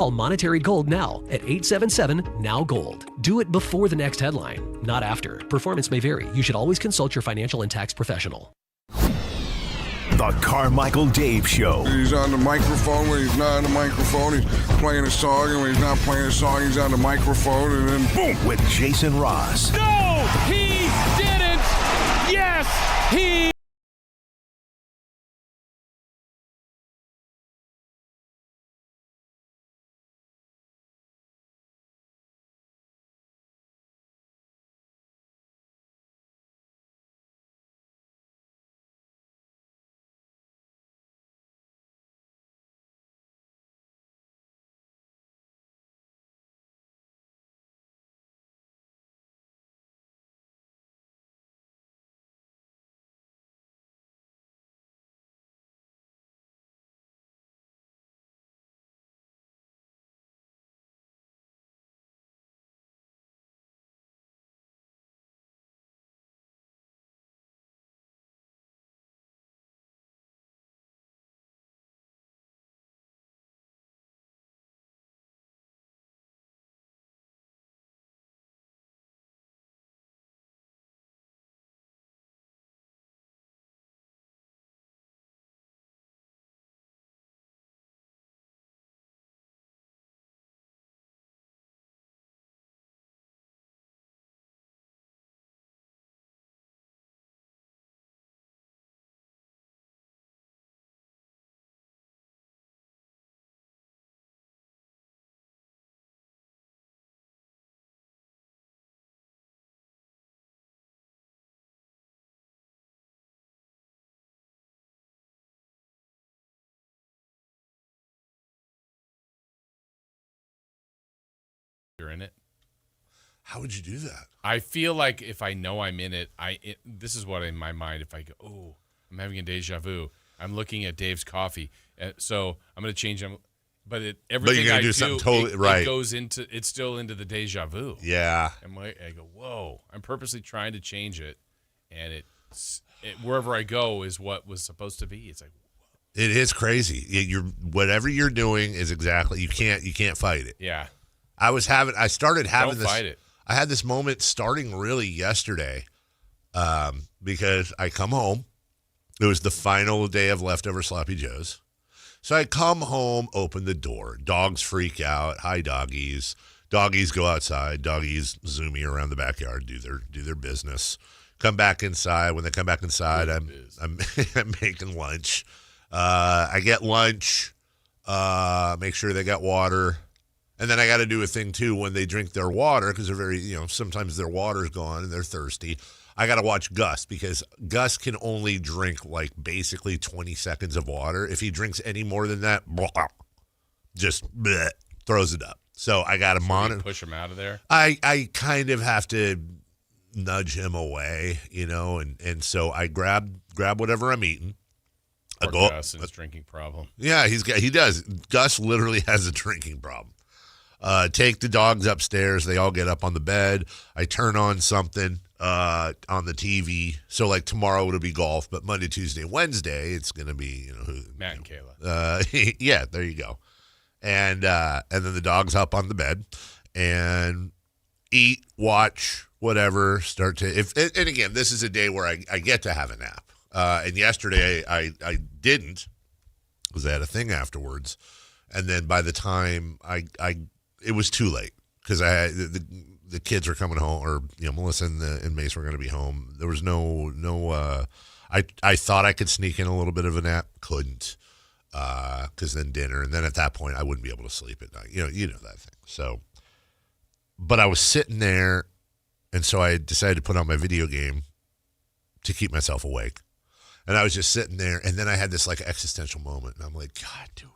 Call Monetary Gold now at 877-NOW-GOLD. Do it before the next headline, not after. Performance may vary. You should always consult your financial and tax professional. The Carmichael Dave Show. He's on the microphone when he's not on the microphone. He's playing a song, and when he's not playing a song, he's on the microphone, and then boom! With Jason Ross. No, he didn't. Yes, he. You're in it. How would you do that? I feel like if I know I'm in it, this is what in my mind. If I go, oh, I'm having a deja vu. I'm looking at Dave's coffee, so I'm going to change them. But everything you're gonna I do something totally right. It goes into it's still into the deja vu. Yeah. I go, whoa! I'm purposely trying to change it, and it wherever I go is what was supposed to be. It's like it is crazy. Whatever you're doing is exactly you can't fight it. Yeah. I started having Don't this. fight it. I had this moment starting really yesterday, because I come home. It was the final day of leftover sloppy joes. So I come home, open the door. Dogs freak out. Hi, doggies. Doggies go outside. Doggies zoom me around the backyard, do their business. Come back inside. When they come back inside, I'm making lunch. I get lunch. Make sure they got water. And then I got to do a thing, too, when they drink their water, because they're very, sometimes their water's gone and they're thirsty. I got to watch Gus, because Gus can only drink, like, basically 20 seconds of water. If he drinks any more than that, just throws it up. So I got to monitor. Push him out of there? I kind of have to nudge him away, and so I grab whatever I'm eating. Gus and his drinking problem. Yeah, he does. Gus literally has a drinking problem. Take the dogs upstairs. They all get up on the bed. I turn on something on the TV. So, like, tomorrow it'll be golf, but Monday, Tuesday, Wednesday, it's going to be, Matt and Kayla. Yeah, there you go. And then the dog's up on the bed and eat, watch, whatever, and again, this is a day where I get to have a nap. And yesterday I didn't, because I had a thing afterwards. And then by the time it was too late, because I had the kids were coming home, or Melissa and Mace were going to be home. There was no. I thought I could sneak in a little bit of a nap, couldn't, because then dinner, and then at that point I wouldn't be able to sleep at night. You know that thing. So, but I was sitting there, and so I decided to put on my video game to keep myself awake, and I was just sitting there, and then I had this like existential moment, and I'm like, God, dude.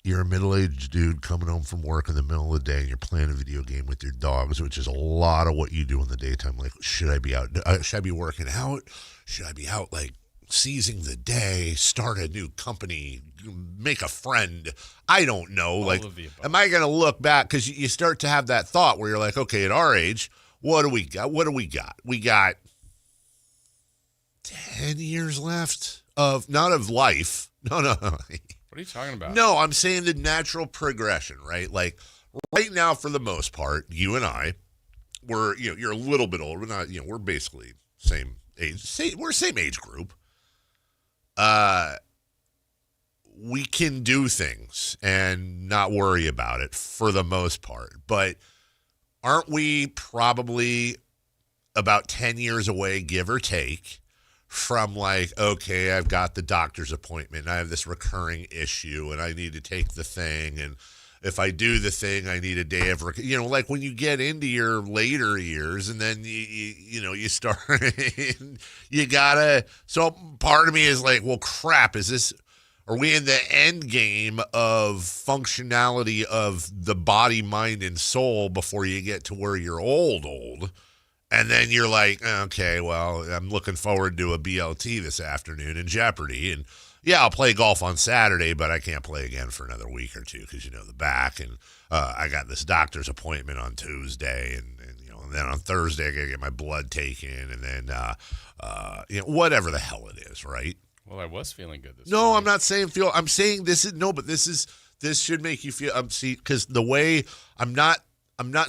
You're a middle-aged dude coming home from work in the middle of the day, and you're playing a video game with your dogs, which is a lot of what you do in the daytime. Like, should I be out? Should I be working out? Should I be out, like, seizing the day, start a new company, make a friend? I don't know. All like, of the above. am I going to look back? Because you start to have that thought where you're like, okay, at our age, what do we got? We got 10 years left not of life. No. What What are you talking about? No, I'm saying the natural progression, right? Like right now, for the most part, you and I, you're a little bit older. We're not, we're basically same age. We're same age group. We can do things and not worry about it for the most part. But aren't we probably about 10 years away, give or take, from like, okay, I've got the doctor's appointment and I have this recurring issue and I need to take the thing. And if I do the thing, I need a day of, like when you get into your later years and then you start, you gotta, so part of me is like, well, crap, are we in the end game of functionality of the body, mind, and soul before you get to where you're old? And then you're like, okay, well, I'm looking forward to a BLT this afternoon in Jeopardy. And yeah, I'll play golf on Saturday, but I can't play again for another week or two because, the back. And I got this doctor's appointment on Tuesday. And then on Thursday, I got to get my blood taken. And then, whatever the hell it is, right? Well, I was feeling good this No, morning. I'm not saying feel. I'm saying this should make you feel. See, because the way I'm not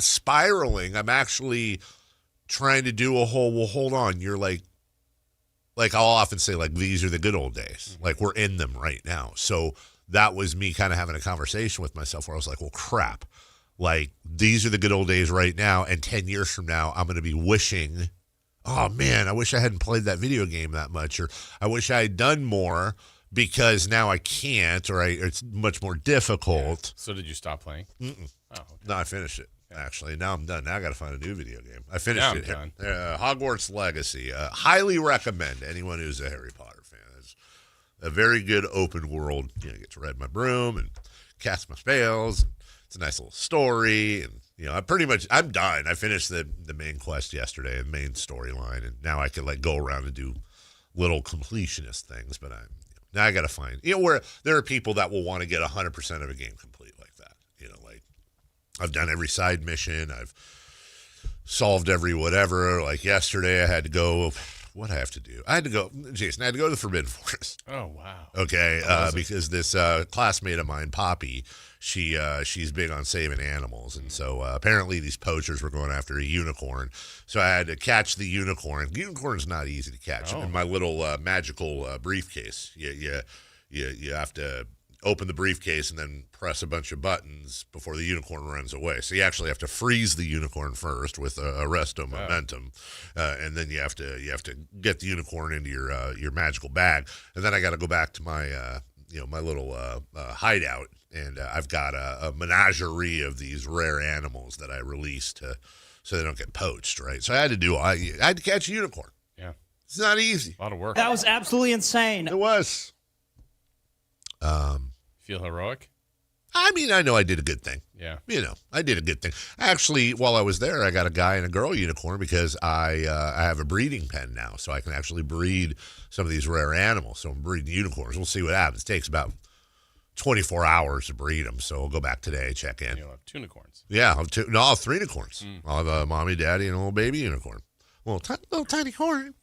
spiraling. I'm actually trying to do a whole. Well, hold on. You're like I'll often say, like, these are the good old days. Mm-hmm. Like we're in them right now. So that was me kind of having a conversation with myself where I was like, well, crap. Like these are the good old days right now, and 10 years from now, I'm going to be wishing. Oh, man, I wish I hadn't played that video game that much, or I wish I had done more because now I can't, or it's much more difficult. Yeah. So did you stop playing? Mm-mm. Oh, okay. No, I finished it, actually. Now I'm done. Now I got to find a new video game. I finished it. Done. Hogwarts Legacy. Highly recommend anyone who's a Harry Potter fan. It's a very good open world. I get to ride my broom and cast my spells. It's a nice little story, and I'm done. I finished the main quest yesterday, the main storyline, and now I can go around and do little completionist things. But now I got to find where there are people that will want to get 100% of a game complete like that. Like I've done every side mission, I've solved every whatever. Like yesterday, I had to go. What I have to do? I had to go, Jason. I had to go to the Forbidden Forest. Oh wow. Okay, because this classmate of mine, Poppy. She's big on saving animals, and so apparently these poachers were going after a unicorn. So I had to catch the unicorn. Unicorn's not easy to catch. In my little magical briefcase, you have to open the briefcase and then press a bunch of buttons before the unicorn runs away. So you actually have to freeze the unicorn first with arresto momentum, and then you have to get the unicorn into your magical bag. And then I got to go back to my my little hideout. And I've got a menagerie of these rare animals that I release so they don't get poached, right? So I had to catch a unicorn. Yeah. It's not easy. A lot of work. That was absolutely insane. It was. Feel heroic? I mean, I know I did a good thing. Yeah. I did a good thing. Actually, while I was there, I got a guy and a girl unicorn because I have a breeding pen now, so I can actually breed some of these rare animals. So I'm breeding unicorns. We'll see what happens. It takes about 24 hours to breed them, so I'll go back today, check in. You'll have 2 unicorns. Yeah, I'll have 3 unicorns. I'll have a mommy, daddy, and a little baby unicorn. Little tiny horn.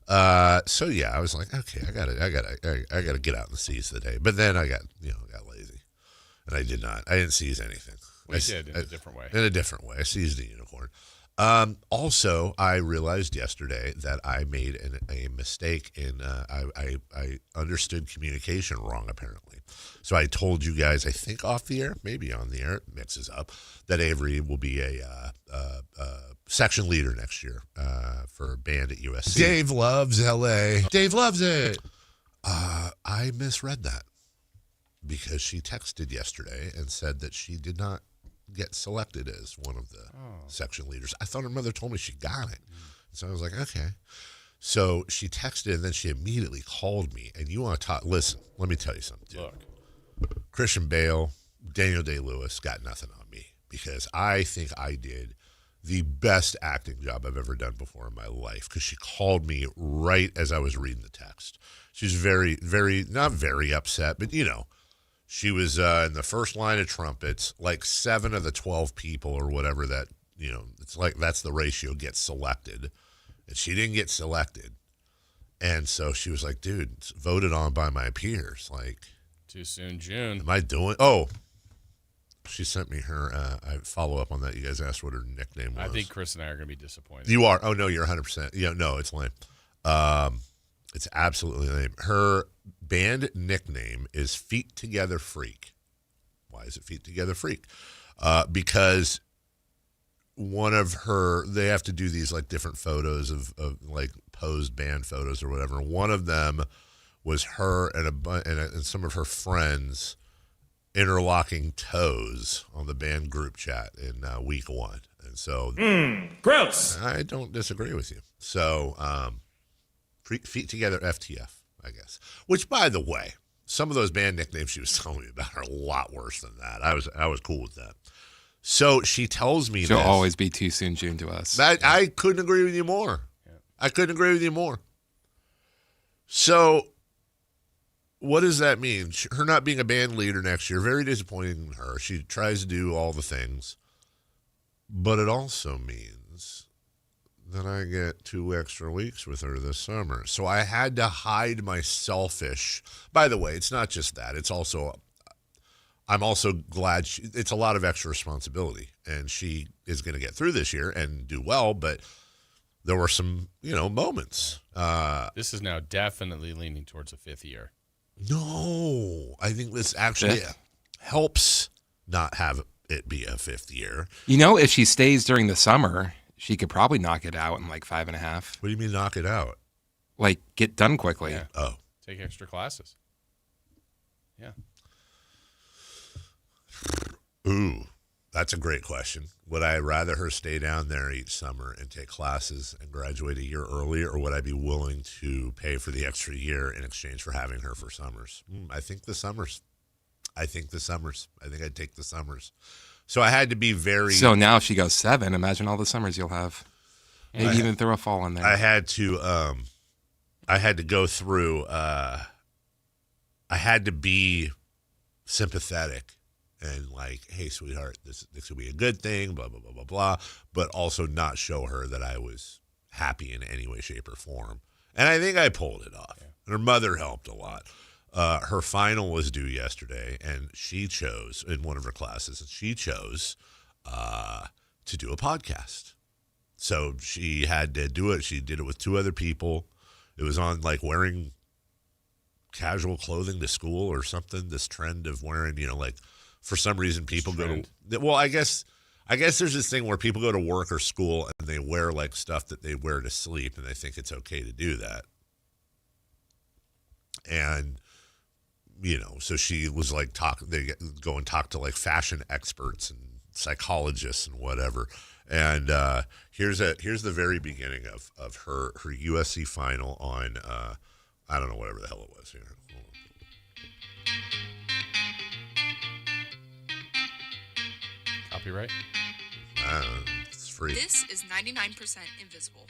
So yeah, I was like, okay, I gotta get out in the seas today. But then I got lazy, and I didn't seize anything. We did in a different way. In a different way, I seized a unicorn. Also, I realized yesterday that I made a mistake in I understood communication wrong, apparently. So I told you guys, I think off the air, maybe on the air, it mixes up, that Avery will be a section leader next year for a band at USC. Dave loves LA. Dave loves it. I misread that because she texted yesterday and said that she did not get selected as one of the section leaders. I thought her mother told me she got it. So I was like, okay. So she texted and then she immediately called me. And you want to talk? Listen, let me tell you something, dude. Look. Christian Bale, Daniel Day-Lewis got nothing on me because I think I did the best acting job I've ever done before in my life because she called me right as I was reading the text. She was very, very, not very upset, but she was in the first line of trumpets, like 7 of the 12 people or whatever that, it's like that's the ratio gets selected. And she didn't get selected. And so she was like, dude, it's voted on by my peers. Like, Too soon, June. Am I doing? Oh, she sent me her. I follow up on that. You guys asked what her nickname was. I think Chris and I are going to be disappointed. You are. Oh no, you're 100%. Yeah, no, it's lame. It's absolutely lame. Her band nickname is Feet Together Freak. Why is it Feet Together Freak? Because one of her, they have to do these like different photos of like posed band photos or whatever. One of them was her and some of her friends interlocking toes on the band group chat in week 1. And so Gross. I don't disagree with you. So Feet Together FTF, I guess. Which, by the way, some of those band nicknames she was telling me about are a lot worse than that. I was cool with that. So she tells me She'll this. always be too soon June to us. I couldn't agree with you more. Yeah. I couldn't agree with you more. So what does that mean? Her not being a band leader next year, very disappointing in her. She tries to do all the things. But it also means that I get 2 extra weeks with her this summer. So I had to hide my selfish. By the way, it's not just that. It's also, I'm also glad it's a lot of extra responsibility. And she is going to get through this year and do well. But there were some, moments. This is now definitely leaning towards a 5th year. No, I think this actually helps not have it be a 5th year. If she stays during the summer, she could probably knock it out in like 5.5. What do you mean knock it out? Like get done quickly. Yeah. Oh. Take extra classes. Yeah. Ooh, that's a great question. Would I rather her stay down there each summer and take classes and graduate a year earlier, or would I be willing to pay for the extra year in exchange for having her for summers? I think the summers. I think I'd take the summers. So I had to be very... So now if she goes 7, imagine all the summers you'll have. Maybe even throw a fall in there. I had to go through... I had to be sympathetic and like, hey, sweetheart, this could be a good thing, blah, blah, blah, blah, blah, but also not show her that I was happy in any way, shape, or form. And I think I pulled it off. Yeah. Her mother helped a lot. Her final was due yesterday, and she chose, in one of her classes, to do a podcast. So she had to do it. She did it with 2 other people. It was on, like, wearing casual clothing to school or something, this trend of wearing, like, for some reason people go to, well, I guess there's this thing where people go to work or school and they wear, like, stuff that they wear to sleep, and they think it's okay to do that. And... so she was like, they go and talk to like fashion experts and psychologists and whatever. And here's the very beginning of her USC final on, I don't know, whatever the hell it was here. Copyright? It's free. This is 99% Invisible.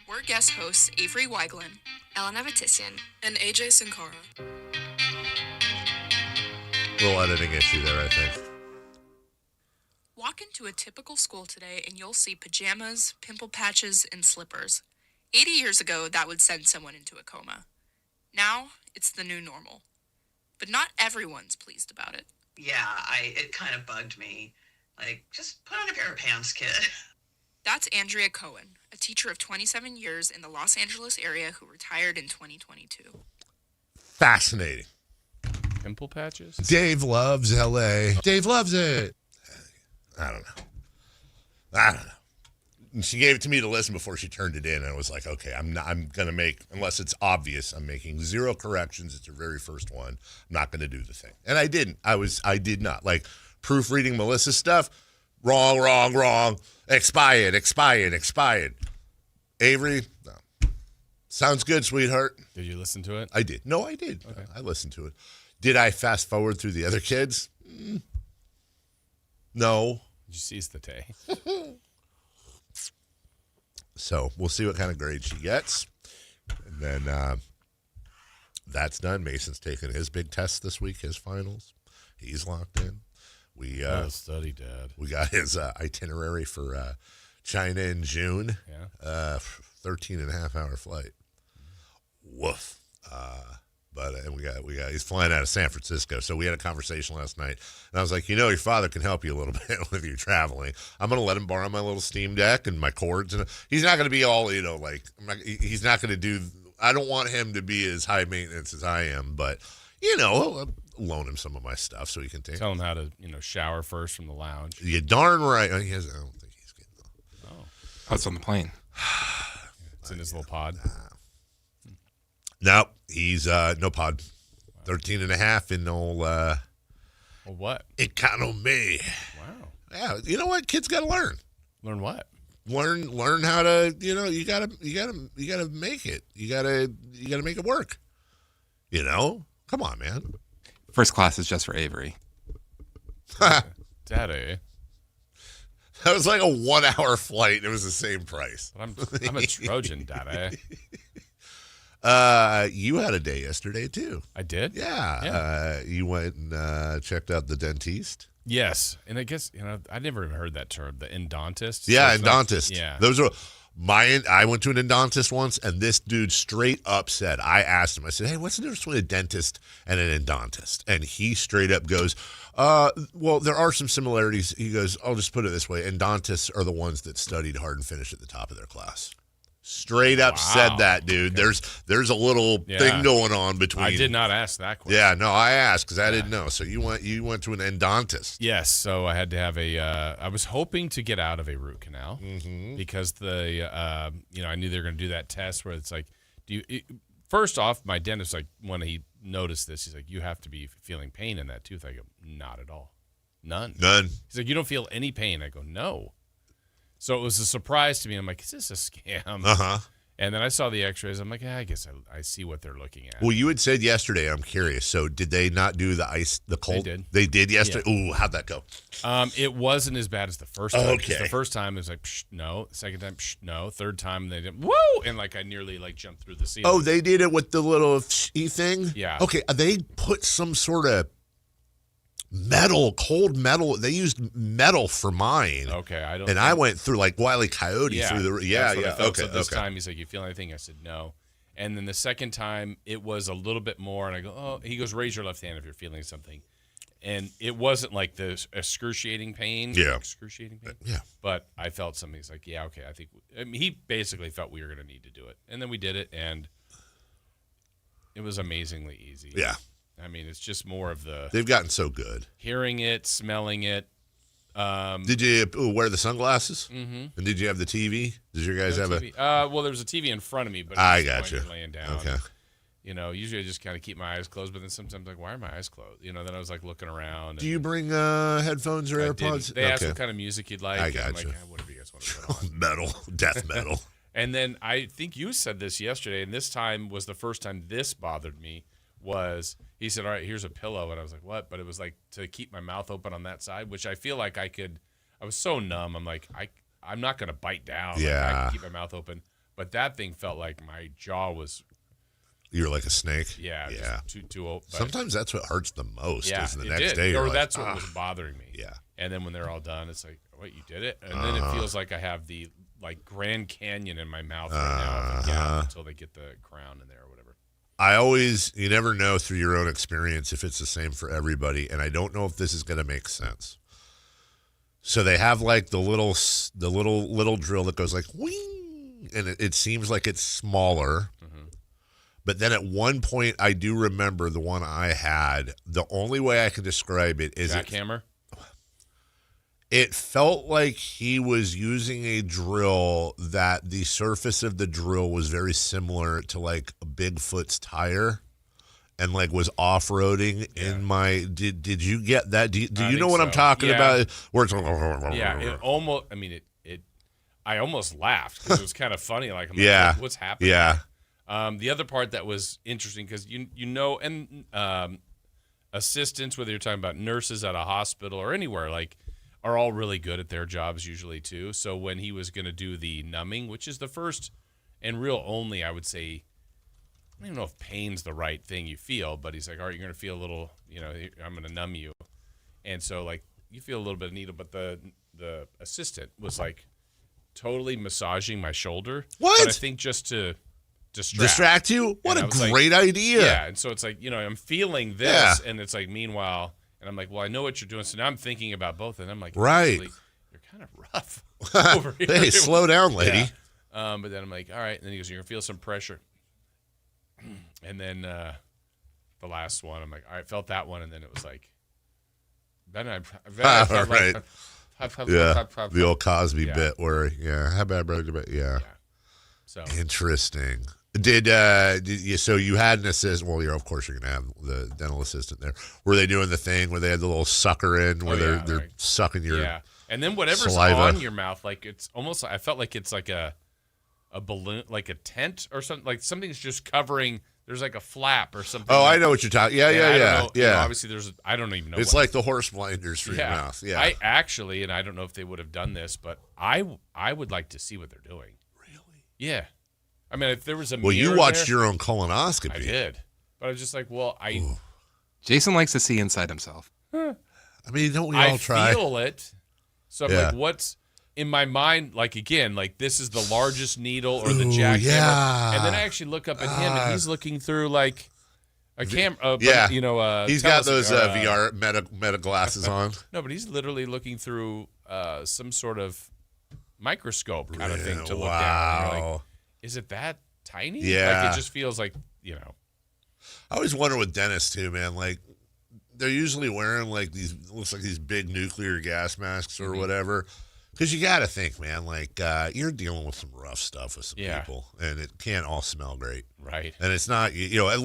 We're guest hosts Avery Weiglin, Elena Vitissian, and AJ Sankara. Little editing issue there, I think. Walk into a typical school today and you'll see pajamas, pimple patches, and slippers. 80 years ago, that would send someone into a coma. Now, it's the new normal. But not everyone's pleased about it. Yeah, it kind of bugged me. Like, just put on a pair of pants, kid. That's Andrea Cohen, a teacher of 27 years in the Los Angeles area who retired in 2022. Fascinating. Pimple patches? Dave loves LA. Dave loves it. I don't know. And she gave it to me to listen before she turned it in, and I was like, okay, I'm going to make, unless it's obvious, I'm making 0 corrections. It's her very first one. I'm not going to do the thing. And I didn't. I did not. Like, proofreading Melissa's stuff, wrong. Expired. Avery, no. Sounds good, sweetheart. Did you listen to it? I did. No, I did. Okay. I listened to it. Did I fast forward through the other kids? No. Did you seize the day? So we'll see what kind of grade she gets. And then that's done. Mason's taking his big test this week, his finals. He's locked in. We study, Dad. We got his itinerary for China in June. Yeah. 13.5-hour flight. Woof. But and we got he's flying out of San Francisco. So we had a conversation last night, and I was like, your father can help you a little bit with you traveling. I'm going to let him borrow my little Steam Deck and my cords, and he's not going to be all he's not going to do. I don't want him to be as high maintenance as I am, but I'll loan him some of my stuff so he can take. Tell him how to shower first from the lounge. You're darn right. I don't think he's getting. Oh, it's on the plane. It's in his little pod. No, he's no pod. 13 and a half in old Well, what? economy. Wow. Yeah, you know what? Kids got to learn. Learn what? Learn how to. You gotta make it. You gotta make it work. Come on, man. First class is just for Avery. Daddy. That was like a 1 hour flight. And it was the same price. But I'm a Trojan, Daddy. You had a day yesterday too. I did? Yeah. You went and checked out the dentist. Yes. And I guess, I never even heard that term, the endodontist. Yeah, so endodontist. Yeah. Those are I went to an endodontist once, and this dude straight up said, I asked him, I said, hey, what's the difference between a dentist and an endodontist? And he straight up goes, well, there are some similarities. He goes, I'll just put it this way. Endodontists are the ones that studied hard and finished at the top of their class. Straight up said that, dude. Okay. There's a little thing going on between. I did not ask that question. Yeah, no, I asked because I didn't know. So you went to an endodontist. Yes, so I had to have I was hoping to get out of a root canal because I knew they were going to do that test where it's like, first off, my dentist, like, when he noticed this, he's like, you have to be feeling pain in that tooth. I go, not at all. None. He's like, you don't feel any pain. I go, no. So it was a surprise to me. I'm like, is this a scam? Uh-huh. And then I saw the x-rays. I'm like, yeah, I guess I see what they're looking at. Well, you had said yesterday, I'm curious. So did they not do the cold? They did. They did yesterday? Yeah. Ooh, how'd that go? It wasn't as bad as the first time. Okay. The first time it was like, psh, no. The second time, psh, no. Third time, they did, woo! And like I nearly jumped through the ceiling. Oh, they did it with the little thing? Yeah. Okay, they put some sort of cold metal. They used metal for mine. Okay, I went through like Wile E. Coyote through the. Yeah. Okay. So this time he's like, you feel anything? I said no. And then the second time it was a little bit more, and I go, oh. He goes, raise your left hand if you're feeling something. And it wasn't like the excruciating pain. Yeah. Excruciating pain. Yeah. But I felt something. He's like, yeah, okay. He basically felt we were going to need to do it, and then we did it, and it was amazingly easy. Yeah. I mean, it's just more of They've gotten so good. Hearing it, smelling it. Did you wear the sunglasses? Mm-hmm. And did you have the TV? Did you guys have TV? Well, there was a TV in front of me, but I got you. Laying down. Okay. Usually I just kind of keep my eyes closed, but then sometimes like, why are my eyes closed? Then I was like looking around. Do you bring headphones or AirPods? They asked what kind of music you'd like. I got I'm you. like, whatever you guys want to put on. Metal, death metal. And then I think you said this yesterday, and this time was the first time this bothered me. He said, all right, here's a pillow. And I was like, what? But it was like to keep my mouth open on that side, which I feel like I was so numb. I'm like, I'm not going to bite down. Yeah. Like, I can keep my mouth open. But that thing felt like my jaw was. You were like a snake? Yeah. Just too old. Sometimes that's what hurts the most is the next did. day. Or like, that's what was bothering me. Yeah. And then when they're all done, it's like, wait, you did it? And then it feels like I have the Grand Canyon in my mouth right now until they get the crown in there or whatever. You never know through your own experience if it's the same for everybody, and I don't know if this is going to make sense. So they have like the little drill that goes like wing, and it seems like it's smaller. Mm-hmm. But then at one point, I do remember the one I had. The only way I can describe it is jackhammer. It felt like he was using a drill that the surface of the drill was very similar to like a Bigfoot's tire and like was off-roading in my did you get that? Do you know what I'm talking about? Where it's it almost I almost laughed because it was kind of funny. Like, I'm like, what's happening? Yeah. The other part that was interesting because assistants, whether you're talking about nurses at a hospital or anywhere, like, are all really good at their jobs usually too. So when he was going to do the numbing, which is the first and real only, I would say, I don't even know if pain's the right thing you feel, but he's like, all right, you're going to feel a little, I'm going to numb you. And so like you feel a little bit of needle, but the assistant was like totally massaging my shoulder. What? But I think just to distract you. What a great idea! Yeah, and so it's like I'm feeling this, and it's like meanwhile, and I'm like, well, I know what you're doing, so now I'm thinking about both, and I'm like, right, you're kind of rough over here. Hey, slow down, lady. Yeah. But then I'm like, all right, and then he goes, you're gonna feel some pressure, and then the last one, I'm like, all right, felt that one, and then it was like, then I felt right. like. The old Cosby bit where, how bad, bro? Yeah. So interesting. Did you? So you had an assistant? Well, of course you're gonna have the dental assistant there. Were they doing the thing where they had the little sucker in where they're sucking your and then whatever's saliva on your mouth, like it's almost. I felt like it's like a balloon, like a tent or something. Like something's just covering. There's like a flap or something. Oh, I know what you're talking. Yeah. Obviously, I don't even know. It's like the horse blinders for your mouth. Yeah. I actually, and I don't know if they would have done this, but I would like to see what they're doing. Really? Yeah. I mean, if there was a well, you watched your own colonoscopy. I did, but I was just like, well, Jason likes to see inside himself. I mean, don't we all try? I feel it. So I'm like, what's in my mind, like, again, like this is the largest needle or the jackhammer. And then I actually look up at him and he's looking through like a camera. He's got those VR meta glasses on. No, but he's literally looking through some sort of microscope kind of thing to look down. And you're like, is it that tiny? Yeah. Like it just feels like, I always wonder with dentists too, man. Like they're usually wearing like looks like these big nuclear gas masks or whatever. Because you got to think, man, like you're dealing with some rough stuff with some people, and it can't all smell great, right? And it's not, at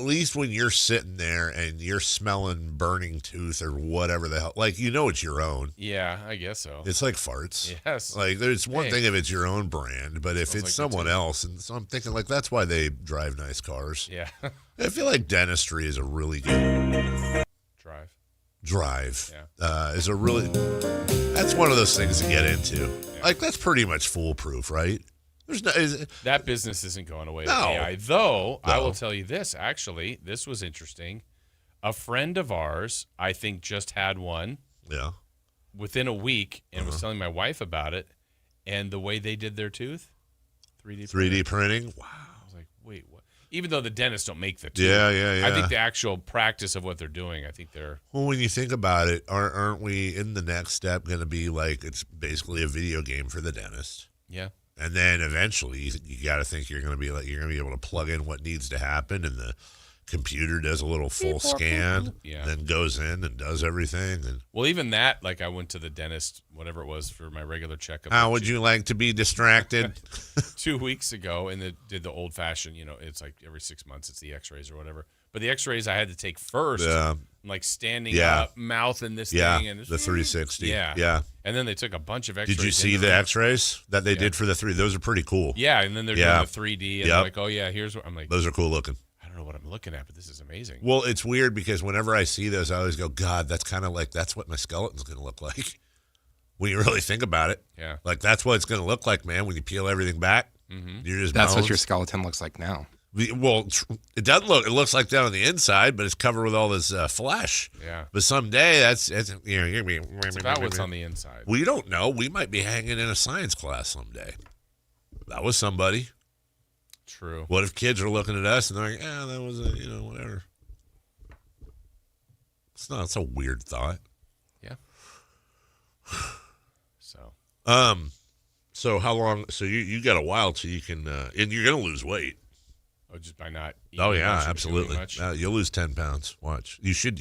least when you're sitting there and you're smelling burning tooth or whatever the hell, like it's your own. Yeah, I guess so. It's like farts. Yes. Like there's one thing if it's your own brand, but if it's like someone else, and so I'm thinking like that's why they drive nice cars. Yeah. I feel like dentistry is a really good drive. Yeah. Is a really. That's one of those things to get into. Yeah. Like that's pretty much foolproof, right? There's no that business isn't going away with No. AI. Though I will tell you this, actually, this was interesting. A friend of ours, I think, just had one. Yeah. Within a week, and was telling my wife about it, and the way they did their tooth, 3D printing. Wow. I was like, wait, what? Even though the dentists don't make the tooth. Yeah. I think the actual practice of what they're doing, I think they're. Well, when you think about it, aren't we in the next step going to be like it's basically a video game for the dentist? Yeah. And then eventually, you got to think you're going to be able to plug in what needs to happen, and the computer does a little full scan, then goes in and does everything. And well, even that, like I went to the dentist, whatever it was, for my regular checkup. How would you like to be distracted? 2 weeks ago, and did the old fashioned, it's like every 6 months, it's the X-rays or whatever. But the X-rays I had to take first. I'm like standing up, mouth in this thing, and the 360. Yeah. And then they took a bunch of X-rays. Did you see the X-rays that they did for the 3? Those are pretty cool. Yeah, and then they're doing the 3D, and they're like, oh yeah, here's what I'm like. Those are cool looking. I don't know what I'm looking at, but this is amazing. Well, it's weird because whenever I see those, I always go, God, that's kind of like that's what my skeleton's going to look like. When you really think about it, like that's what it's going to look like, man. When you peel everything back, you're just that's bones. what your skeleton looks like now. Well, it doesn't look. It looks like that on the inside, but it's covered with all this flesh. Yeah. But someday you're gonna be. It's about what's on the inside. We don't know. We might be hanging in a science class someday. That was somebody. True. What if kids are looking at us and they're like, that was whatever. It's a weird thought. Yeah. So how long? So you got a while till you can, and you're gonna lose weight. Oh, just by not eating Oh yeah, much or absolutely. doing much? You'll lose 10 pounds. Watch. You should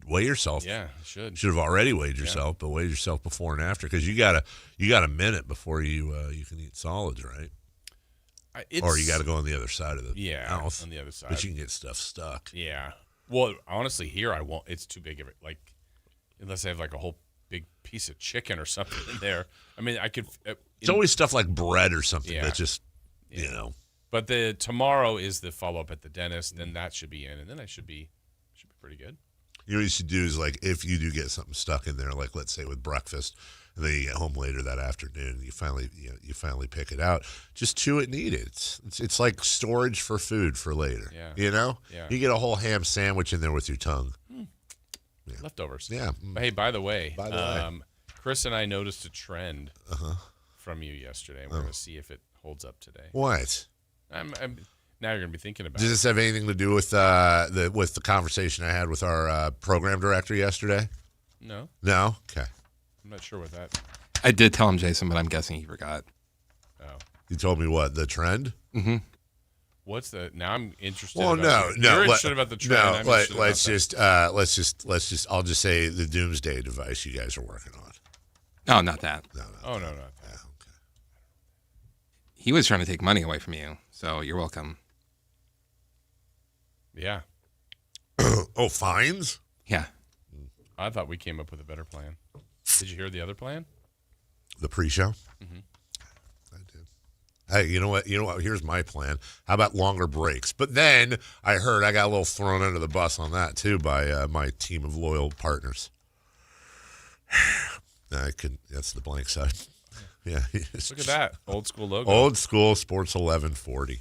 weigh yourself. Yeah, you should. Should have already weighed yourself, but weigh yourself before and after because you got a minute before you can eat solids, right? Or you got to go on the other side of the mouth. On the other side. But you can get stuff stuck. Yeah. Well, honestly, here I won't. It's too big of it. Like, unless I have like a whole big piece of chicken or something in there. I mean, I could. It's always stuff like bread or something that's just, But tomorrow is the follow up at the dentist. Then that should be in, and then I should be pretty good. You know what you should do is like if you do get something stuck in there, like let's say with breakfast, and then you get home later that afternoon, and you finally pick it out. Just chew it and eat it. It's like storage for food for later. Yeah. You get a whole ham sandwich in there with your tongue. Yeah. Leftovers. Yeah. But hey, by the way, Chris and I noticed a trend from you yesterday, and we're going to see if it holds up today. What? Now you're going to be thinking about Does it. this have anything to do with the conversation I had with our program director yesterday? No. No? Okay. I'm not sure what that. I did tell him, Jason, but I'm guessing he forgot. Oh. You told me what? The trend? Mm-hmm. What's the? Now I'm interested. Well, about no. You're interested about the trend. No, I'm let's just. I'll just say the doomsday device you guys are working on. No, not that. No. Oh no. Yeah, okay. He was trying to take money away from you, so you're welcome. Yeah. Oh, fines? Yeah. I thought we came up with a better plan. Did you hear the other plan? The pre-show? Mm-hmm. I did. Hey, you know what? Here's my plan. How about longer breaks? But then I heard I got a little thrown under the bus on that too by my team of loyal partners. That's the blank side. Yeah. Look at that old school logo. Old school Sports 1140.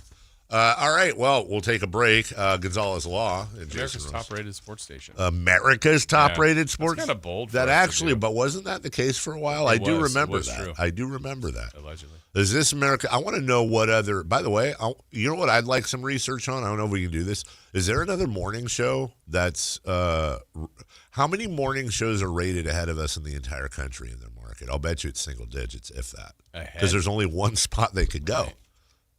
All right. Well, we'll take a break. Gonzalez Law. And America's top-rated sports station. America's top-rated sports. That's kind of bold. That actually, but wasn't that the case for a while? I do remember that. True. I do remember that. Allegedly. Is this America? I want to know what other. By the way, you know what I'd like some research on. I don't know if we can do this. Is there another morning show that's? How many morning shows are rated ahead of us in the entire country in their market? I'll bet you it's single digits, if that. Because there's only one spot they could go. Right.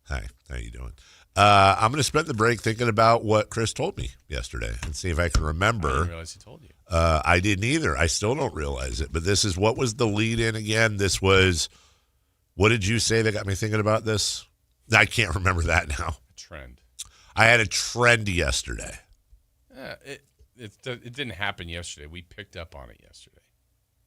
Hi, how you doing? I'm going to spend the break thinking about what Chris told me yesterday and see if I can remember. I didn't realize he told you. I didn't either. I still don't realize it. But this is what was the lead in again? This was, what did you say that got me thinking about this? I can't remember that now. A trend. I had a trend yesterday. It didn't happen yesterday. We picked up on it yesterday.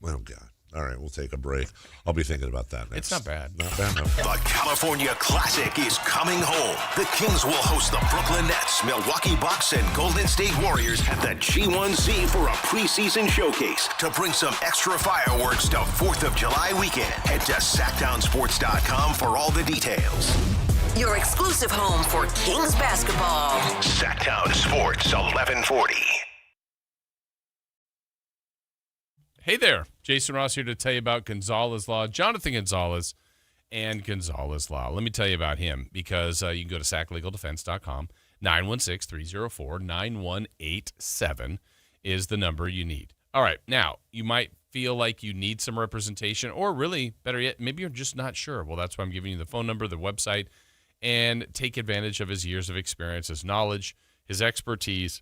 Oh, God. All right, we'll take a break. I'll be thinking about that next. It's not bad. Not bad, no. The California Classic is coming home. The Kings will host the Brooklyn Nets, Milwaukee Bucks, and Golden State Warriors at the G1Z for a preseason showcase. To bring some extra fireworks to 4th of July weekend, head to SactownSports.com for all the details. Your exclusive home for Kings basketball. Sactown Sports 1140. Hey there, Jason Ross here to tell you about Gonzalez Law, Jonathan Gonzalez, and Gonzalez Law. Let me tell you about him because you can go to saclegaldefense.com. 916-304-9187 is the number you need. All right, now, you might feel like you need some representation, or really, better yet, maybe you're just not sure. Well, that's why I'm giving you the phone number, the website, and take advantage of his years of experience, his knowledge, his expertise,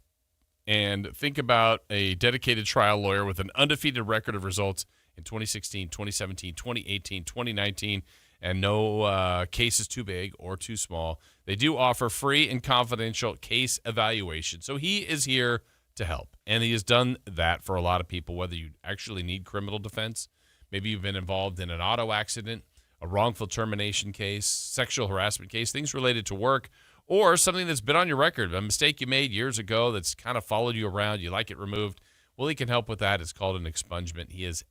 and think about a dedicated trial lawyer with an undefeated record of results in 2016, 2017, 2018, 2019, and no case is too big or too small. They do offer free and confidential case evaluation. So he is here to help, and he has done that for a lot of people, whether you actually need criminal defense, maybe you've been involved in an auto accident, a wrongful termination case, sexual harassment case, things related to work, or something that's been on your record, a mistake you made years ago that's kind of followed you around, you like it removed. Well, he can help with that. It's called an expungement. He is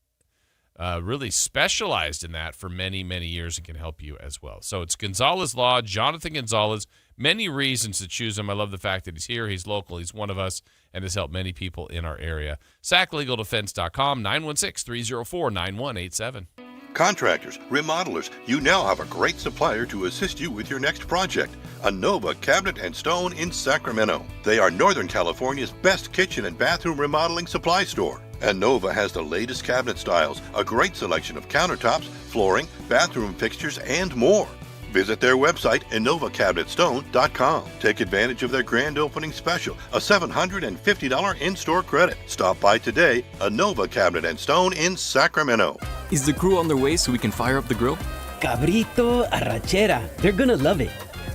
really specialized in that for many, many years and can help you as well. So it's Gonzalez Law, Jonathan Gonzalez. Many reasons to choose him. I love the fact that he's here, he's local, he's one of us, and has helped many people in our area. SacLegalDefense.com, 916-304-9187. Contractors, remodelers, you now have a great supplier to assist you with your next project. Anova Cabinet and Stone in Sacramento. They are Northern California's best kitchen and bathroom remodeling supply store. Anova has the latest cabinet styles, a great selection of countertops, flooring, bathroom fixtures, and more. Visit their website, InovaCabinetStone.com. Take advantage of their grand opening special, a $750 in-store credit. Stop by today, Anova Cabinet and Stone in Sacramento. Is the crew on their way so we can fire up the grill? Cabrito, arrachera. They're gonna love it.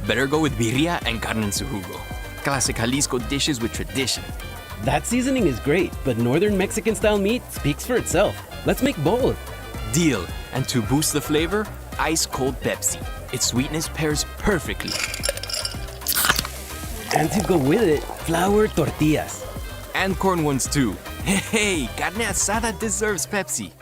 Better go with birria and carne en su jugo. Classic Jalisco dishes with tradition. That seasoning is great, but Northern Mexican-style meat speaks for itself. Let's make both. Deal. And to boost the flavor, ice-cold Pepsi. Its sweetness pairs perfectly. And to go with it, flour tortillas. And corn ones too. Hey, carne asada deserves Pepsi.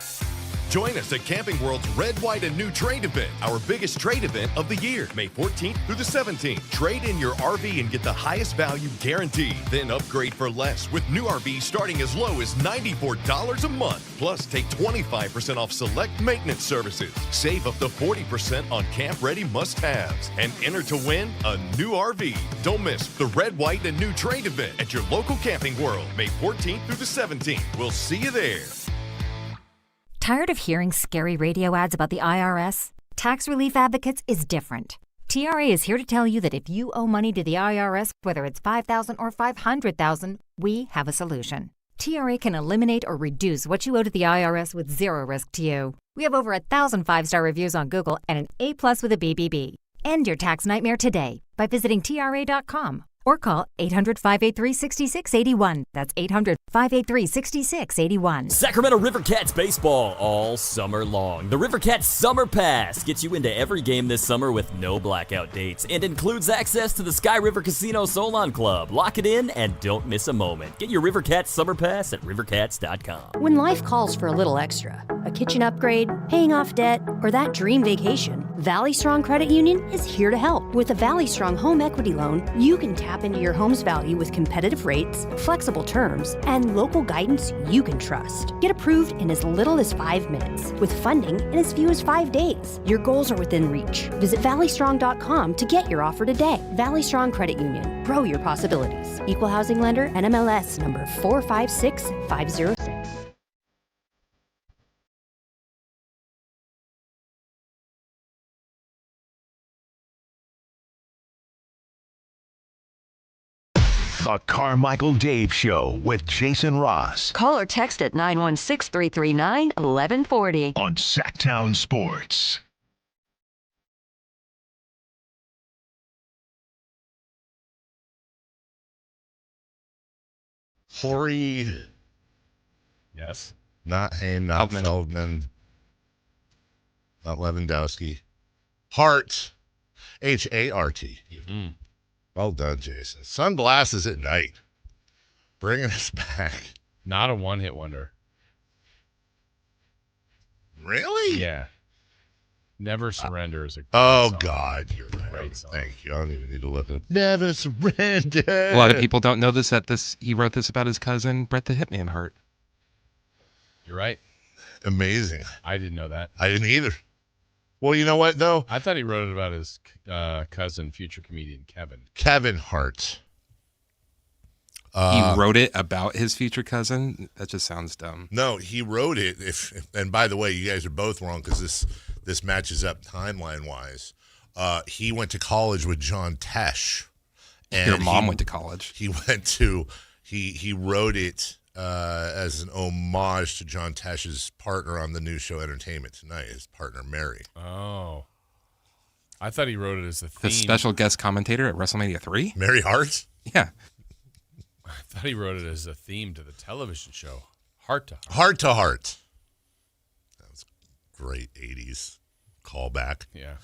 Join us at Camping World's Red, White, and New Trade event, our biggest trade event of the year, May 14th through the 17th. Trade in your RV and get the highest value guaranteed. Then upgrade for less with new RVs starting as low as $94 a month. Plus, take 25% off select maintenance services. Save up to 40% on camp-ready must-haves. And enter to win a new RV. Don't miss the Red, White, and New Trade event at your local Camping World, May 14th through the 17th. We'll see you there. Tired of hearing scary radio ads about the IRS? Tax Relief Advocates is different. TRA is here to tell you that if you owe money to the IRS, whether it's $5,000 or $500,000, we have a solution. TRA can eliminate or reduce what you owe to the IRS with zero risk to you. We have over 1,000 5-star reviews on Google and an A+ with a BBB. End your tax nightmare today by visiting TRA.com or call 800-583-6681. That's 800-583-6681. Sacramento River Cats baseball all summer long. The River Cats Summer Pass gets you into every game this summer with no blackout dates and includes access to the Sky River Casino Solon Club. Lock it in and don't miss a moment. Get your River Cats Summer Pass at rivercats.com. When life calls for a little extra, a kitchen upgrade, paying off debt, or that dream vacation, Valley Strong Credit Union is here to help. With a Valley Strong home equity loan, you can tap into your home's value with competitive rates, flexible terms, and local guidance you can trust. Get approved in as little as 5 minutes, with funding in as few as 5 days. Your goals are within reach. Visit valleystrong.com to get your offer today. Valley Strong Credit Union. Grow your possibilities. Equal housing lender, NMLS number 456506. The Carmichael Dave Show with Jason Ross. Call or text at 916-339-1140. On Sactown Sports. Horry. Yes. Not Haim, not Feldman. Not Lewandowski. Hart. H-A-R-T. Mm. Well done, Jason. Sunglasses at night. Bringing us back. Not a one-hit wonder. Really? Yeah. Never Surrender is a great song. God, you're right. Great song. Thank you. I don't even need to look at it. Never Surrender. A lot of people don't know this, he wrote this about his cousin, Bret the Hitman Hart. You're right. Amazing. I didn't know that. I didn't either. Well, you know what, though? I thought he wrote it about his cousin, future comedian Kevin. Kevin Hart. He wrote it about his future cousin? That just sounds dumb. No, he wrote it. And by the way, you guys are both wrong because this matches up timeline-wise. He went to college with John Tesh. And your mom went to college. He wrote it as an homage to John Tesh's partner on the new show Entertainment Tonight, his partner Mary. Oh. I thought he wrote it as a theme. The special guest commentator at WrestleMania 3? Mary Hart? Yeah. I thought he wrote it as a theme to the television show, Heart to Heart. Heart to Heart. That was great 80s callback. Yeah.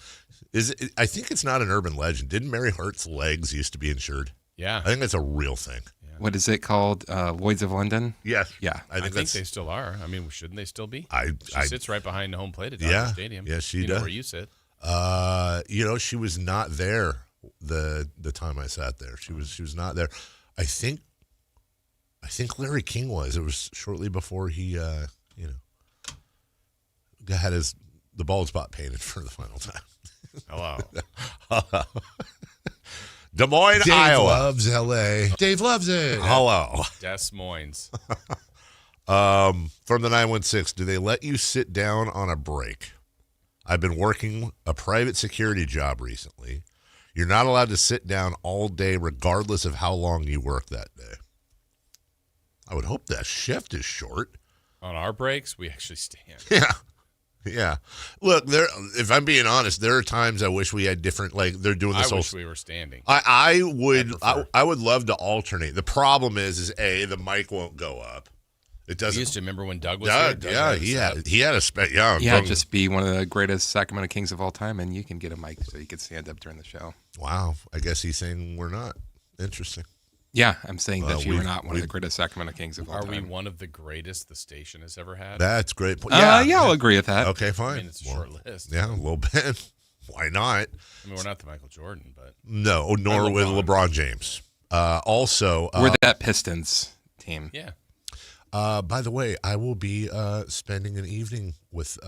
I think it's not an urban legend. Didn't Mary Hart's legs used to be insured? Yeah. I think that's a real thing. Yeah. What is it called? Lloyd's of London? Yes. Yeah. I think they still are. I mean, shouldn't they still be? She sits right behind the home plate at Dodger Stadium. Yes, she you does. Know where you sit. She was not there the time I sat there. She was not there. I think Larry King was. It was shortly before he had the bald spot painted for the final time. Hello. Des Moines, Dave Iowa. loves L.A. Dave loves it. Hello. Des Moines. From the 916, do they let you sit down on a break? I've been working a private security job recently. You're not allowed to sit down all day regardless of how long you work that day. I would hope that shift is short. On our breaks, we actually stand. Yeah. Look, if I'm being honest, there are times I wish we had different, like they're doing this. I wish we were standing. I would love to alternate. The problem is the mic won't go up. It doesn't. You used to remember when Doug was here? He had a just be one of the greatest Sacramento Kings of all time, and you can get a mic so you can stand up during the show. Wow. I guess he's saying we're not. Interesting. Yeah, I'm saying that you are not one of the greatest Sacramento Kings of all time. Are we one of the greatest the station has ever had? That's great. Yeah, I'll agree with that. Okay, fine. I mean, it's a short list. Yeah, a little bit. Why not? I mean, we're not the Michael Jordan, but no, nor with LeBron James. Also, we're that Pistons team. Yeah. By the way, I will be spending an evening with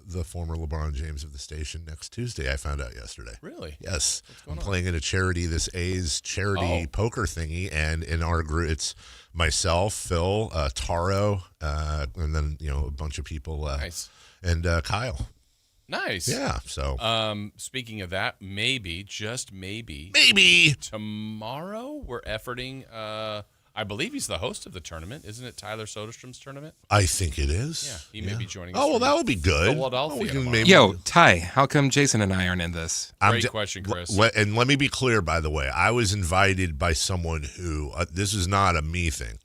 the former LeBron James of the station next Tuesday. I found out yesterday. Really? Yes. What's going I'm on? playing in a charity, this A's charity poker thingy, and in our group, it's myself, Phil, Taro, and then a bunch of people. Nice. And Kyle. Nice. Yeah. So, speaking of that, just maybe, tomorrow we're efforting. I believe he's the host of the tournament. Isn't it Tyler Soderstrom's tournament? I think it is. Yeah, he may be joining us. Oh, well, that would be good. Philadelphia. Yo, Ty, how come Jason and I aren't in this? Great question, Chris. And let me be clear, by the way. I was invited by someone who this is not a me thing.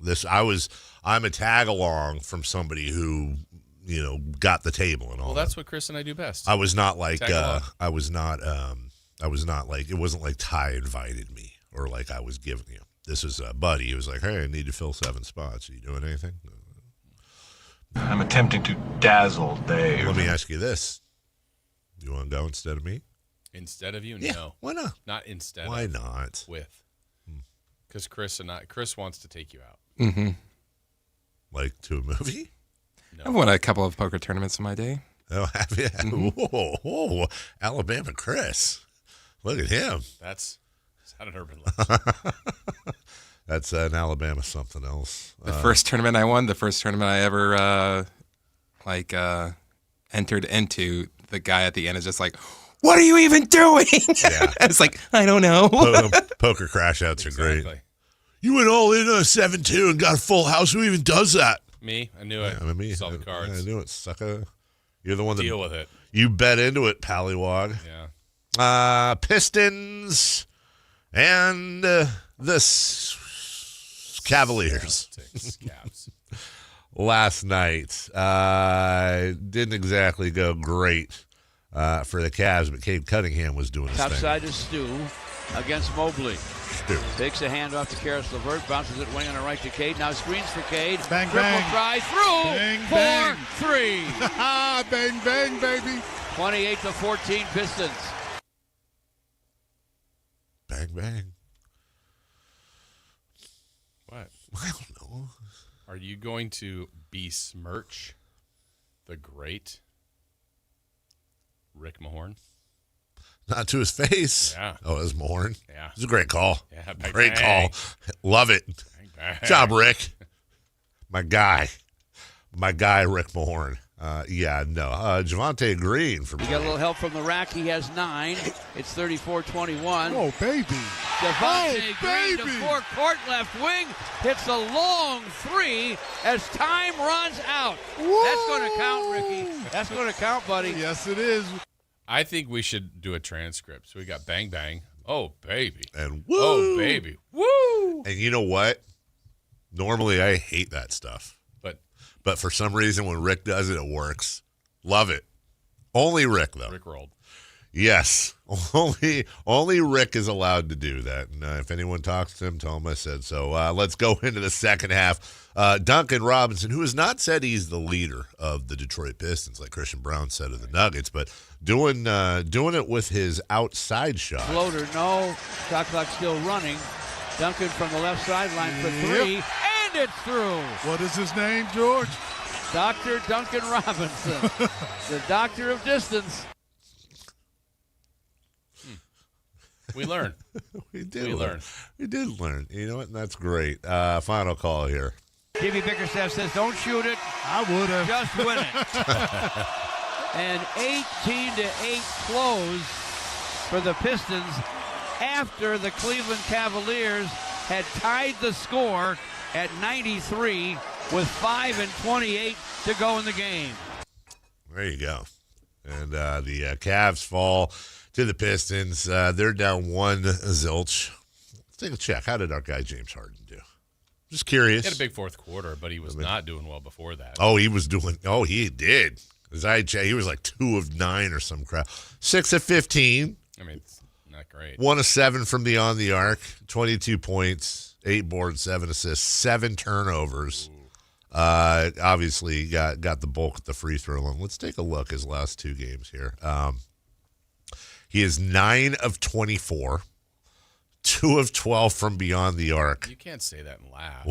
I'm a tag along from somebody who got the table and all. Well, that's what Chris and I do best. I was not like Tag along. it wasn't like Ty invited me or like I was giving you. This is a buddy. He was like, "Hey, I need to fill 7 spots. Are you doing anything?" I'm attempting to dazzle Dave. Let me ask you this: you want to go instead of me? Instead of you? Yeah, No. why not? Not instead. Why of. not? With. Because Chris wants to take you out. Mm-hmm. Like to a movie? No. I've won a couple of poker tournaments in my day. Oh, have you? Mm-hmm. Whoa, Alabama Chris. Look at him. That's not an urban legend. That's an Alabama something else. The first tournament I won, the first tournament I ever entered into, the guy at the end is just like, "What are you even doing?" Yeah. It's like, I don't know. Poker crash outs are great. You went all in on a 7-2 and got a full house. Who even does that? Me? I knew it. Yeah, me. Saw the cards. I knew it, sucker. You're the one that deal with it. You bet into it, Pallywog. Yeah. Pistons and the Cavaliers. Cavs. Last night didn't exactly go great for the Cavs, but Cade Cunningham was doing his Top thing. side is Stu against Mobley. Stu. Takes a hand off to Karis LeVert, bounces it wing on the right to Cade. Now screens for Cade. Bang, Triple bang. try through. Bang, 4-3. Bang, bang, baby. 28-14 Pistons. Bang, bang. What? I don't know. Are you going to besmirch the great Rick Mahorn? Not to his face. Yeah. Oh, it was Mahorn. Yeah. It was a great call. Yeah, bang, great bang. call. Love it. Bang, bang. Good job, Rick. My guy, Rick Mahorn. Javonte Green from. He got a little help from the rack. He has 9. It's 34-21. Oh, baby. Javonte Green to forecourt left wing. Hits a long 3 as time runs out. Woo! That's going to count, Ricky. That's going to count, buddy. Yes, it is. I think we should do a transcript. So we got bang, bang. Oh, baby. And woo. Oh, baby. Woo. And you know what? Normally, I hate that stuff. But for some reason, when Rick does it, it works. Love it. Only Rick, though. Rick rolled. Yes. Only Rick is allowed to do that. And if anyone talks to him, tell him I said so. Let's go into the second half. Duncan Robinson, who has not said he's the leader of the Detroit Pistons, like Christian Brown said of the Nuggets, but doing it with his outside shot. Floater, no. Shot clock still running. Duncan from the left sideline for 3. Yep. And it's through. What is his name, George? Dr. Duncan Robinson, the doctor of distance. We learn. We did learn. You know what? And that's great. Final call here. Jimmy Bickerstaff says, don't shoot it. I would have. Just win it. An 18-8 close for the Pistons after the Cleveland Cavaliers had tied the score at 93 with 5:28 to go in the game. There you go. And the Cavs fall to the Pistons. They're down 1 zilch. Let's take a check. How did our guy James Harden do? Just curious. He had a big fourth quarter, but he was not doing well before that. Oh, he was doing. Oh, he did. He was like 2 of 9 or some crap. 6 of 15. I mean, it's not great. 1 of 7 from beyond the arc. 22 points, 8 boards, 7 assists, 7 turnovers. Obviously got the bulk at the free throw line. Let's take a look his last 2 games here. He is 9 of 24, 2 of 12 from beyond the arc. You can't say that and laugh.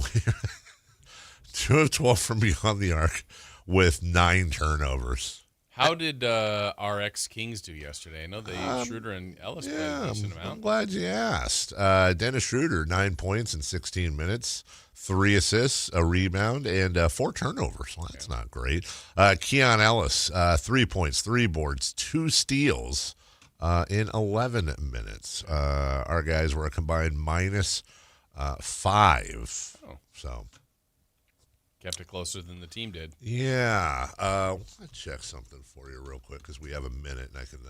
2 of 12 from beyond the arc with 9 turnovers. How did RX Kings do yesterday? I know Schroeder and Ellis played a decent amount. I'm glad you asked. Dennis Schroeder, 9 points in 16 minutes, 3 assists, a rebound, and 4 turnovers. Well, that's not great. Keon Ellis, 3 points, 3 boards, 2 steals in 11 minutes. Our guys were a combined minus 5. Oh. So kept it closer than the team did. Yeah. I'll check something for you real quick because we have a minute and I can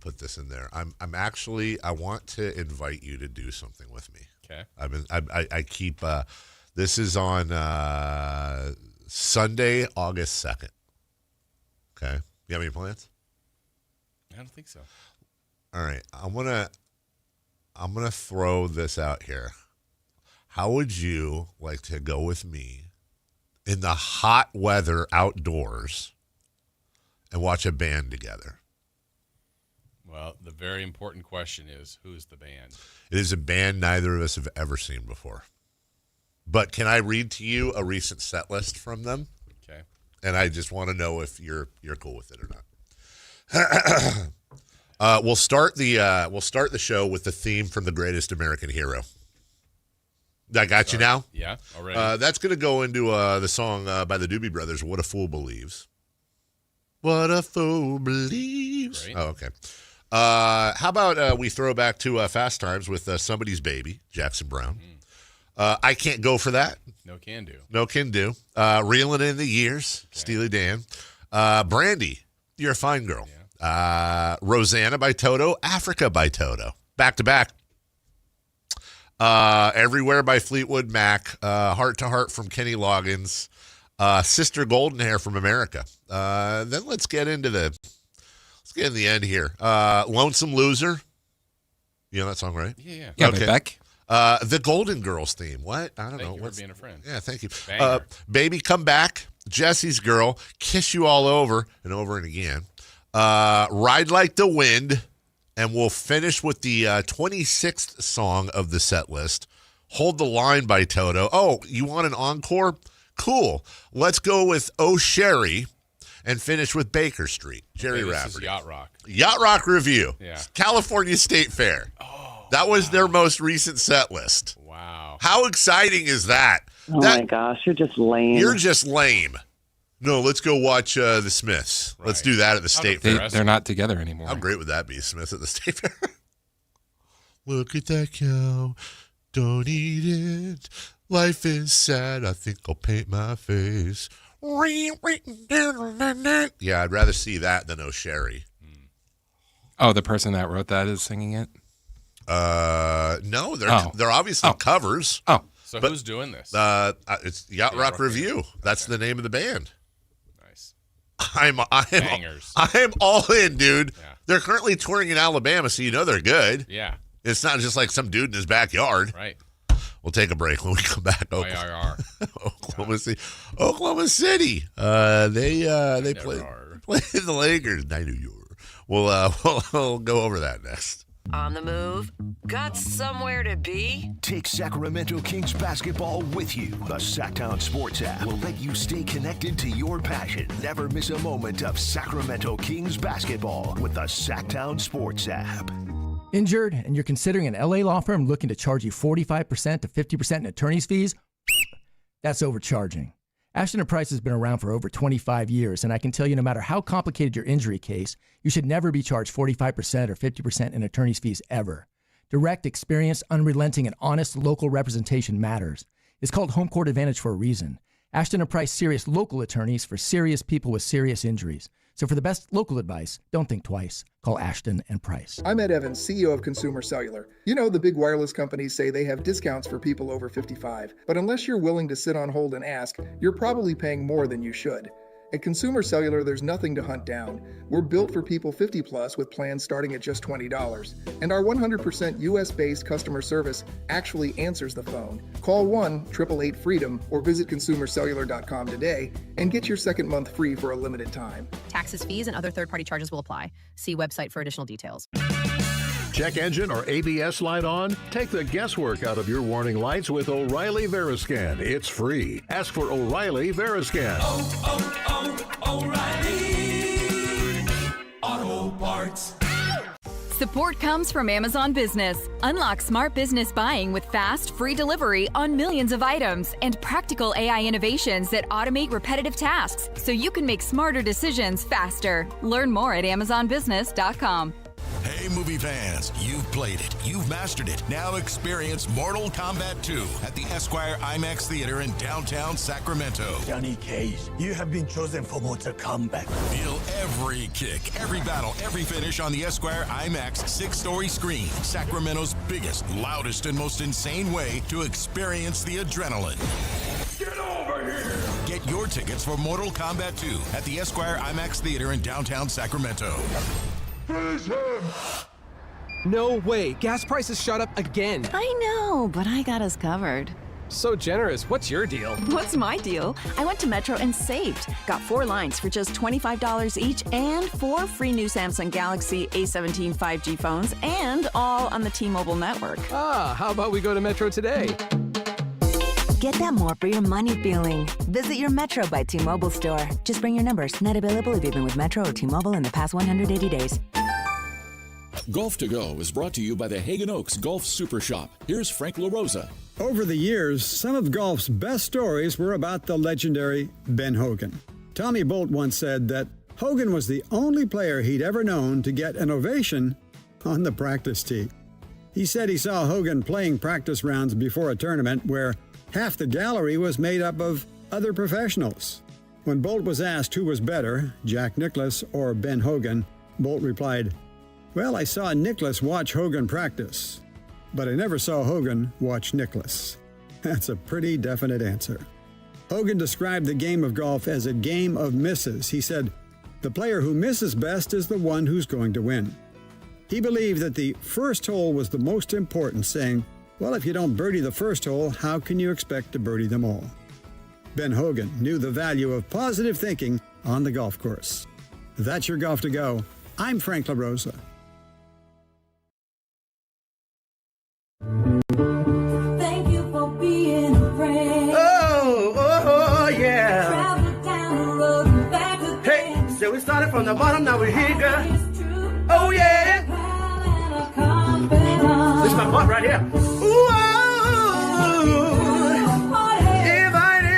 put this in there. I'm actually, I want to invite you to do something with me. Okay. I keep, this is on Sunday, August 2nd. Okay. You have any plans? I don't think so. All right. I'm gonna throw this out here. How would you like to go with me in the hot weather outdoors and watch a band together? Well, the very important question is, who's the band? It is a band neither of us have ever seen before. But can I read to you a recent set list from them? Okay. And I just want to know if you're cool with it or not. We'll start the show with the theme from The Greatest American Hero. I got you now? Yeah, already. That's going to go into the song by the Doobie Brothers, What a Fool Believes. What a Fool Believes. Great. Oh, okay. How about we throw back to Fast Times with Somebody's Baby, Jackson Brown. I Can't Go for That. No can do. No can do. Reeling in the Years, okay. Steely Dan. Brandy, You're a Fine Girl. Yeah. Rosanna by Toto, Africa by Toto. Back to back. Everywhere by Fleetwood Mac, Heart to Heart from Kenny Loggins, Sister Golden Hair from America. Then let's get into the end here. Lonesome Loser. You know that song, right? Yeah. Okay. Beck. The Golden Girls theme. What? I don't know. Thank you for being a friend. Yeah, thank you. Banger. Baby Come Back, Jesse's Girl, Kiss You All Over and again. Ride Like the Wind. And we'll finish with the 26th song of the set list, Hold the Line by Toto. Oh, you want an encore? Cool. Let's go with Oh Sherry and finish with Baker Street. Jerry Rafferty. Yacht Rock. Yacht Rock Review. Yeah. California State Fair. Oh, that was their most recent set list. Wow. How exciting is that? Oh, my gosh. You're just lame. You're just lame. No, let's go watch the Smiths. Right. Let's do that at the State Fair. They're not together anymore. How great would that be, Smiths at the State Fair? Look at that cow. Don't eat it. Life is sad. I think I'll paint my face. Yeah, I'd rather see that than Oh Sherry. Oh, the person that wrote that is singing it? No, they're obviously covers. Oh. So who's doing this? It's Yacht Rock Review. That's the name of the band. Nice. I'm all in, dude. Yeah. They're currently touring in Alabama, so you know they're good. Yeah. It's not just like some dude in his backyard. Right. We'll take a break when we come back. Oklahoma City. They play the Lakers. I knew you were. We'll go over that next. On the move? Got somewhere to be? Take Sacramento Kings basketball with you. The Sactown Sports app will let you stay connected to your passion. Never miss a moment of Sacramento Kings basketball with the Sactown Sports app. Injured and you're considering an LA law firm looking to charge you 45% to 50% in attorney's fees? That's overcharging. Ashton & Price has been around for over 25 years, and I can tell you no matter how complicated your injury case, you should never be charged 45% or 50% in attorney's fees ever. Direct, experienced, unrelenting, and honest local representation matters. It's called Home Court Advantage for a reason. Ashton & Price serious local attorneys for serious people with serious injuries. So for the best local advice, don't think twice. Call Ashton & Price. I'm Ed Evans, CEO of Consumer Cellular. You know, the big wireless companies say they have discounts for people over 55. But unless you're willing to sit on hold and ask, you're probably paying more than you should. At Consumer Cellular, there's nothing to hunt down. We're built for people 50 plus with plans starting at just $20. And our 100% US-based customer service actually answers the phone. Call 1-888-FREEDOM or visit consumercellular.com today and get your second month free for a limited time. Taxes, fees, and other third-party charges will apply. See website for additional details. Check engine or ABS light on? Take the guesswork out of your warning lights with O'Reilly Veriscan. It's free. Ask for O'Reilly Veriscan. O'Reilly Auto Parts. Support comes from Amazon Business. Unlock smart business buying with fast, free delivery on millions of items and practical AI innovations that automate repetitive tasks so you can make smarter decisions faster. Learn more at amazonbusiness.com. Hey, movie fans, you've played it. You've mastered it. Now experience Mortal Kombat 2 at the Esquire IMAX Theater in downtown Sacramento. Johnny Cage, you have been chosen for Mortal Kombat. Feel every kick, every battle, every finish on the Esquire IMAX 6-story screen. Sacramento's biggest, loudest, and most insane way to experience the adrenaline. Get over here! Get your tickets for Mortal Kombat 2 at the Esquire IMAX Theater in downtown Sacramento. Freeze him! No way. Gas prices shot up again. I know, but I got us covered. So generous. What's your deal? What's my deal? I went to Metro and saved. Got 4 lines for just $25 each and 4 free new Samsung Galaxy A17 5G phones and all on the T-Mobile network. How about we go to Metro today? Get that more for your money feeling. Visit your Metro by T-Mobile store. Just bring your numbers. Not available if you've been with Metro or T-Mobile in the past 180 days. Golf to Go is brought to you by the Hagen Oaks Golf Super Shop. Here's Frank LaRosa. Over the years, some of golf's best stories were about the legendary Ben Hogan. Tommy Bolt once said that Hogan was the only player he'd ever known to get an ovation on the practice tee. He said he saw Hogan playing practice rounds before a tournament where half the gallery was made up of other professionals. When Bolt was asked who was better, Jack Nicklaus or Ben Hogan, Bolt replied, "Well, I saw Nicklaus watch Hogan practice, but I never saw Hogan watch Nicklaus." That's a pretty definite answer. Hogan described the game of golf as a game of misses. He said, "The player who misses best is the one who's going to win." He believed that the first hole was the most important, saying, "Well, if you don't birdie the first hole, how can you expect to birdie them all?" Ben Hogan knew the value of positive thinking on the golf course. That's your Golf to Go. I'm Frank LaRosa. Thank you for being a friend. Oh, yeah. Travel down the road and back again. Hey, so we started from the bottom, now we're here, girl. Oh, yeah. This is my butt right here. Ooh, if I did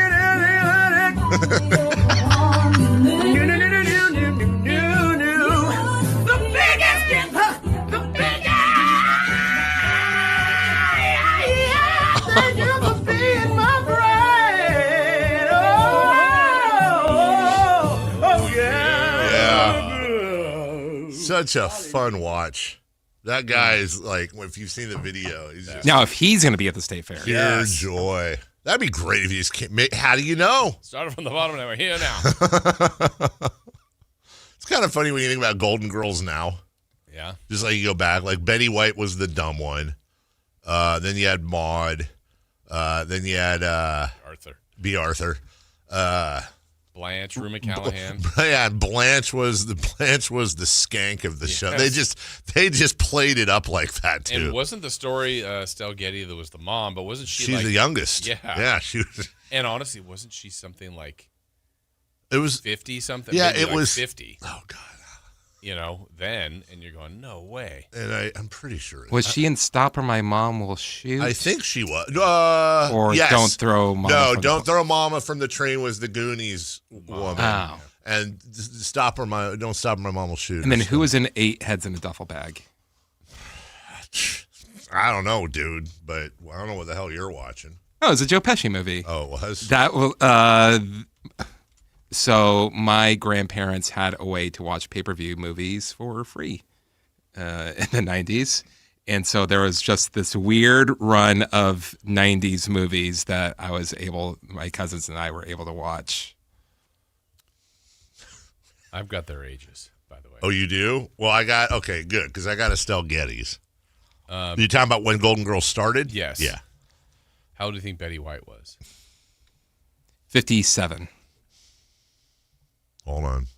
the biggest, the biggest. Thank you for being my friend. Oh, yeah. Such a fun watch. That guy is like, if you've seen the video, he's just Now, if he's going to be at the state fair. pure joy. That'd be great if you just came. How do you know? Started from the bottom, now we're here now. It's kind of funny when you think about Golden Girls now. Yeah. Just like you go back, like Betty White was the dumb one. Then you had Maude. Then you had Arthur. B. Arthur. Blanche, Rue McCallahan. Yeah, Blanche was the skank of the show. They just played it up like that too. And wasn't the story Stell Getty that was the mom, but wasn't she? She's like, the youngest. Yeah, she was. And honestly, wasn't she something like? It was 50 something. Yeah, Maybe it like was 50. Oh God. Then, and you're going, no way. And I'm pretty sure. Was she in Stop or My Mom Will Shoot? I think she was. Or yes. Don't Throw Mama. No, Don't Throw Mama from the Train was the Goonies woman. Oh. And Don't Stop or My Mom Will Shoot. And then who was in 8 Heads in a Duffel Bag? I don't know, dude, but I don't know what the hell you're watching. Oh, it was a Joe Pesci movie. Oh, it was? That will. So my grandparents had a way to watch pay-per-view movies for free in the 90s. And so there was just this weird run of 90s movies that my cousins and I were able to watch. I've got their ages, by the way. Oh, you do? Well, okay, good, because I got Estelle Getty's. You talking about when Golden Girls started? Yes. Yeah. How old do you think Betty White was? 57. Hold on.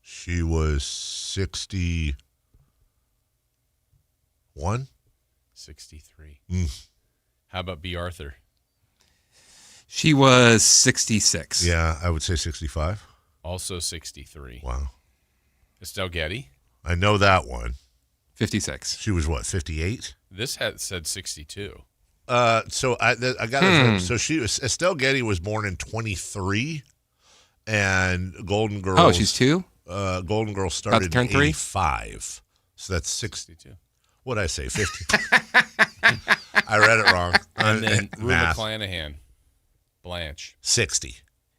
She was 61? 63. How about B. Arthur? She was 66. Yeah, I would say 65. Also 63. Wow. Estelle Getty? I know that one. 56. She was what, 58? This had said 62. So I got it. So Estelle Getty was born in 23, and Golden Girls. Oh, she's 2? Golden Girls started in 85. So that's 62. What'd I say? 50. I read it wrong. And then Rue McClanahan. Blanche. 60.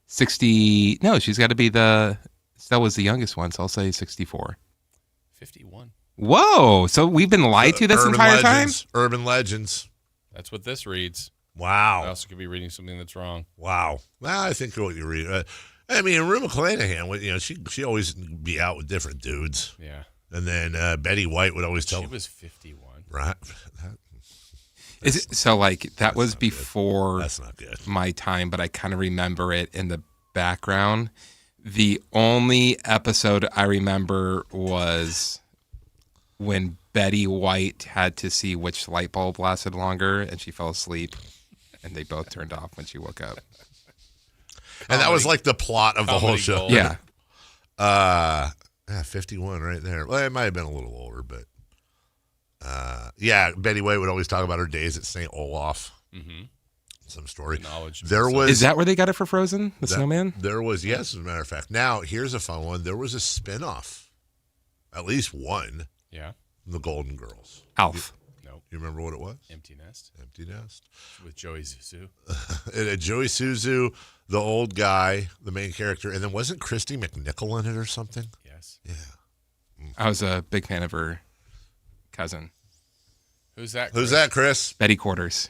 60. No, she's got to be Estelle was the youngest one, so I'll say 64. 51. Whoa. So we've been lied to this entire time? Urban Legends. That's what this reads. Wow. I also could be reading something that's wrong. Wow. Well, I think what you read. I mean, Rue McClanahan, she always be out with different dudes. Yeah. And then Betty White would always tell. She was 51. Right. Is it so? Like that was before That's not good. My time, but I kind of remember it in the background. The only episode I remember was when Betty White had to see which light bulb lasted longer, and she fell asleep, and they both turned off when she woke up. And that was like the plot of the whole show. Gold. Yeah. 51 right there. Well, it might have been a little older, but yeah, Betty White would always talk about her days at St. Olaf. Mm-hmm. Some story. Knowledge. Is that where they got it for Frozen? The snowman? There was, yes, as a matter of fact. Now, here's a fun one. There was a spinoff, at least one. Yeah. The Golden Girls. Alf. Nope. You remember what it was? Empty Nest. Empty Nest. With Joey Suzu. Joey Suzu, the old guy, the main character, and then wasn't Christy McNichol in it or something? Yes. Yeah. I was a big fan of her cousin. Who's that? Who's that, Chris? Betty Quarters.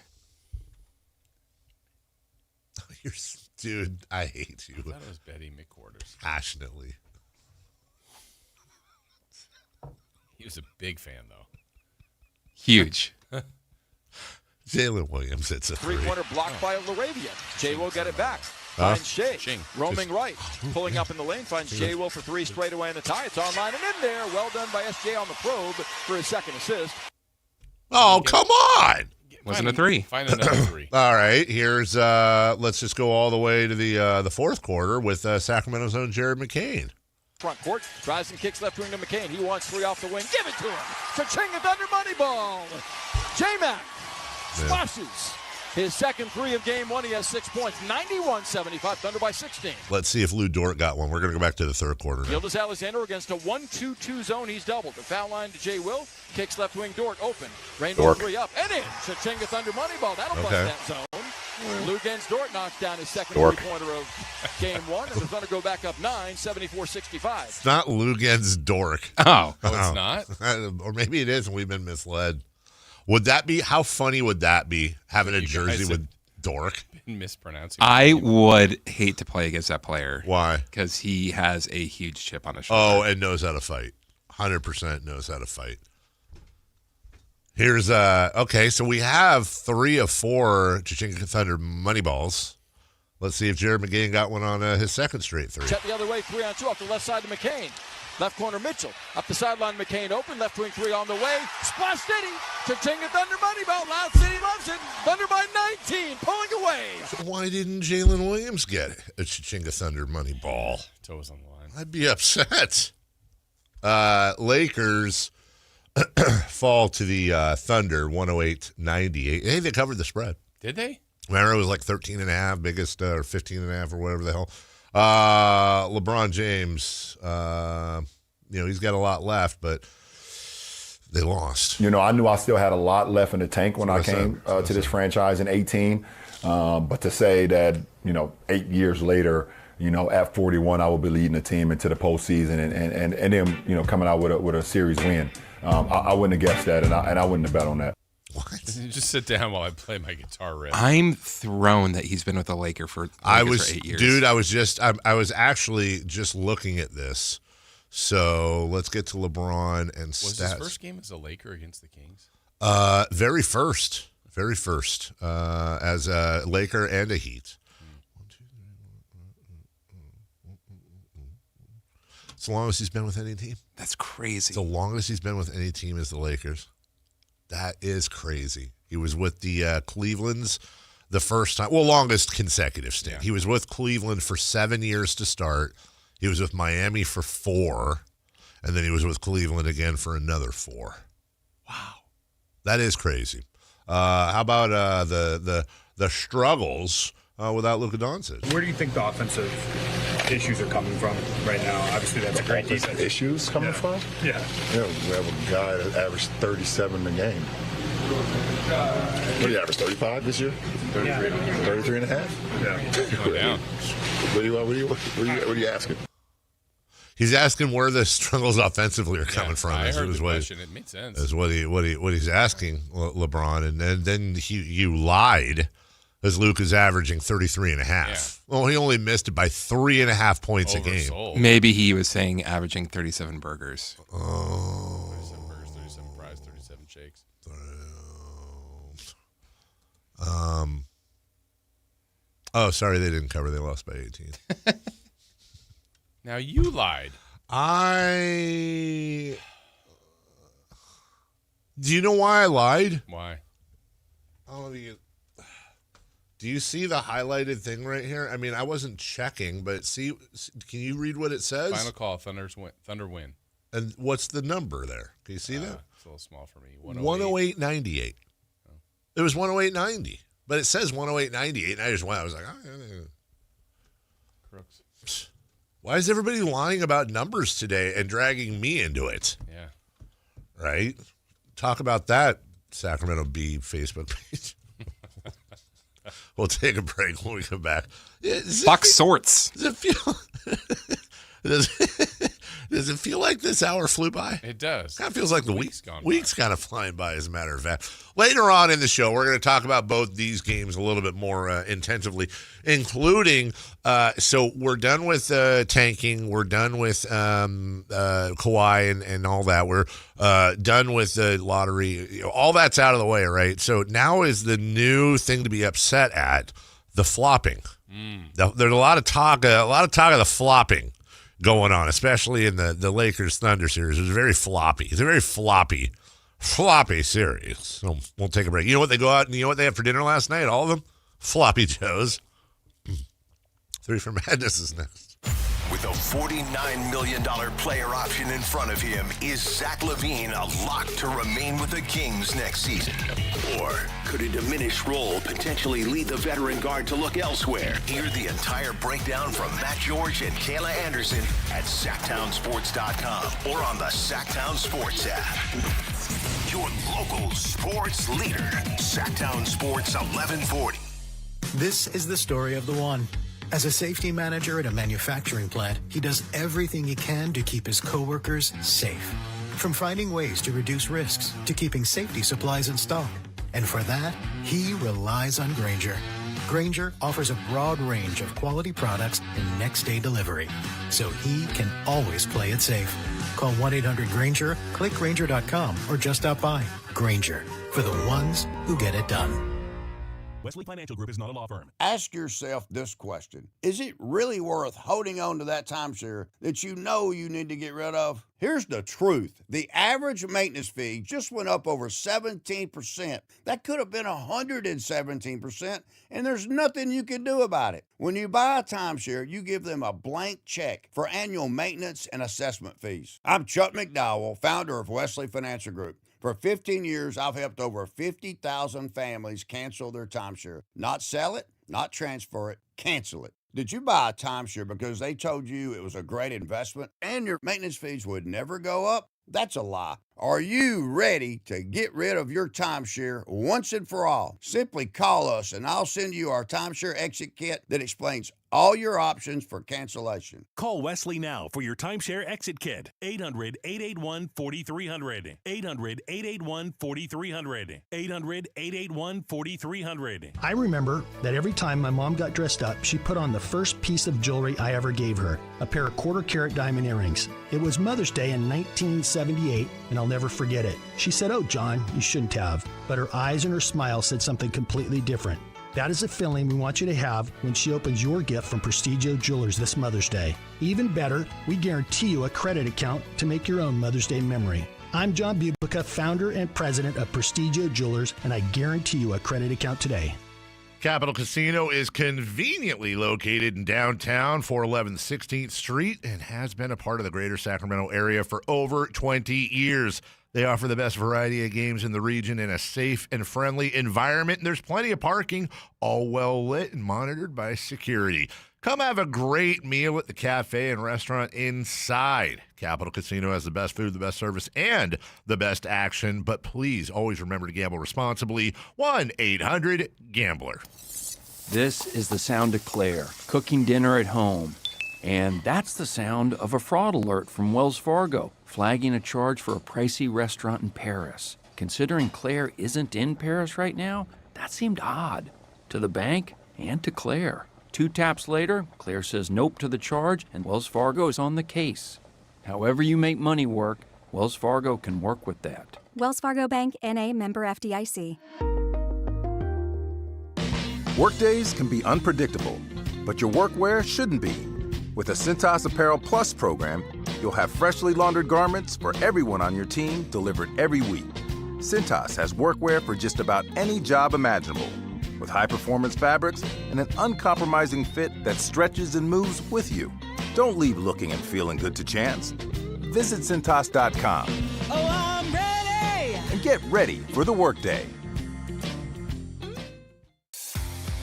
Dude, I hate you. I thought it was Betty McQuarters. Passionately. He was a big fan, though. Huge. Jalen Williams hits a three-pointer blocked by Laravia. Jay will get it back. Finds Shea. Roaming right. Pulling up in the lane. Finds Jay Will for three straight away in the tie. It's online and in there. Well done by SJ on the probe for his second assist. Oh, come on. Wasn't a three. Find another three. All right. Here's let's just go all the way to the fourth quarter with Sacramento's own Jared McCain. Front court, drives and kicks left wing to McCain. He wants three off the wing. Give it to him. Cha-ching, a Thunder money ball. J-Mac splashes his second three of game one. He has 6 points. 91-75, Thunder by 16. Let's see if Lou Dort got one. We're going to go back to the third quarter now. Gildas Alexander against a 1-2-2 zone. He's doubled. The foul line to Jay Will. Kicks left wing Dort open. Rainbow three up and in. Cha-ching, a Thunder money ball. That'll bust that zone. Lugens Dort knocks down his second three-pointer of game one, and the Thunder go back up 9, 74-65. It's not Lugens Dork. Oh, it's not? Or maybe it is, and we've been misled. Would that be, how funny would that be, having a jersey with Dork? Been mispronouncing. I would hate to play against that player. Why? Because he has a huge chip on his shoulder. Oh, and knows how to fight. 100% knows how to fight. Here's okay, so we have 3 of 4 Cha-Ching Thunder money balls. Let's see if Jared McCain got one on his second straight three. Check the other way, 3-on-2 off the left side to McCain. Left corner Mitchell. Up the sideline, McCain open. Left wing three on the way. Splash City. Cha-Ching Thunder money ball. Loud City loves it. Thunder by 19. Pulling away. So why didn't Jalen Williams get a Cha-Ching Thunder money ball? Toes on the line. I'd be upset. Lakers fall to the Thunder 108-98. Hey, they covered the spread. Did they? Remember, it was like 13.5, biggest, or 15.5, or whatever the hell. LeBron James, he's got a lot left, but they lost. I knew I still had a lot left in the tank when I came to this franchise in 18. But to say that, 8 years later, at 41, I will be leading the team into the postseason and then, coming out with a series win. I wouldn't have guessed that, and I wouldn't have bet on that. What? Just sit down while I play my guitar riff. I'm thrown that he's been with the Lakers for 8 years. Dude, I was actually just looking at this. So let's get to LeBron and stats. Was his first game as a Laker against the Kings? Very first, as a Laker and a Heat. It's the longest he's been with any team. That's crazy. It's the longest he's been with any team is the Lakers. That is crazy. He was with the Clevelands the first time. Well, longest consecutive stint. Yeah. He was with Cleveland for 7 years to start. He was with Miami for 4. And then he was with Cleveland again for another 4. Wow. That is crazy. How about the struggles without Luka Doncic? Where do you think the offensive issues are coming from right now? Obviously, that's a great defense. Issues coming from? Yeah. Yeah, we have a guy that averaged 37 a game. What do you average, 35 this year? 33. 33 and a half? Yeah. Go down. What are you asking? He's asking where the struggles offensively are coming from. I heard the question. It made sense. Is what he's asking LeBron, and then you lied, as Luke is averaging 33 and a half. Yeah. Well, he only missed it by 3.5 points a game. Maybe he was saying averaging 37 burgers. Oh, 37 burgers, 37 fries, 37 shakes. Oh, sorry, they didn't cover. They lost by 18. Now you lied. Do you know why I lied? Why? Do you see the highlighted thing right here? I mean, I wasn't checking, but see, can you read what it says? Final call, Thunder win. And what's the number there? Can you see that? It's a little small for me. 108.98. Oh. It was 108.90, but it says 108.98, and I just went. I was like, Crooks. Why is everybody lying about numbers today and dragging me into it? Yeah. Right? Talk about that, Sacramento Bee Facebook page. We'll take a break when we come back. Box sorts. Does it feel like this hour flew by? It does. Kind of feels like the week's kind of flying by, as a matter of fact. Later on in the show, we're going to talk about both these games a little bit more intensively, including so we're done with tanking. We're done with Kawhi and all that. We're done with the lottery. All that's out of the way, right? So now is the new thing to be upset at, the flopping. There's a lot of talk of the flopping going on, especially in the Lakers Thunder series. It was very floppy. It's a very floppy series. So we'll take a break. You know what they go out and you know what they had for dinner last night? All of them? Floppy Joes. 3 for Madness is next. With a $49 million player option in front of him, is Zach LaVine a lock to remain with the Kings next season? Or could a diminished role potentially lead the veteran guard to look elsewhere? Hear the entire breakdown from Matt George and Kayla Anderson at SactownSports.com or on the Sactown Sports app. Your local sports leader, Sactown Sports 1140. This is the story of the one. As a safety manager at a manufacturing plant, he does everything he can to keep his coworkers safe. From finding ways to reduce risks to keeping safety supplies in stock. And for that, he relies on Grainger. Grainger offers a broad range of quality products and next-day delivery, so he can always play it safe. Call 1-800-GRAINGER, click Grainger.com, or just stop by. Grainger, for the ones who get it done. Wesley Financial Group is not a law firm. Ask yourself this question. Is it really worth holding on to that timeshare that you know you need to get rid of? Here's the truth. The average maintenance fee just went up over 17%. That could have been 117%, and there's nothing you can do about it. When you buy a timeshare, you give them a blank check for annual maintenance and assessment fees. I'm Chuck McDowell, founder of Wesley Financial Group. For 15 years, I've helped over 50,000 families cancel their timeshare. Not sell it, not transfer it, cancel it. Did you buy a timeshare because they told you it was a great investment and your maintenance fees would never go up? That's a lie. Are you ready to get rid of your timeshare once and for all? Simply call us and I'll send you our timeshare exit kit that explains all your options for cancellation. Call Wesley now for your timeshare exit kit. 800-881-4300. 800-881-4300. 800-881-4300. I remember that every time my mom got dressed up, she put on the first piece of jewelry I ever gave her, a pair of quarter-carat diamond earrings. It was Mother's Day in 1978, and I'll never forget it. She said, "Oh, John, you shouldn't have." But her eyes and her smile said something completely different. That is a feeling we want you to have when she opens your gift from Prestigio Jewelers this Mother's Day. Even better, we guarantee you a credit account to make your own Mother's Day memory. I'm John Bubica, founder and president of Prestigio Jewelers, and I guarantee you a credit account today. Capital Casino is conveniently located in downtown, 411 16th Street, and has been a part of the greater Sacramento area for over 20 years. They offer the best variety of games in the region in a safe and friendly environment, and there's plenty of parking, all well lit and monitored by security. Come have a great meal at the cafe and restaurant inside. Capital Casino has the best food, the best service, and the best action, but please always remember to gamble responsibly. 1-800-GAMBLER. This is the sound of Claire, cooking dinner at home. And that's the sound of a fraud alert from Wells Fargo, flagging a charge for a pricey restaurant in Paris. Considering Claire isn't in Paris right now, that seemed odd to the bank and to Claire. 2 taps later, Claire says nope to the charge, and Wells Fargo is on the case. However you make money work, Wells Fargo can work with that. Wells Fargo Bank, N.A., member FDIC. Workdays can be unpredictable, but your workwear shouldn't be. With the Cintas Apparel Plus program, you'll have freshly laundered garments for everyone on your team delivered every week. Cintas has workwear for just about any job imaginable, with high-performance fabrics and an uncompromising fit that stretches and moves with you. Don't leave looking and feeling good to chance. Visit Cintas.com. Oh, I'm ready! And get ready for the workday.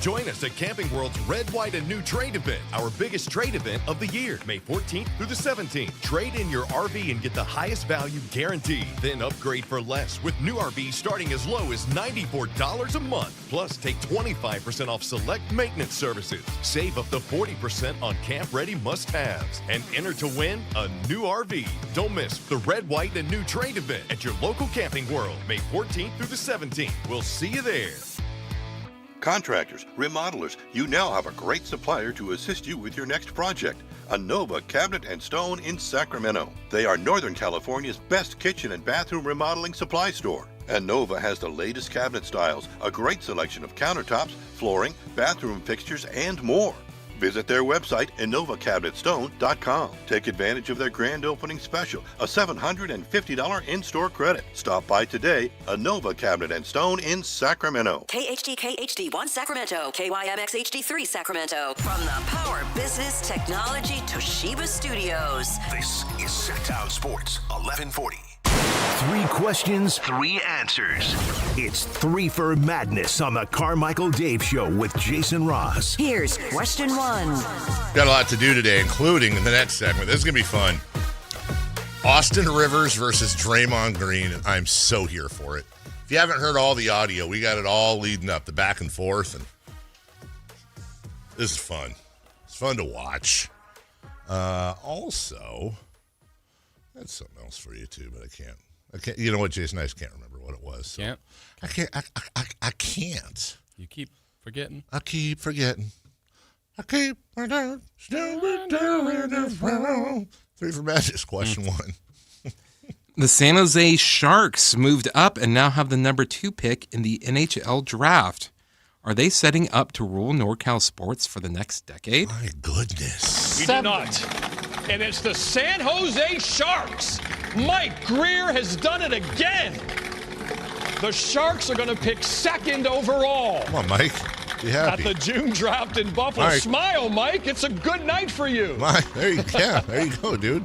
Join us at Camping World's Red, White, and New Trade event, our biggest trade event of the year, May 14th through the 17th. Trade in your RV and get the highest value guaranteed. Then upgrade for less with new RVs starting as low as $94 a month. Plus, take 25% off select maintenance services. Save up to 40% on camp-ready must-haves. And enter to win a new RV. Don't miss the Red, White, and New Trade event at your local Camping World, May 14th through the 17th. We'll see you there. Contractors, remodelers, you now have a great supplier to assist you with your next project. Anova Cabinet and Stone in Sacramento. They are Northern California's best kitchen and bathroom remodeling supply store. Anova has the latest cabinet styles, a great selection of countertops, flooring, bathroom fixtures, and more. Visit their website, InovaCabinetStone.com. Take advantage of their grand opening special, a $750 in-store credit. Stop by today, Anova Cabinet and Stone in Sacramento. KHD1 Sacramento, KYMX HD3 Sacramento. From the Power Business Technology Toshiba Studios. This is Sactown Sports, 1140. 3 questions, 3 answers. It's 3 for Madness on the Carmichael Dave Show with Jason Ross. Here's question 1. Got a lot to do today, including in the next segment. This is going to be fun. Austin Rivers versus Draymond Green. I'm so here for it. If you haven't heard all the audio, we got it all leading up, the back and forth. And this is fun. It's fun to watch. Also, that's something else for you, too, but I can't. You know what, Jason? I just can't remember what it was. So. Can't? I can't. You keep forgetting? I keep forgetting. I keep forgetting. 3 for Madness, question 1. The San Jose Sharks moved up and now have the number 2 pick in the NHL draft. Are they setting up to rule NorCal sports for the next decade? My goodness. We do not. And it's the San Jose Sharks. Mike Greer has done it again. The Sharks are going to pick 2nd overall. Come on, Mike. Be happy. At the June draft in Buffalo. Mike. Smile, Mike. It's a good night for you. Mike, there you go, dude.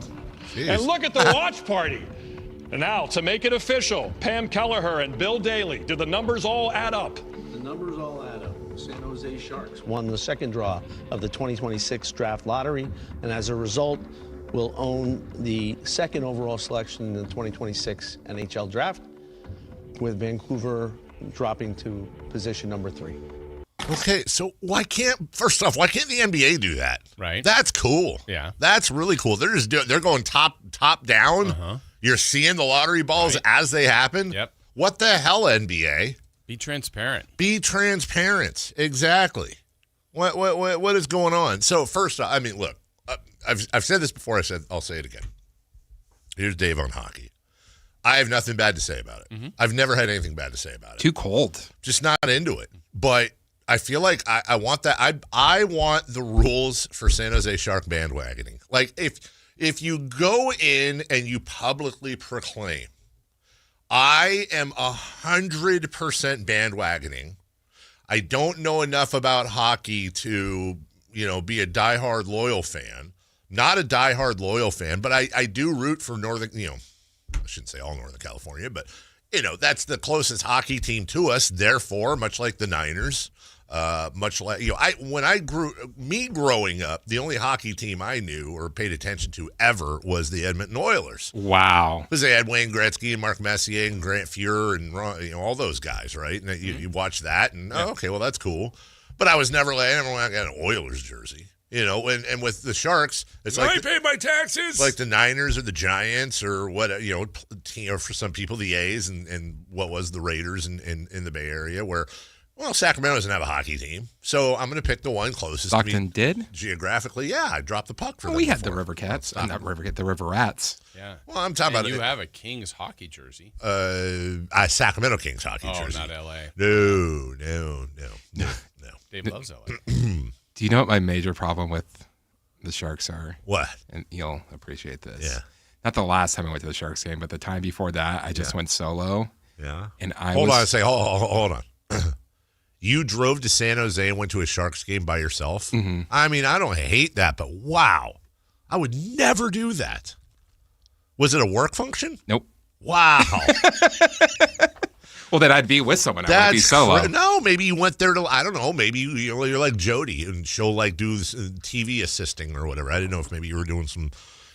Jeez. And look at the watch party. And now, to make it official, Pam Kelleher and Bill Daly, do the numbers all add up? The numbers all add up. San Jose Sharks won the 2nd draw of the 2026 draft lottery, and as a result, will own the 2nd overall selection in the 2026 NHL draft, with Vancouver dropping to position number 3. Okay, so why can't the NBA do that? Right. That's cool. Yeah. That's really cool. They're going top down. Uh-huh. You're seeing the lottery balls as they happen. Yep. What the hell, NBA? Be transparent. Be transparent. Exactly. What is going on? So first off, I mean, look, I've said this before. I'll say it again. Here's Dave on hockey. I have nothing bad to say about it. Mm-hmm. I've never had anything bad to say about it. Too cold. Just not into it. But I feel like I want that. I want the rules for San Jose Shark bandwagoning. Like if you go in and you publicly proclaim, I am 100% bandwagoning. I don't know enough about hockey to, be a diehard loyal fan. Not a diehard loyal fan, but I do root for Northern, I shouldn't say all Northern California, but, that's the closest hockey team to us. Therefore, much like the Niners, much like, growing up, the only hockey team I knew or paid attention to ever was the Edmonton Oilers. Wow. Because they had Wayne Gretzky and Mark Messier and Grant Fuhr and all those guys, right? And you watch that and, okay, well, that's cool. But I was never I got an Oilers jersey. And with the Sharks, it's like I pay my taxes. Like the Niners or the Giants or what, or for some people the A's and what was the Raiders in the Bay Area where, well, Sacramento doesn't have a hockey team, so I'm going to pick the one closest. Stockton did geographically. Yeah, I dropped the puck for them. We had the River Cats, not River Cat, the River Rats. Yeah. Well, I'm talking about you have a Kings hockey jersey. Sacramento Kings hockey jersey. Oh, not L.A. No. Dave loves L.A. Do you know what my major problem with the Sharks are? What? And you'll appreciate this. Yeah. Not the last time I went to the Sharks game, but the time before that, I just went solo. Yeah. And hold on. You drove to San Jose and went to a Sharks game by yourself? Mm-hmm. I mean, I don't hate that, but wow. I would never do that. Was it a work function? Nope. Wow. Well, then I'd be with someone. I wouldn't be solo. No, maybe you went there to, I don't know, maybe you're like Jody and she'll do TV assisting or whatever. I didn't know if maybe you were doing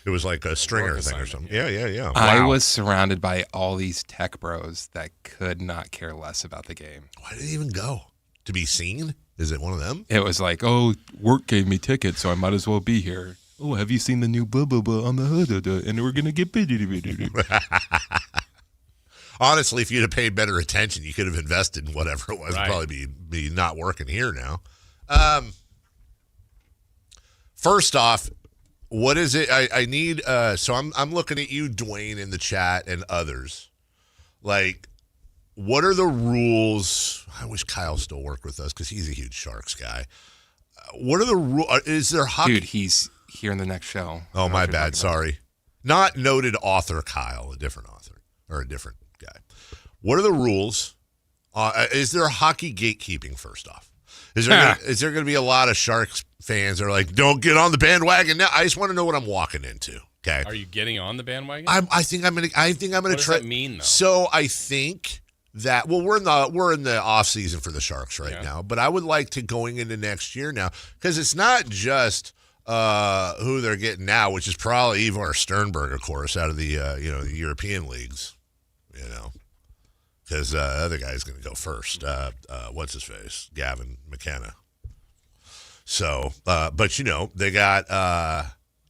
it was like a stringer thing or something. Yeah. I was surrounded by all these tech bros that could not care less about the game. Why did they even go? To be seen? Is it one of them? It was like, work gave me tickets, so I might as well be here. Oh, have you seen the new blah, blah, blah on the hood? And we're going to get biddy. Honestly, if you'd have paid better attention, you could have invested in whatever it was. Right. It'd probably be not working here now. First off, what is it? I need. So I'm looking at you, Dwayne, in the chat and others. Like, what are the rules? I wish Kyle still worked with us because he's a huge Sharks guy. What are the rules? Is there hockey? Dude, he's here in the next show. Oh, my bad. Sorry. Not noted author Kyle, a different author or a different guy. What are the rules? Is there hockey gatekeeping, first off? Is there going to be a lot of Sharks fans that are like, don't get on the bandwagon now? I just want to know what I'm walking into. Okay. Are you getting on the bandwagon? I think I'm going to try. What does that mean, though? So I think that, well, we're in the off season for the Sharks right now, but I would like to going into next year now, because it's not just who they're getting now, which is probably Ivar Sternberg, of course, out of the the European leagues, because the other guy's going to go first. What's his face? Gavin McKenna. So, but they got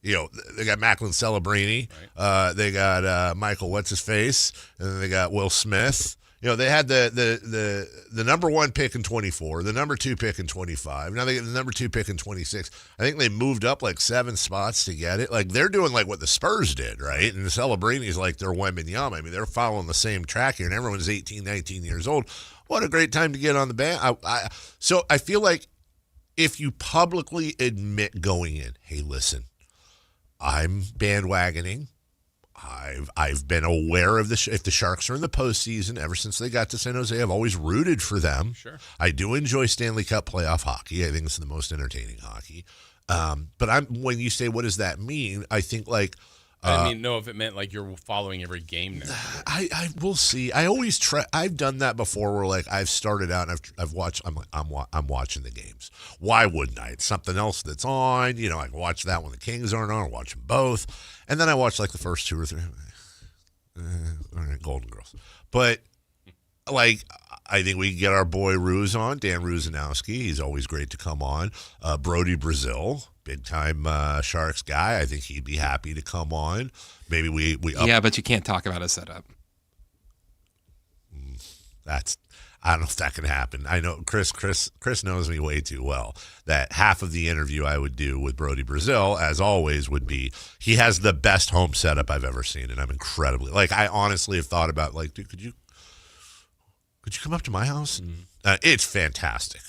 they got Macklin Celebrini. Right. They got Michael what's his face, and then they got Will Smith. They had the number 1 pick in 24, the number 2 pick in 25. Now they get the number 2 pick in 26. I think they moved up like 7 spots to get it. Like, they're doing like what the Spurs did, right? And the Celebrini's like their Wembanyama. I mean, they're following the same track here, and everyone's 18, 19 years old. What a great time to get on the band. So I feel like if you publicly admit going in, hey, listen, I'm bandwagoning. I've been aware of if the Sharks are in the postseason ever since they got to San Jose. I've always rooted for them. Sure. I do enjoy Stanley Cup playoff hockey. I think it's the most entertaining hockey. But when you say what does that mean, I think like I didn't know if it meant like you're following every game now. I will see. I always try. I've done that before, where like I've started out and I've watched. I'm watching the games. Why wouldn't I? It's something else that's on. I can watch that when the Kings aren't on. Or watch them both, and then I watch like the first 2 or 3. Golden Girls, but like, I think we can get our boy Ruse on, Dan Rusanowski. He's always great to come on. Brody Brazil, big-time Sharks guy. I think he'd be happy to come on. Maybe we Yeah, but you can't talk about a setup. I don't know if that can happen. I know Chris knows me way too well. That half of the interview I would do with Brody Brazil, as always, would be he has the best home setup I've ever seen, and I'm incredibly I honestly have thought about dude, could you come up to my house? It's fantastic.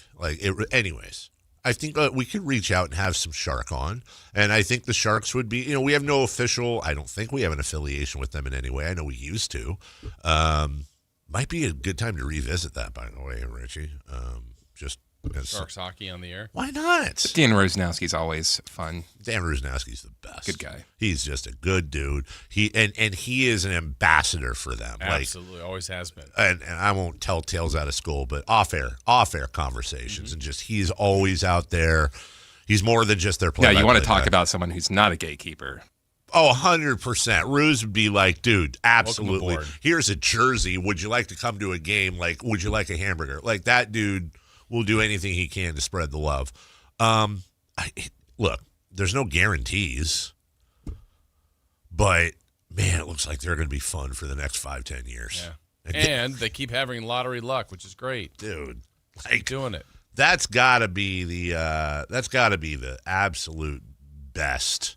Anyways, I think we could reach out and have some Shark on, and I think the Sharks would be. We have no official. I don't think we have an affiliation with them in any way. I know we used to. Might be a good time to revisit that, by the way, Richie. Sharks hockey on the air. Why not? Dan Rusanowski's always fun. Dan Rusanowski's the best. Good guy. He's just a good dude. He is an ambassador for them. Absolutely, always has been. And I won't tell tales out of school, but off air conversations, and just he's always out there. He's more than just their player. Yeah, you want to talk about someone who's not a gatekeeper. Oh, 100%. Ruse would be like, dude, absolutely. Here's a jersey. Would you like to come to a game? Would you like a hamburger? That dude will do anything he can to spread the love. Look, there's no guarantees, but, man, it looks like they're going to be fun for the next 5-10 years. Yeah. And they keep having lottery luck, which is great. Dude. Keep doing it. That's got to be the absolute best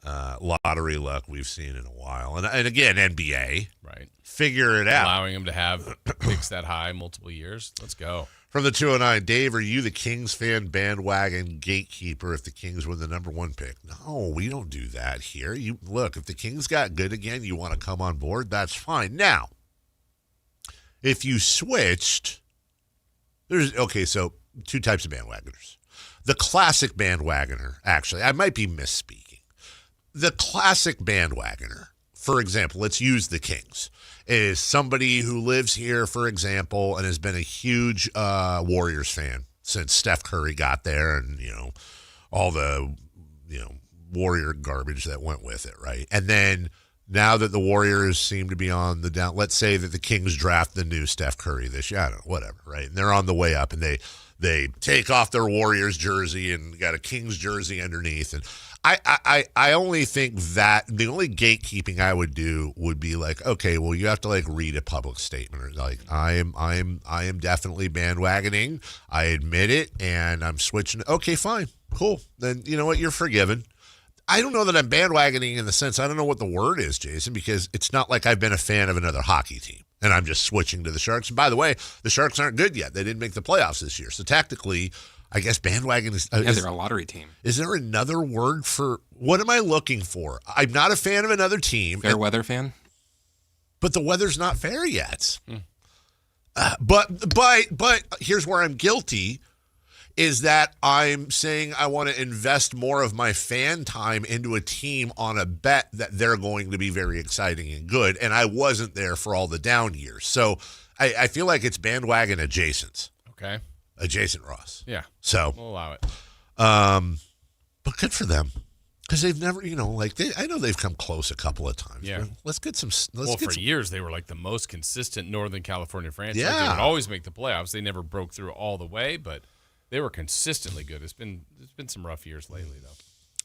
lottery luck we've seen in a while. And again, NBA. Right. Figure it out. Allowing them to have picks that high multiple years. Let's go. From the 209, Dave, are you the Kings fan bandwagon gatekeeper if the Kings win the number 1 pick? No, we don't do that here. Look, if the Kings got good again, you want to come on board, that's fine. Now, if you switched, so 2 types of bandwagoners. The classic bandwagoner, actually, I might be misspeaking. The classic bandwagoner, for example, let's use the Kings, is somebody who lives here, for example, and has been a huge Warriors fan since Steph Curry got there and, all the, Warrior garbage that went with it, right? And then now that the Warriors seem to be on the down, let's say that the Kings draft the new Steph Curry this year, I don't know, whatever, right? And they're on the way up and they take off their Warriors jersey and got a Kings jersey underneath. And I only think that the only gatekeeping I would do would be okay, well, you have to read a public statement or I am definitely bandwagoning. I admit it, and I'm switching. Okay, fine, cool. Then you know what, you're forgiven. I don't know that I'm bandwagoning in the sense I don't know what the word is, Jason, because it's not like I've been a fan of another hockey team and I'm just switching to the Sharks. And by the way, the Sharks aren't good yet. They didn't make the playoffs this year, so tactically, I guess bandwagon is... they're a lottery team. Is there another word for... What am I looking for? I'm not a fan of another team. Fair weather fan? But the weather's not fair yet. But here's where I'm guilty, is that I'm saying I want to invest more of my fan time into a team on a bet that they're going to be very exciting and good, and I wasn't there for all the down years. So I feel like it's bandwagon adjacent. Okay. Adjacent Ross. Yeah. So we'll allow it. But good for them. Because they've never, I know they've come close a couple of times. Yeah. Let's get some. For years, they were the most consistent Northern California franchise. Yeah. They would always make the playoffs. They never broke through all the way, but they were consistently good. It's been some rough years lately, though.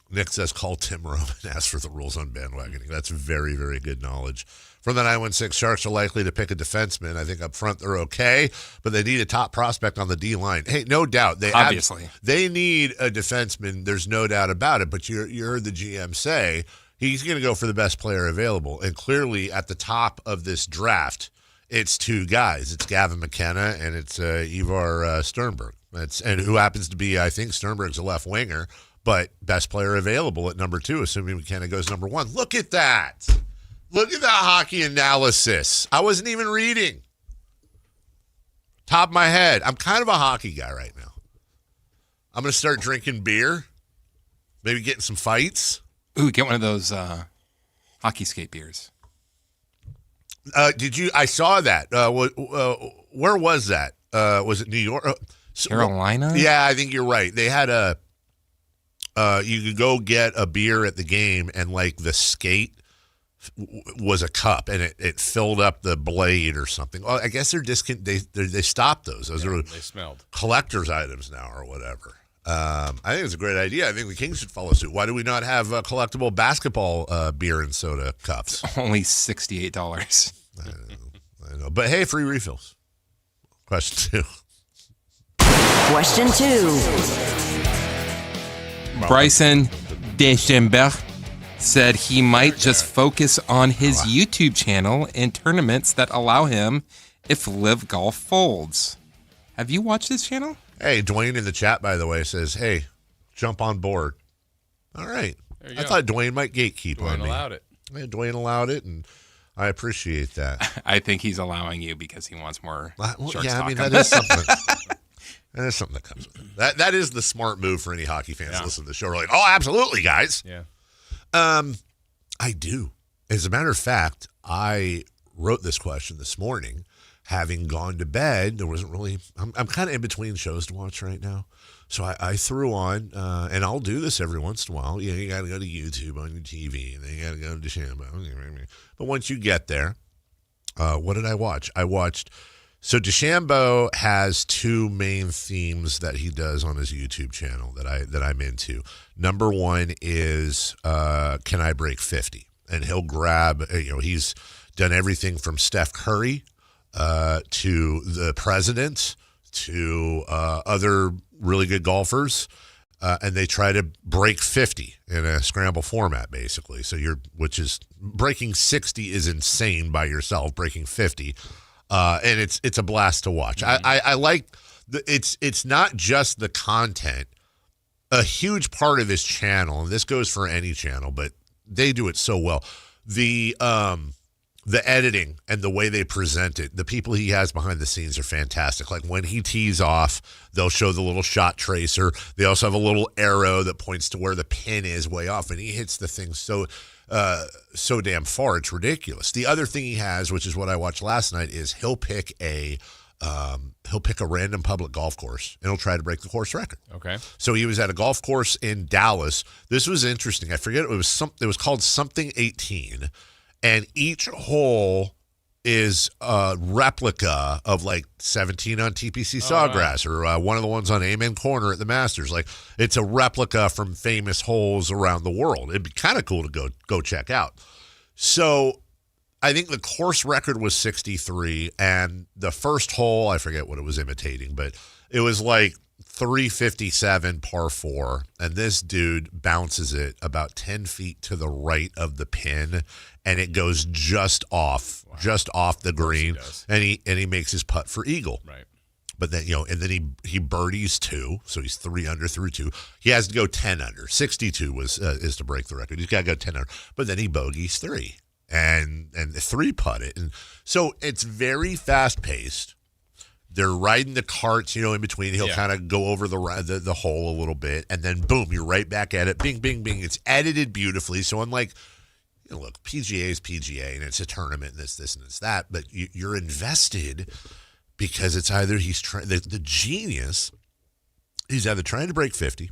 Nick says, call Tim Rome and ask for the rules on bandwagoning. That's very, very good knowledge. From the 916, Sharks are likely to pick a defenseman. I think up front they're okay, but they need a top prospect on the D line. Hey, no doubt. Obviously. They need a defenseman. There's no doubt about it, but you heard the GM say he's going to go for the best player available. And clearly at the top of this draft, it's 2 guys. It's Gavin McKenna and it's Ivar Sternberg. And who happens to be, I think Sternberg's a left winger, but best player available at number 2, assuming McKenna goes number 1. Look at that. Look at that hockey analysis. I wasn't even reading. Top of my head. I'm kind of a hockey guy right now. I'm going to start drinking beer, maybe getting some fights. Ooh, get one of those hockey skate beers. Did you? I saw that. Where was that? Was it New York? Carolina? Yeah, I think you're right. They had a... you could go get a beer at the game and the skate was a cup and it filled up the blade or something. Well, I guess they stopped those. Those are they smelled collector's items now or whatever. I think it's a great idea. I think the Kings should follow suit. Why do we not have collectible basketball beer and soda cups? Only $68. I know. But hey, free refills. Question 2. Question 2. Bryson Deschambeck said he might just focus on his YouTube channel and tournaments that allow him if Live Golf folds. Have you watched this channel? Hey, Dwayne in the chat, by the way, says, hey, jump on board. All right. There you I go. thought Dwayne might gatekeep on Dwayne me. allowed it. Yeah, Dwayne allowed it, and I appreciate that. I think he's allowing you because he wants more Sharks yeah, I mean, talk. that is something. That is something that comes with it. That is the smart move for any hockey fans to listen to the show. We're like, oh, absolutely, guys. Yeah. I do. As a matter of fact, I wrote this question this morning. Having gone to bed, there wasn't really. I'm kind of in between shows to watch right now, so I threw on, and I'll do this every once in a while. You got to go to YouTube on your TV, and then you got to go to DeChambeau. But once you get there, what did I watch? I watched. So DeChambeau has 2 main themes that he does on his YouTube channel that I'm into. Number 1 is can I break 50? And he'll grab. He's done everything from Steph Curry. To the president, to other really good golfers, and they try to break 50 in a scramble format, basically. So which is breaking 60 is insane by yourself. Breaking 50, and it's a blast to watch. I like it's not just the content. A huge part of his channel, and this goes for any channel, but they do it so well. The editing and the way they present it, the people he has behind the scenes are fantastic. Like when he tees off, they'll show the little shot tracer. They also have a little arrow that points to where the pin is way off, and he hits the thing so damn far, it's ridiculous. The other thing he has, which is what I watched last night, is he'll pick a random public golf course and he'll try to break the course record. Okay. So he was at a golf course in Dallas. This was interesting. I forget it was called something 18. And each hole is a replica of like 17 on TPC Sawgrass or one of the ones on Amen Corner at the Masters. Like it's a replica from famous holes around the world. It'd be kind of cool to go check out. So I think the course record was 63, and the first hole, I forget what it was imitating, but it was like 357 par 4, and this dude bounces it about 10 feet to the right of the pin, and it goes just off the green, and he makes his putt for eagle. Right. But then, and then he birdies 2, so he's 3 under through 2. He has to go 10 under. 62 is to break the record. He's got to go 10 under. But then he bogeys 3 and 3 putt it, and so it's very fast paced. They're riding the carts, in between. He'll kind of go over the hole a little bit, and then boom, you're right back at it. Bing, bing, bing. It's edited beautifully. So unlike, look, PGA is PGA, and it's a tournament, and this, and it's that. But you're invested because it's either he's trying. The genius, he's either trying to break 50,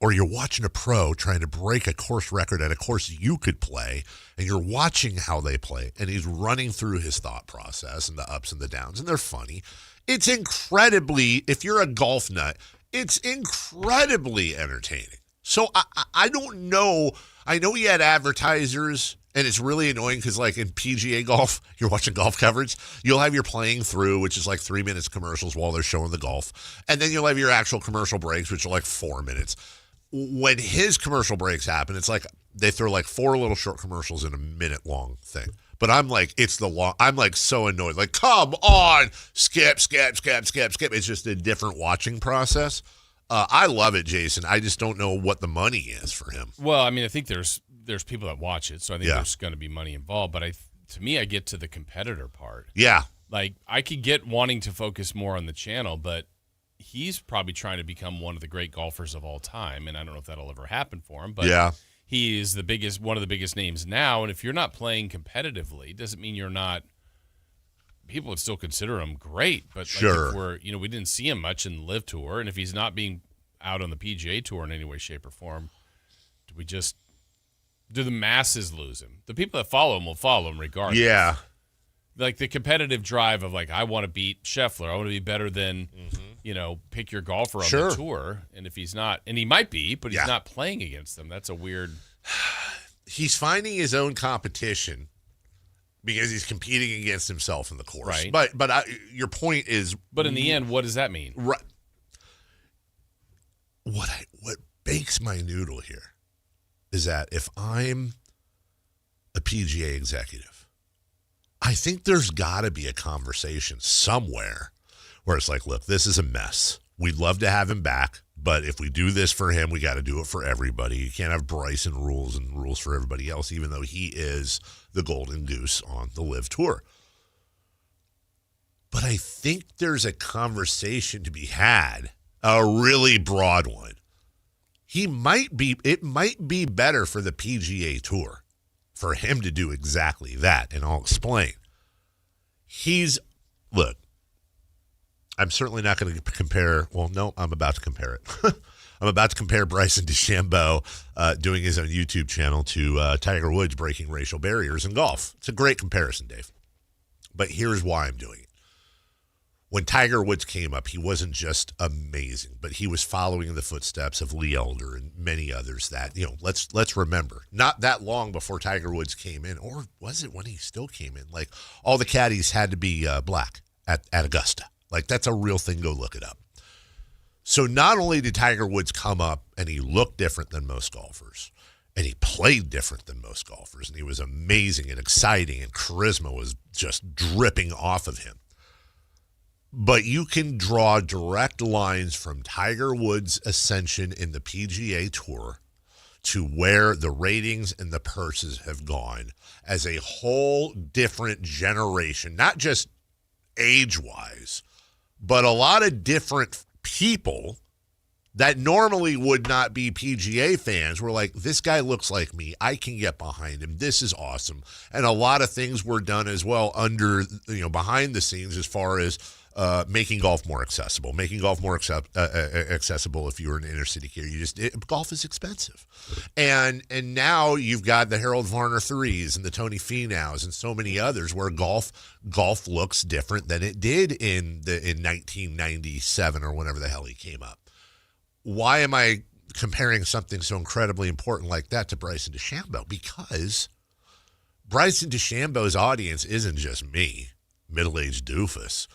or you're watching a pro trying to break a course record at a course you could play, and you're watching how they play, and he's running through his thought process and the ups and the downs, and they're funny. It's incredibly, if you're a golf nut, it's incredibly entertaining. So I don't know. I know he had advertisers, and it's really annoying because, like, in PGA golf, you're watching golf coverage, you'll have your playing through, which is like 3 minutes commercials while they're showing the golf, and then you'll have your actual commercial breaks, which are like 4 minutes. When his commercial breaks happen, it's like they throw like 4 little short commercials in a minute-long thing. But I'm like, I'm like so annoyed. Like, come on, skip. It's just a different watching process. I love it, Jason. I just don't know what the money is for him. Well, I mean, I think there's people that watch it, so I think there's going to be money involved. But to me, I get to the competitor part. Yeah. Like, I could get wanting to focus more on the channel, but he's probably trying to become one of the great golfers of all time, and I don't know if that'll ever happen for him. But he is one of the biggest names now, and if you're not playing competitively, it doesn't mean you're not. People would still consider him great, but sure, like if we didn't see him much in the Live Tour, and if he's not being out on the PGA Tour in any way, shape, or form, do we just Do the masses lose him? The people that follow him will follow him regardless. Yeah. Like the competitive drive of I want to beat Scheffler. I want to be better than, pick your golfer on the tour. And if he's not, and he might be, but he's not playing against them. That's a weird. He's finding his own competition because he's competing against himself in the course. Right. But your point is. But in the end, what does that mean? Right. What bakes my noodle here is that if I'm a PGA executive, I think there's got to be a conversation somewhere where it's like, look, this is a mess. We'd love to have him back, but if we do this for him, we got to do it for everybody. You can't have Bryson rules and rules for everybody else, even though he is the golden goose on the LIV Tour. But I think there's a conversation to be had, a really broad one. It might be better for the PGA Tour for him to do exactly that, and I'll explain. Look, I'm certainly not going to compare, I'm about to compare it. I'm about to compare Bryson DeChambeau doing his own YouTube channel to Tiger Woods breaking racial barriers in golf. It's a great comparison, Dave. But here's why I'm doing it. When Tiger Woods came up, he wasn't just amazing, but he was following in the footsteps of Lee Elder and many others that, let's remember, not that long before Tiger Woods came in, or was it when he still came in? Like, all the caddies had to be black at Augusta. Like, that's a real thing. Go look it up. So not only did Tiger Woods come up and he looked different than most golfers, and he played different than most golfers, and he was amazing and exciting, and charisma was just dripping off of him. But you can draw direct lines from Tiger Woods' ascension in the PGA Tour to where the ratings and the purses have gone as a whole different generation, not just age-wise, but a lot of different people that normally would not be PGA fans were like, this guy looks like me. I can get behind him. This is awesome. And a lot of things were done as well behind the scenes as far as making golf more accessible, accessible if you're in inner city here. Golf is expensive. And now you've got the Harold Varner threes and the Tony Finau's and so many others where golf looks different than it did in 1997 or whenever the hell he came up. Why am I comparing something so incredibly important like that to Bryson DeChambeau? Because Bryson DeChambeau's audience isn't just me, middle-aged doofus.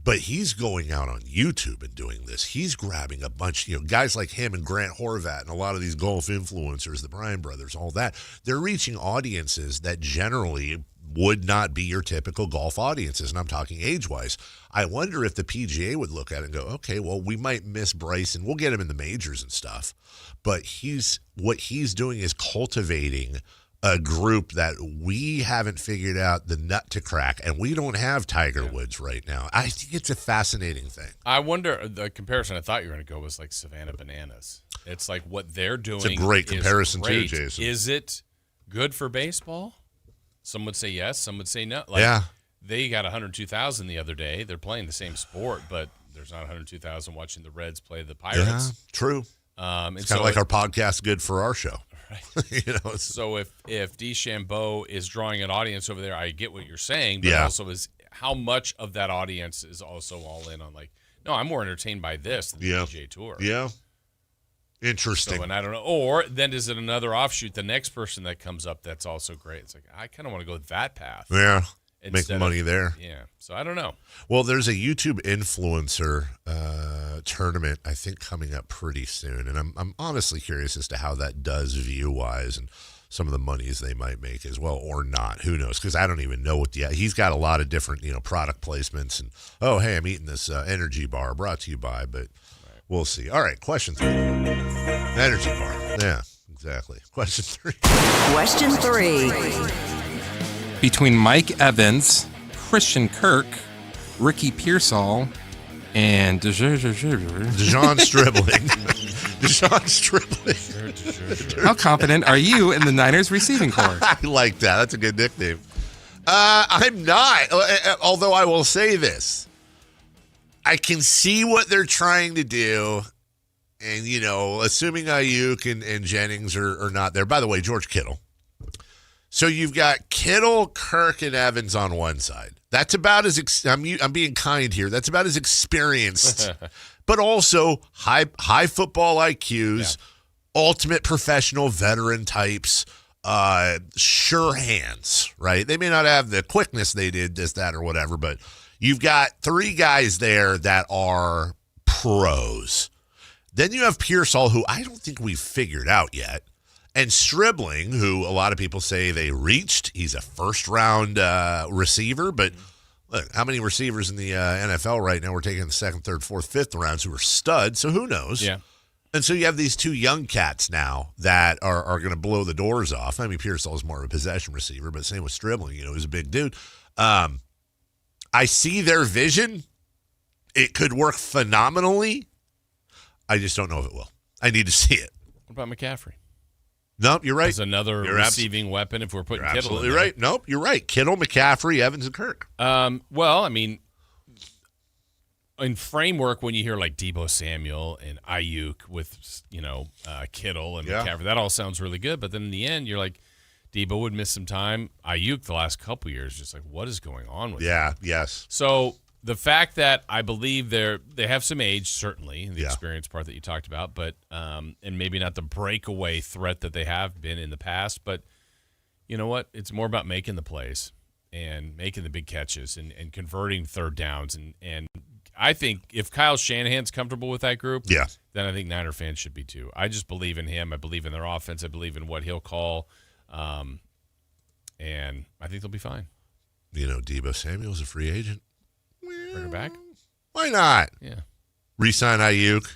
But he's going out on YouTube and doing this. He's grabbing a bunch, guys like him and Grant Horvat and a lot of these golf influencers, the Bryan brothers, all that. They're reaching audiences that generally would not be your typical golf audiences, and I'm talking age-wise. I wonder if the PGA would look at it and go, okay, well, we might miss Bryson. We'll get him in the majors and stuff. But what he's doing is cultivating a group that we haven't figured out the nut to crack, and we don't have Tiger Woods right now. I think it's a fascinating thing. I wonder, the comparison I thought you were going to go was like Savannah Bananas. It's like what they're doing. It's a great comparison too, great. Jason. Is it good for baseball? Some would say yes, some would say no. They got 102,000 the other day. They're playing the same sport, but there's not 102,000 watching the Reds play the Pirates. Yeah, true. It's kind of like our podcast good for our show. Right. So if DeChambeau is drawing an audience over there, I get what you're saying, but also is how much of that audience is also all in on no, I'm more entertained by this than the PGA Tour. Yeah. Interesting. So, and I don't know. Or then is it another offshoot, the next person that comes up that's also great? It's like, I kind of want to go that path. Yeah. Make money there. Yeah. So I don't know. Well, there's a YouTube influencer tournament, I think, coming up pretty soon. And I'm honestly curious as to how that does view-wise and some of the monies they might make as well, or not. Who knows? Because I don't even know what he's got a lot of different, product placements. And, oh, hey, I'm eating this energy bar brought to you by, but we'll see. All right, question 3. Energy bar. Yeah, exactly. Question 3. Question 3. Between Mike Evans, Christian Kirk, Ricky Pearsall, and DeJon Stribling. DeJon Stribling. How confident are you in the Niners receiving corps? I like that. That's a good nickname. I'm not. Although I will say this. I can see what they're trying to do. And, assuming Ayuk and Jennings are not there. By the way, George Kittle So you've got Kittle, Kirk, and Evans on one side. That's about as I'm being kind here. That's about as experienced, but also high football IQs, ultimate professional veteran types, sure hands. Right? They may not have the quickness they did, this, that, or whatever, but you've got three guys there that are pros. Then you have Pearsall, who I don't think we've figured out yet. And Stribling, who a lot of people say they reached. He's a first-round receiver. But look, how many receivers in the NFL right now we're taking the second, third, fourth, fifth rounds who are studs? So who knows? Yeah. And so you have these two young cats now that are going to blow the doors off. I mean, Pearsall is more of a possession receiver, but same with Stribling. He's a big dude. I see their vision. It could work phenomenally. I just don't know if it will. I need to see it. What about McCaffrey? Nope, you're right. As another receiving weapon if we're putting Kittle in there. Absolutely right. Nope, you're right. Kittle, McCaffrey, Evans, and Kirk. Well, I mean, in framework, when you hear like Deebo Samuel and Ayuk with, Kittle and McCaffrey, that all sounds really good. But then in the end, you're like, Deebo would miss some time. Ayuk the last couple years, just like, what is going on with him? Yes. So the fact that I believe they have some age, certainly, the experience part that you talked about, but and maybe not the breakaway threat that they have been in the past, but you know what? It's more about making the plays and making the big catches and converting third downs. And I think if Kyle Shanahan's comfortable with that group, then I think Niner fans should be too. I just believe in him. I believe in their offense. I believe in what he'll call, and I think they'll be fine. Deebo Samuel's a free agent. Bring her back? Why not? Yeah. Re-sign Ayuk.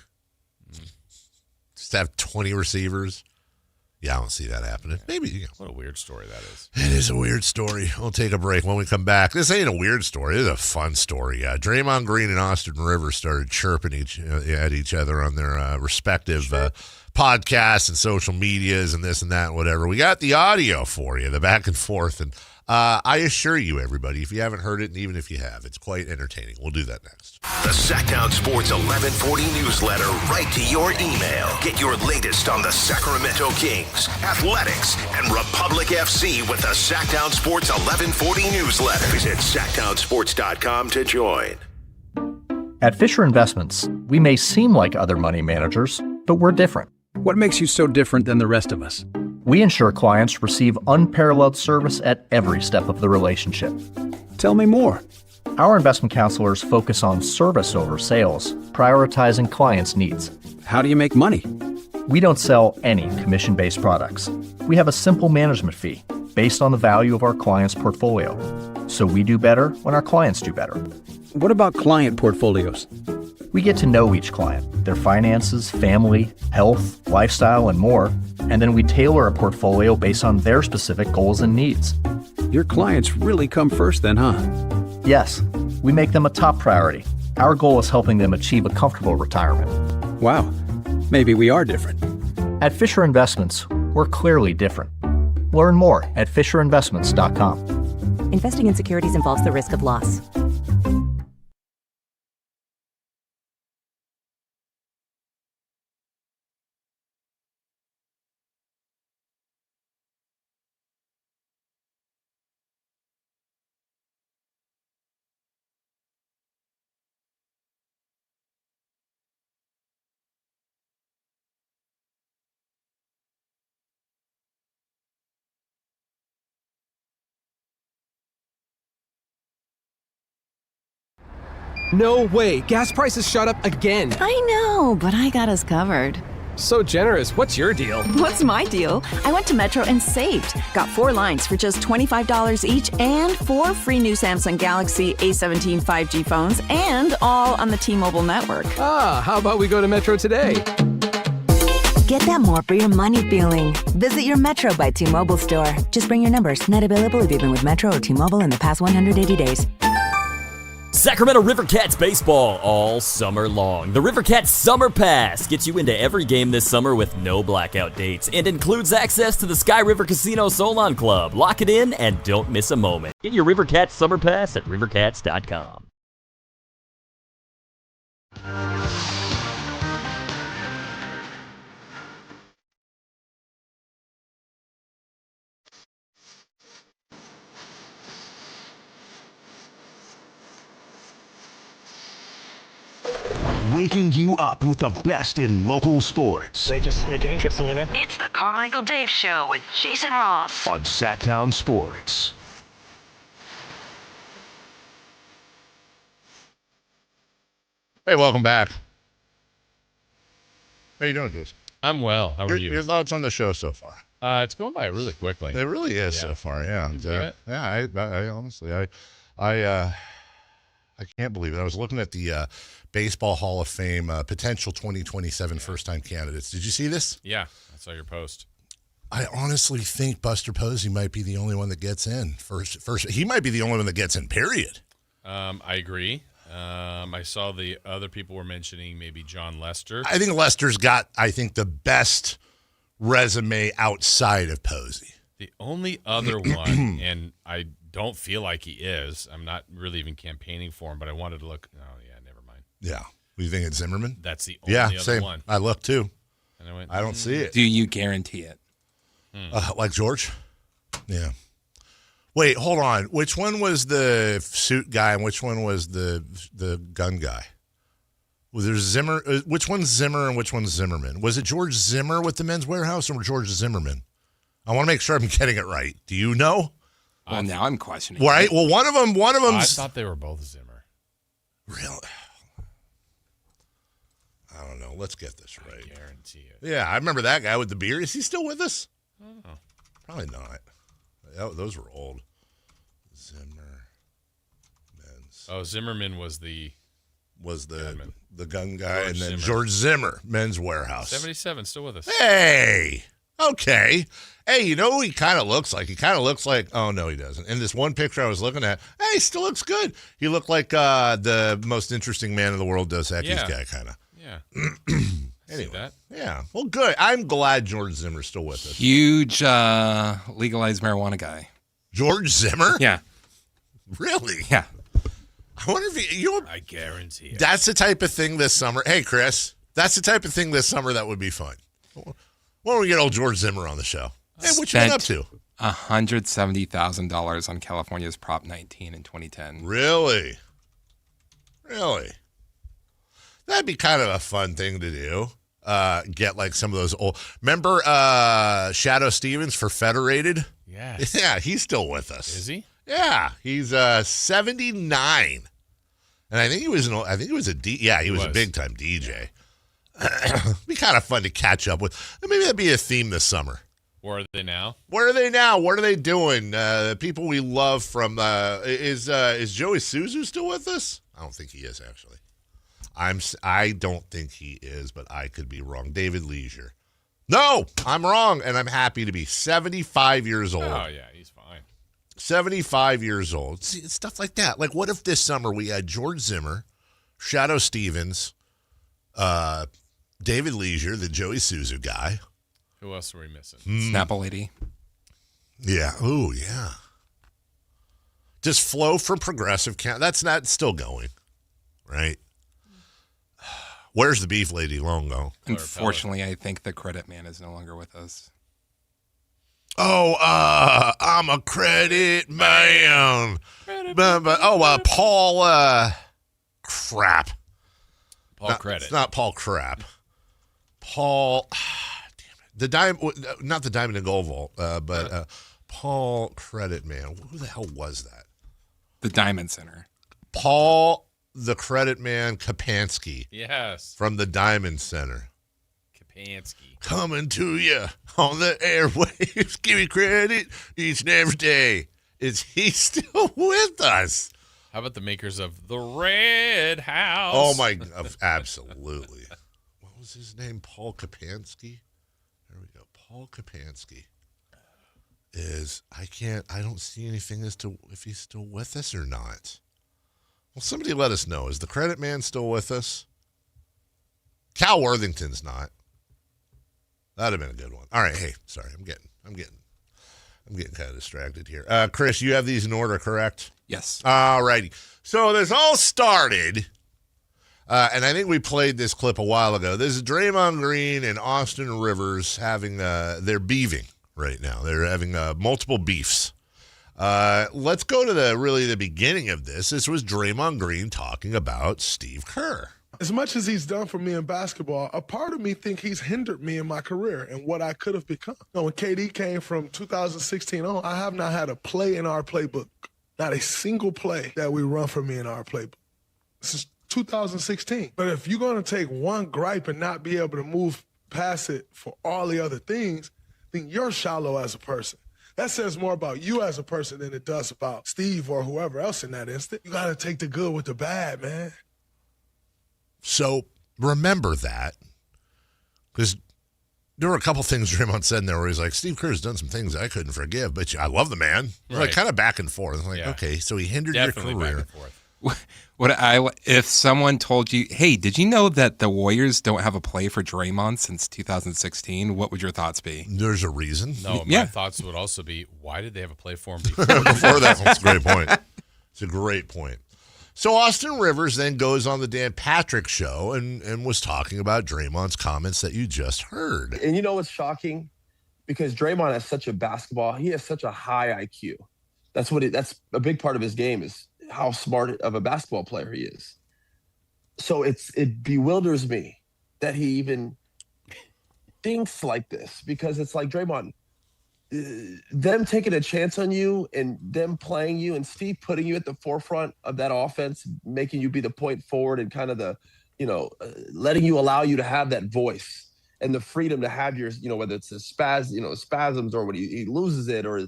Just have 20 receivers. Yeah, I don't see that happening. Maybe. What a weird story that is. It is a weird story. We'll take a break. When we come back, this ain't a weird story. It's a fun story. Draymond Green and Austin Rivers started chirping at each other on their respective podcasts and social medias and this and that and whatever. We got the audio for you, the back and forth, and I assure you, everybody, if you haven't heard it, and even if you have, it's quite entertaining. We'll do that next. The Sactown Sports 1140 newsletter right to your email. Get your latest on the Sacramento Kings, athletics, and Republic FC with the Sactown Sports 1140 newsletter. Visit SactownSports.com to join. At Fisher Investments, we may seem like other money managers, but we're different. What makes you so different than the rest of us? We ensure clients receive unparalleled service at every step of the relationship. Tell me more. Our investment counselors focus on service over sales, prioritizing clients' needs. How do you make money? We don't sell any commission-based products. We have a simple management fee based on the value of our clients' portfolio. So we do better when our clients do better. What about client portfolios? We get to know each client, their finances, family, health, lifestyle, and more, and then we tailor a portfolio based on their specific goals and needs. Your clients really come first then, huh? Yes, we make them a top priority. Our goal is helping them achieve a comfortable retirement. Wow, maybe we are different. At Fisher Investments, we're clearly different. Learn more at FisherInvestments.com. Investing in securities involves the risk of loss. No way. Gas prices shot up again. I know, but I got us covered. So generous. What's your deal? What's my deal? I went to Metro and saved. Got 4 lines for just $25 each and 4 free new Samsung Galaxy A17 5G phones, and all on the T-Mobile network. Ah, how about we go to Metro today? Get that more for your money feeling. Visit your Metro by T-Mobile store. Just bring your numbers. Not available if you've been with Metro or T-Mobile in the past 180 days. Sacramento Rivercats baseball all summer long. The Rivercats Summer Pass gets you into every game this summer with no blackout dates and includes access to the Sky River Casino Solon Club. Lock it in and don't miss a moment. Get your Rivercats Summer Pass at rivercats.com. waking you up with the best in local sports. It's the Carmichael Dave Show with Jason Ross On Sactown Sports. Hey, welcome back. How you doing, Goose? I'm well. How are you? Your thoughts on the show so far? It's going by really quickly. It really is so far, yeah. I honestly, I can't believe it. I was looking at the Baseball Hall of Fame potential 2027 first-time candidates. Did you see this? Yeah, I saw your post. I honestly think Buster Posey might be the only one that gets in first. He might be the only one that gets in, period. I agree. I saw the other people were mentioning maybe John Lester. I think Lester's got, the best resume outside of Posey. The only other one, and I don't feel like he is. I'm not really even campaigning for him, but I wanted to look. Oh, yeah, never mind. Yeah. You think it's Zimmerman? That's the only other same. one. I looked too. And I don't see it. Do you guarantee it? Like George? Yeah. Wait, hold on. Which one was the suit guy and which one was the gun guy? Was there Zimmer? Which one's Zimmer and which one's Zimmerman? Was it George Zimmer with the Men's Warehouse or George Zimmerman? I want to make sure I'm getting it right. Do you know? Well, now I'm questioning. Right. Well, one of them. I thought they were both Zimmer. Really? I don't know. Let's get this right. I guarantee it. Yeah, I remember that guy with the beard. Is he still with us? Oh. Probably not. Those were old. Zimmer, Men's. Oh, Zimmerman was the gun guy, George and then Zimmer. George Zimmer, Men's Warehouse. 77, still with us. Hey, okay. Hey, you know who he kind of looks like? He kind of looks like, oh, no, he doesn't. In this one picture I was looking at, hey, he still looks good. He looked like the most interesting man in the world, Dos Equis guy, kind of. Yeah. Anyway, See that? yeah. Well, good. I'm glad George Zimmer's still with us. Huge legalized marijuana guy. George Zimmer? Yeah. Really? Yeah. I wonder if I guarantee it. That's the type of thing this summer. Hey, Chris, that's the type of thing this summer that would be fun. Why don't we get old George Zimmer on the show? Hey, what you been up to? $170,000 on California's Prop 19 in 2010. Really? That'd be kind of a fun thing to do. Get like some of those old. Remember Shadow Stevens for Federated? Yes. Yeah, he's still with us. Is he? Yeah, he's 79, and I think he was a big time DJ. It'd be kind of fun to catch up with. Maybe that'd be a theme this summer. Where are they now? Where are they now? What are they doing? People we love from is Joey Suzu still with us? I don't think he is actually. I don't think he is, but I could be wrong. David Leisure. No, I'm wrong, and I'm happy to be 75 years old. Oh yeah, he's fine. 75 years old. See, it's stuff like that. Like, what if this summer we had George Zimmer, Shadow Stevens, David Leisure, the Joey Suzu guy. Who else are we missing? Snapple Lady. Yeah. Ooh, yeah. Just Flow from Progressive. That's not still going, right? Where's the Beef Lady Longo? Unfortunately, I think the credit man is no longer with us. Oh, I'm a credit man. Paul, crap. Credit. It's not Paul Crap. Paul, damn it. Not the Diamond and Gold Vault, but Paul Credit Man. Who the hell was that? The Diamond Center. Paul the Credit Man Kapansky. Yes. From the Diamond Center. Kapansky. Coming to you on the airwaves. Give me credit each and every day. Is he still with us? How about the makers of the Red House? Oh, my. Absolutely. What was his name? Paul Kapansky? There we go. Paul Kapansky I don't see anything as to if he's still with us or not. Well, somebody let us know. Is the credit man still with us? Cal Worthington's not. That'd have been a good one. All right. Hey, sorry. I'm getting kind of distracted here. Chris, you have these in order, correct? Yes. All righty. So this all started, and I think we played this clip a while ago. This is Draymond Green and Austin Rivers having they're beefing right now. They're having multiple beefs. Let's go to the beginning of this. This was Draymond Green talking about Steve Kerr. As much as he's done for me in basketball, a part of me think he's hindered me in my career and what I could have become. When KD came from 2016 on, I have not had a play in our playbook, not a single play that we run for me in our playbook since 2016. But if you're going to take one gripe and not be able to move past it for all the other things, then you're shallow as a person. That says more about you as a person than it does about Steve or whoever else in that instant. You got to take the good with the bad, man. So remember that, because there were a couple things Draymond said in there where he's like, Steve Kerr's done some things I couldn't forgive, but I love the man. Right. Like kind of back and forth. Like, okay, so he hindered Definitely your career. back and forth. If someone told you, hey, did you know that the Warriors don't have a play for Draymond since 2016? What would your thoughts be? There's a reason. No, my thoughts would also be, why did they have a play for him before? Before that? That's a great point. It's a great point. So Austin Rivers then goes on the Dan Patrick Show and was talking about Draymond's comments that you just heard. And you know what's shocking? Because Draymond has such he has such a high IQ. That's a big part of his game is how smart of a basketball player he is. So it bewilders me that he even thinks like this, because it's like, Draymond, them taking a chance on you and them playing you and Steve putting you at the forefront of that offense, making you be the point forward and kind of the, letting you allow you to have that voice and the freedom to have your, whether it's a spasms or when he loses it, or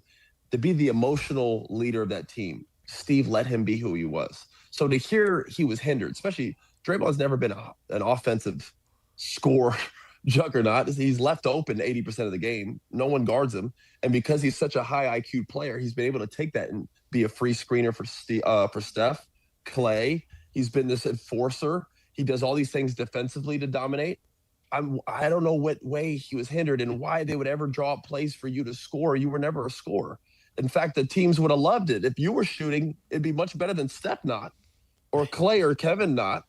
to be the emotional leader of that team. Steve let him be who he was. So to hear he was hindered, especially Draymond's never been an offensive score juggernaut. He's left open 80% of the game. No one guards him. And because he's such a high IQ player, he's been able to take that and be a free screener for Steph, Clay. He's been this enforcer. He does all these things defensively to dominate. I don't know what way he was hindered and why they would ever draw up plays for you to score. You were never a scorer. In fact, the teams would have loved it. If you were shooting, it'd be much better than Steph not, or Clay or Kevin not.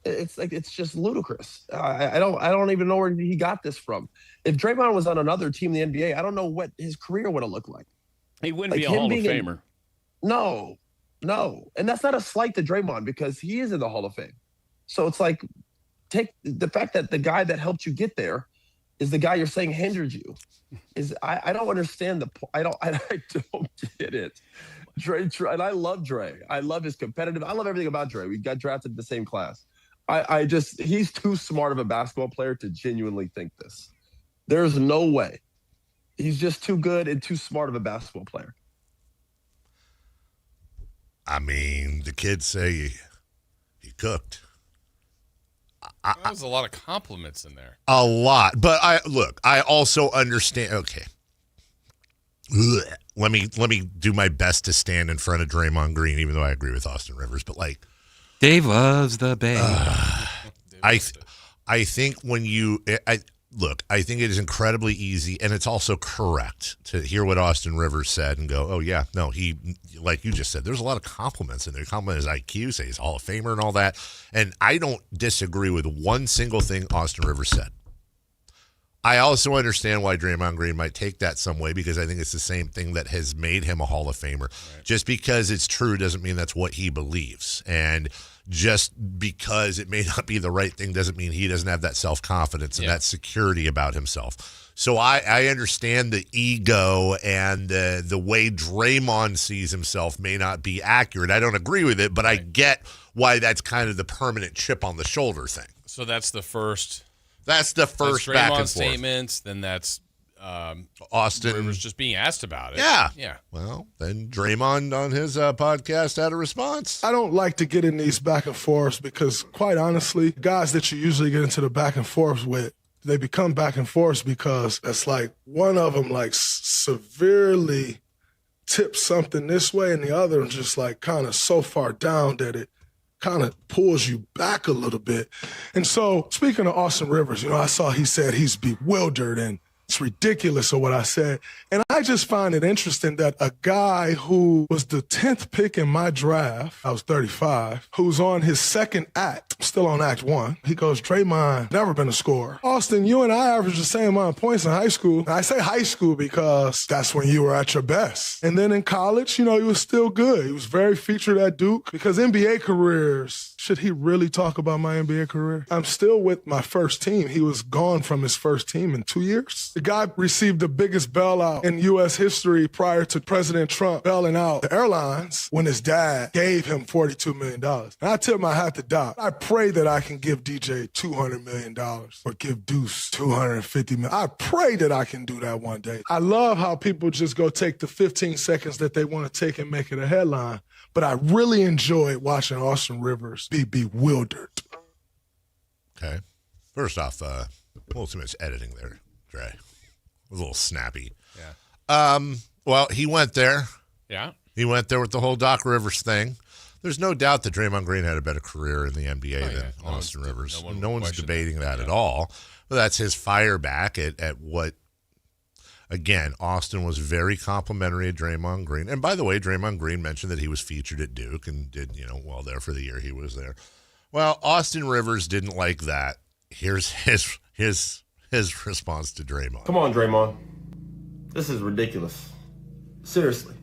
It's just ludicrous. I don't even know where he got this from. If Draymond was on another team in the NBA, I don't know what his career would have looked like. He wouldn't be a Hall of Famer. No. And that's not a slight to Draymond, because he is in the Hall of Fame. So it's like, take the fact that the guy that helped you get there is the guy you're saying hindered you. I don't understand I don't get it. Dre, and I love Dre. I love his competitive. I love everything about Dre. We got drafted in the same class. He's too smart of a basketball player to genuinely think this. There's no way. He's just too good and too smart of a basketball player. I mean, the kids say he cooked. That was a lot of compliments in there. A lot. But I also understand. Okay. Let me do my best to stand in front of Draymond Green, even though I agree with Austin Rivers. But Dave loves the Bay. I think I think it is incredibly easy, and it's also correct to hear what Austin Rivers said and go, oh, yeah, no, he, like you just said, there's a lot of compliments in there. Compliment his IQ, say he's Hall of Famer and all that. And I don't disagree with one single thing Austin Rivers said. I also understand why Draymond Green might take that some way, because I think it's the same thing that has made him a Hall of Famer. Right. Just because it's true doesn't mean that's what he believes. And just because it may not be the right thing doesn't mean he doesn't have that self-confidence and that security about himself. So I understand the ego and the way Draymond sees himself may not be accurate. I don't agree with it, but I get why that's kind of the permanent chip on the shoulder thing. So that's the first... That's the first back and forth. Statements, then that's Austin Rivers just being asked about it. Yeah. Well, then Draymond on his podcast had a response. I don't like to get in these back and forths because, quite honestly, guys that you usually get into the back and forths with, they become back and forths because it's like one of them severely tips something this way and the other just kind of so far down that it kind of pulls you back a little bit. And so, speaking of Austin Rivers, I saw he said he's bewildered and It's ridiculous of what I said. And I just find it interesting that a guy who was the 10th pick in my draft, I was 35, who's on his second act, still on act 1, he goes, Draymond, never been a scorer. Austin, you and I averaged the same amount of points in high school. And I say high school because that's when you were at your best. And then in college, he was still good. He was very featured at Duke because NBA careers, should he really talk about my NBA career? I'm still with my first team. He was gone from his first team in 2 years. The guy received the biggest bailout in U.S. history prior to President Trump bailing out the airlines when his dad gave him $42 million. And I tip my hat to Doc. I pray that I can give DJ $200 million or give Deuce $250 million. I pray that I can do that one day. I love how people just go take the 15 seconds that they want to take and make it a headline. But I really enjoyed watching Austin Rivers be bewildered. Okay. First off, a little too much editing there, Dre. It was a little snappy. Yeah. Well, he went there. Yeah. He went there with the whole Doc Rivers thing. There's no doubt that Draymond Green had a better career in the NBA than Austin Rivers. No one's debating that at all. But that's his fire back at what, again, Austin was very complimentary of Draymond Green. And by the way, Draymond Green mentioned that he was featured at Duke and did, well there for the year he was there. Well, Austin Rivers didn't like that. Here's his response to Draymond. Come on, Draymond. This is ridiculous. Seriously.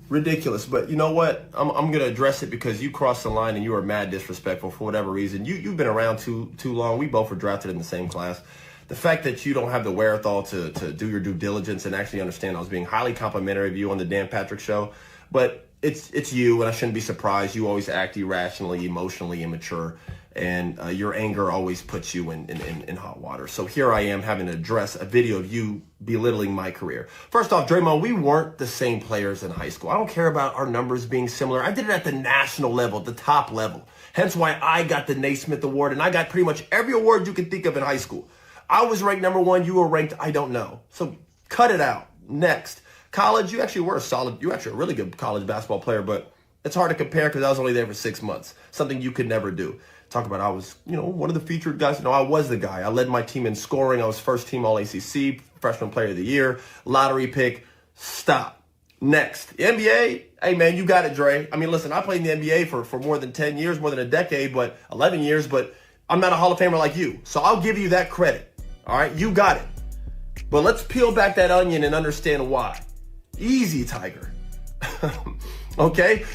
Ridiculous. But you know what? I'm going to address it because you crossed the line and you were mad disrespectful for whatever reason. You've been around too long. We both were drafted in the same class. The fact that you don't have the wherewithal to do your due diligence and actually understand I was being highly complimentary of you on the Dan Patrick Show. But it's you, and I shouldn't be surprised. You always act irrationally, emotionally immature. And your anger always puts you in hot water. So here I am having to address a video of you belittling my career. First off, Draymond, we weren't the same players in high school. I don't care about our numbers being similar. I did it at the national level, the top level. Hence why I got the Naismith Award, and I got pretty much every award you can think of in high school. I was ranked number 1. You were ranked, I don't know. So cut it out. Next. College, you actually were a really good college basketball player, but it's hard to compare because I was only there for 6 months. Something you could never do. Talk about I was, one of the featured guys. No, I was the guy. I led my team in scoring. I was first team All-ACC, freshman player of the year, lottery pick. Stop. Next. The NBA, hey, man, you got it, Dre. I mean, listen, I played in the NBA for more than 10 years, more than a decade, but 11 years, but I'm not a Hall of Famer like you. So I'll give you that credit. All right? You got it. But let's peel back that onion and understand why. Easy, Tiger. Okay?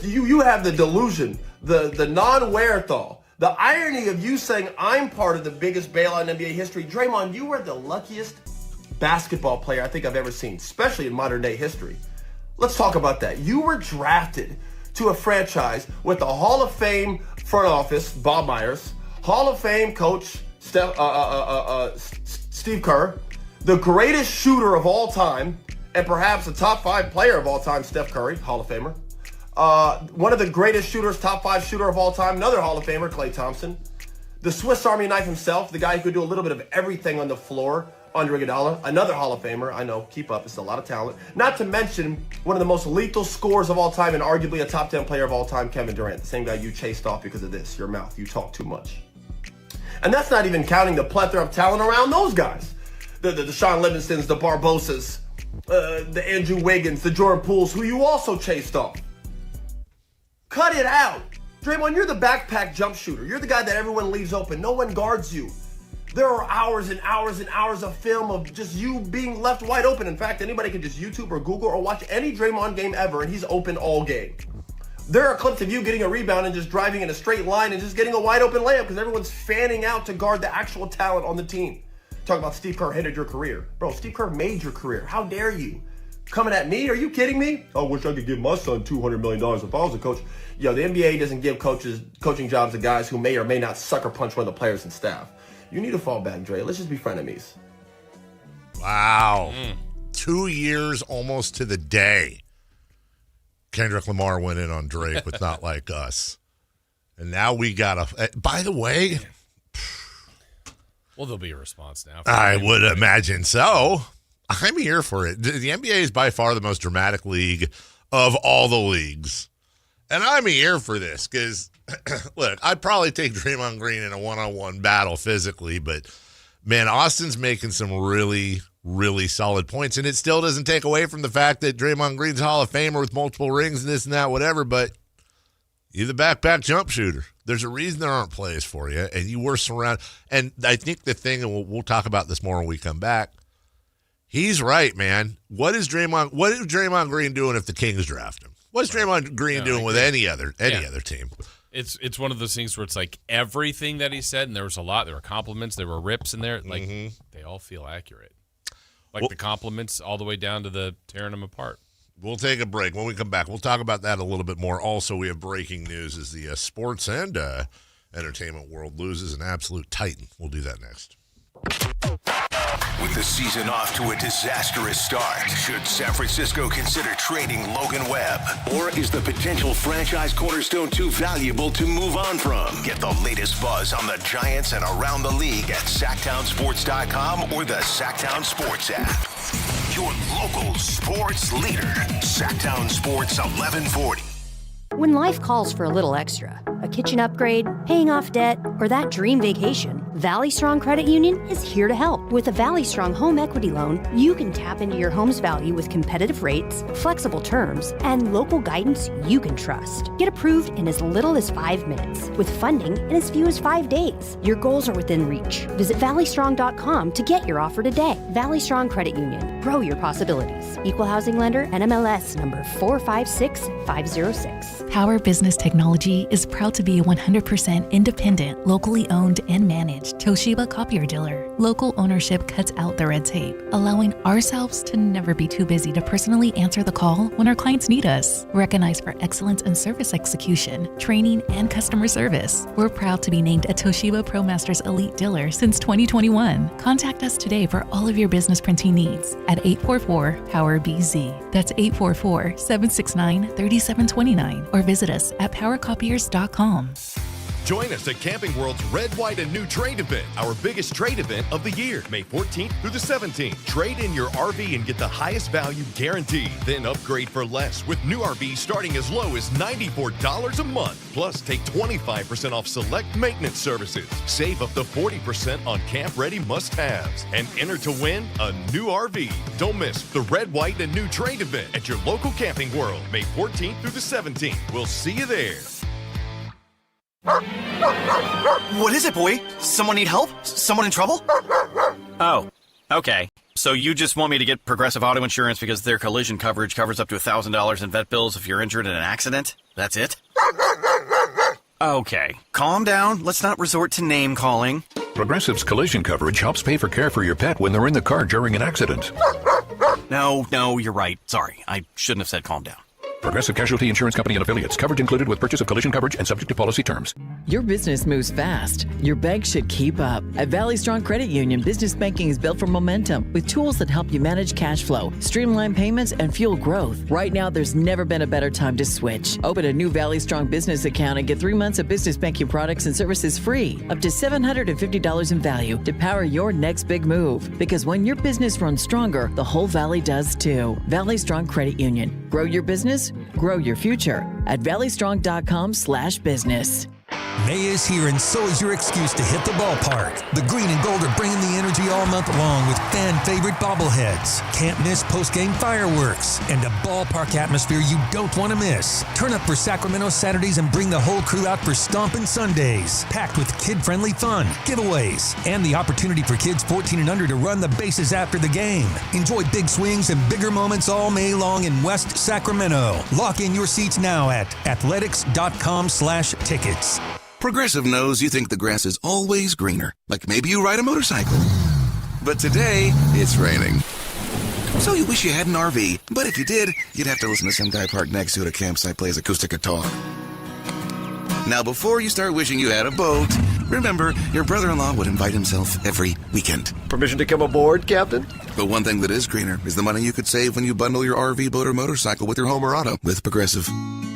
You have the delusion, the non-wherewithal. The irony of you saying I'm part of the biggest bailout in NBA history. Draymond, you were the luckiest basketball player I think I've ever seen, especially in modern day history. Let's talk about that. You were drafted to a franchise with the Hall of Fame front office, Bob Myers, Hall of Fame coach, Steve Kerr, the greatest shooter of all time, and perhaps a top 5 player of all time, Steph Curry, Hall of Famer. One of the greatest shooters, top 5 shooter of all time, another Hall of Famer, Klay Thompson. The Swiss Army knife himself, the guy who could do a little bit of everything on the floor, Andre Iguodala, another Hall of Famer. I know, keep up, it's a lot of talent. Not to mention one of the most lethal scorers of all time and arguably a top 10 player of all time, Kevin Durant, the same guy you chased off because of this, your mouth. You talk too much. And that's not even counting the plethora of talent around those guys. The Sean Livingstons, the Barbosas, the Andrew Wiggins, the Jordan Pooles, who you also chased off. Cut it out. Draymond, you're the backpack jump shooter. You're the guy that everyone leaves open. No one guards you. There are hours and hours and hours of film of just you being left wide open. In fact, anybody can just YouTube or Google or watch any Draymond game ever, and he's open all game. There are clips of you getting a rebound and just driving in a straight line and just getting a wide open layup because everyone's fanning out to guard the actual talent on the team. Talk about Steve Kerr hindered your career. Bro, Steve Kerr made your career. How dare you? Coming at me? Are you kidding me? I wish I could give my son $200 million if I was a coach. Yo, the NBA doesn't give coaching jobs to guys who may or may not sucker punch one of the players and staff. You need to fall back, Dre. Let's just be frenemies. Wow. 2 years almost to the day. Kendrick Lamar went in on Drake with Not Like Us. And now we got by the way. Well, there'll be a response now. I would imagine so. I'm here for it. The NBA is by far the most dramatic league of all the leagues. And I'm here for this because, look, I'd probably take Draymond Green in a one-on-one battle physically, but, man, Austin's making some really, really solid points. And it still doesn't take away from the fact that Draymond Green's Hall of Famer with multiple rings and this and that, whatever, but you're the backpack jump shooter. There's a reason there aren't plays for you, and you were surrounded. And I think the thing, and we'll talk about this more when we come back, he's right, man. What is Draymond Green doing if the Kings draft him? What's Draymond Green doing with any other team? It's one of those things where it's like everything that he said, and there was a lot. There were compliments, there were rips in there. Like they all feel accurate. Like the compliments all the way down to the tearing them apart. We'll take a break. When we come back, we'll talk about that a little bit more. Also, we have breaking news as the sports and entertainment world loses an absolute titan. We'll do that next. With the season off to a disastrous start, should San Francisco consider trading Logan Webb? Or is the potential franchise cornerstone too valuable to move on from? Get the latest buzz on the Giants and around the league at SactownSports.com or the Sactown Sports app. Your local sports leader, Sactown Sports 1140. When life calls for a little extra, a kitchen upgrade, paying off debt, or that dream vacation, Valley Strong Credit Union is here to help. With a Valley Strong home equity loan, you can tap into your home's value with competitive rates, flexible terms, and local guidance you can trust. Get approved in as little as 5 minutes, with funding in as few as 5 days. Your goals are within reach. Visit valleystrong.com to get your offer today. Valley Strong Credit Union. Grow your possibilities. Equal housing lender, NMLS number 456506. Power Business Technology is proud to be a 100% independent, locally owned and managed Toshiba copier dealer. Local ownership cuts out the red tape, allowing ourselves to never be too busy to personally answer the call when our clients need us. Recognized for excellence in service execution, training, and customer service, we're proud to be named a Toshiba ProMasters Elite Dealer since 2021. Contact us today for all of your business printing needs at 844-POWER-BZ. That's 844-769-3729. Or visit us at powercopiers.com. Join us at Camping World's Red, White, and New Trade event, our biggest trade event of the year, May 14th through the 17th. Trade in your RV and get the highest value guaranteed. Then upgrade for less with new RVs starting as low as $94 a month. Plus, take 25% off select maintenance services. Save up to 40% on camp-ready must-haves. And enter to win a new RV. Don't miss the Red, White, and New Trade event at your local Camping World, May 14th through the 17th. We'll see you there. What is it, boy? Someone need help? Someone in trouble? Oh, okay. So you just want me to get Progressive Auto Insurance because their collision coverage covers up to $1,000 in vet bills if you're injured in an accident? That's it? Okay. Calm down. Let's not resort to name calling. Progressive's collision coverage helps pay for care for your pet when they're in the car during an accident. No, you're right. Sorry. I shouldn't have said calm down. Progressive Casualty Insurance Company and Affiliates. Coverage included with purchase of collision coverage and subject to policy terms. Your business moves fast. Your bank should keep up. At Valley Strong Credit Union, business banking is built for momentum with tools that help you manage cash flow, streamline payments, and fuel growth. Right now, there's never been a better time to switch. Open a new Valley Strong business account and get 3 months of business banking products and services free, up to $750 in value to power your next big move. Because when your business runs stronger, the whole Valley does too. Valley Strong Credit Union. Grow your business, grow your future at valleystrong.com/business. May is here, and so is your excuse to hit the ballpark. The green and gold are bringing the energy all month long with fan-favorite bobbleheads, can't miss post-game fireworks, and a ballpark atmosphere you don't want to miss. Turn up for Sacramento Saturdays and bring the whole crew out for Stompin' Sundays, packed with kid-friendly fun, giveaways, and the opportunity for kids 14 and under to run the bases after the game. Enjoy big swings and bigger moments all May long in West Sacramento. Lock in your seats now at athletics.com/tickets. Progressive knows you think the grass is always greener, like maybe you ride a motorcycle. But today, it's raining. So you wish you had an RV, but if you did, you'd have to listen to some guy parked next to it at a campsite plays acoustic guitar. Now, before you start wishing you had a boat, remember, your brother-in-law would invite himself every weekend. Permission to come aboard, Captain? But one thing that is greener is the money you could save when you bundle your RV, boat, or motorcycle with your home or auto with Progressive.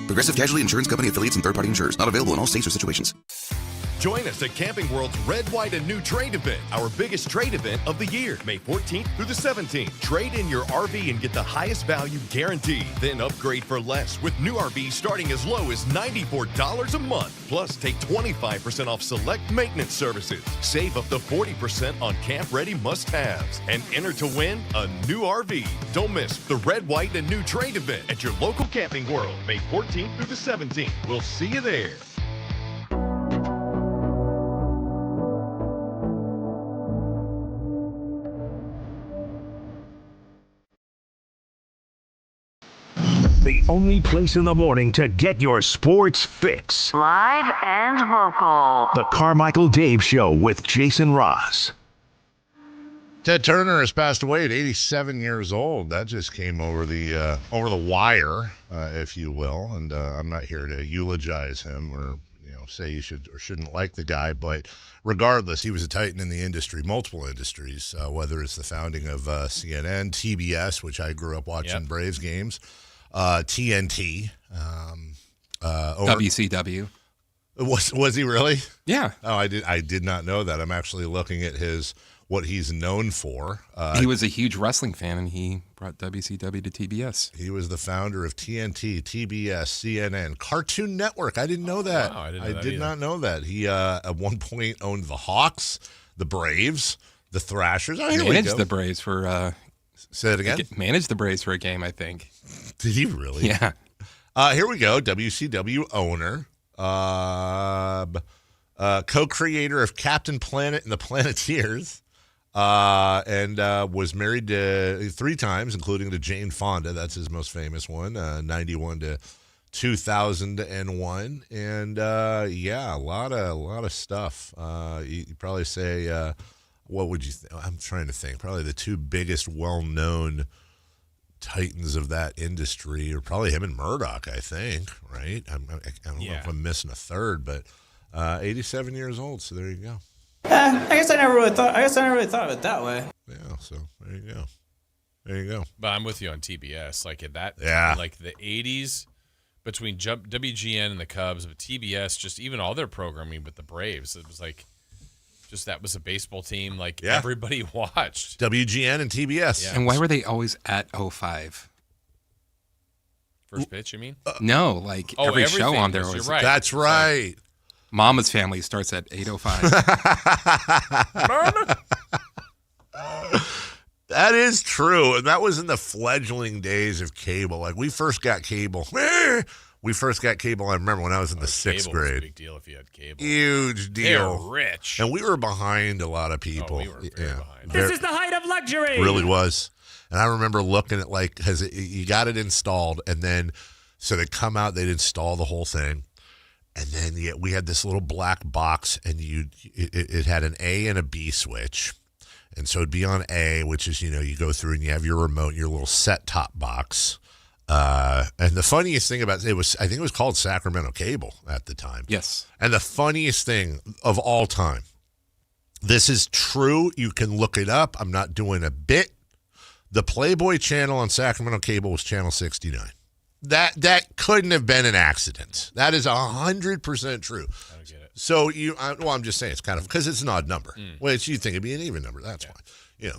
Progressive Casualty Insurance Company, affiliates, and third-party insurers. Not available in all states or situations. Join us at Camping World's Red, White, and New Trade Event, our biggest trade event of the year, May 14th through the 17th. Trade in your RV and get the highest value guaranteed. Then upgrade for less with new RVs starting as low as $94 a month. Plus, take 25% off select maintenance services. Save up to 40% on camp-ready must-haves. And enter to win a new RV. Don't miss the Red, White, and New Trade Event at your local Camping World, May 14th through the 17th. We'll see you there. The only place in the morning to get your sports fix. Live and local. The Carmichael Dave Show with Jason Ross. Ted Turner has passed away at 87 years old. That just came over the wire, if you will. And I'm not here to eulogize him or say you should or shouldn't like the guy, but regardless, he was a titan in the industry, multiple industries. Whether it's the founding of CNN, TBS, which I grew up watching Braves games. TNT, WCW. Was he really? Yeah. Oh, I did not know that. I'm actually looking at what he's known for. He was a huge wrestling fan, and he brought WCW to TBS. He was the founder of TNT, TBS, CNN, Cartoon Network. I didn't know that. Wow, I did not know that. He at one point owned the Hawks, the Braves, the Thrashers. Oh, here managed we go. the Braves for. Say it again. Managed the Braves for a game, I think. Did he really? Yeah. Here we go. WCW owner, co-creator of Captain Planet and the Planeteers, and was married to 3 times, including to Jane Fonda. That's his most famous one, 91 to 2001, and a lot of stuff. You probably say, what would you? I'm trying to think. Probably the 2 biggest, well-known titans of that industry are probably him and Murdoch, I think, right? I don't know if I'm missing a third, but 87 years old, so there you go. I guess I never really thought of it that way. Yeah, so there you go. But I'm with you on TBS. Like at that, like the 80s, between WGN and the Cubs, but TBS, just even all their programming with the Braves, it was like, just that was a baseball team everybody watched. WGN and TBS. Yeah. And why were they always at 05? First pitch, you mean? No, like every show on there was. You're right. That's right. Mama's Family starts at 8:05. That is true, and that was in the fledgling days of cable. Like we first got cable. I remember when I was in the 6th grade. Was a big deal if you had cable. Huge deal. They're rich. And we were behind a lot of people. We were very behind. This is the height of luxury. Really was. And I remember looking at because you got it installed, and then so they come out, they'd install the whole thing, and then we had this little black box, and it had an A and a B switch, and so it'd be on A, which is you go through and you have your remote, your little set-top box. And the funniest thing about it was, I think it was called Sacramento Cable at the time. Yes. And the funniest thing of all time, this is true. You can look it up. I'm not doing a bit. The Playboy channel on Sacramento Cable was channel 69. That couldn't have been an accident. That is 100% true. I don't get it. So I'm just saying it's kind of because it's an odd number. Which you think it'd be an even number. That's why.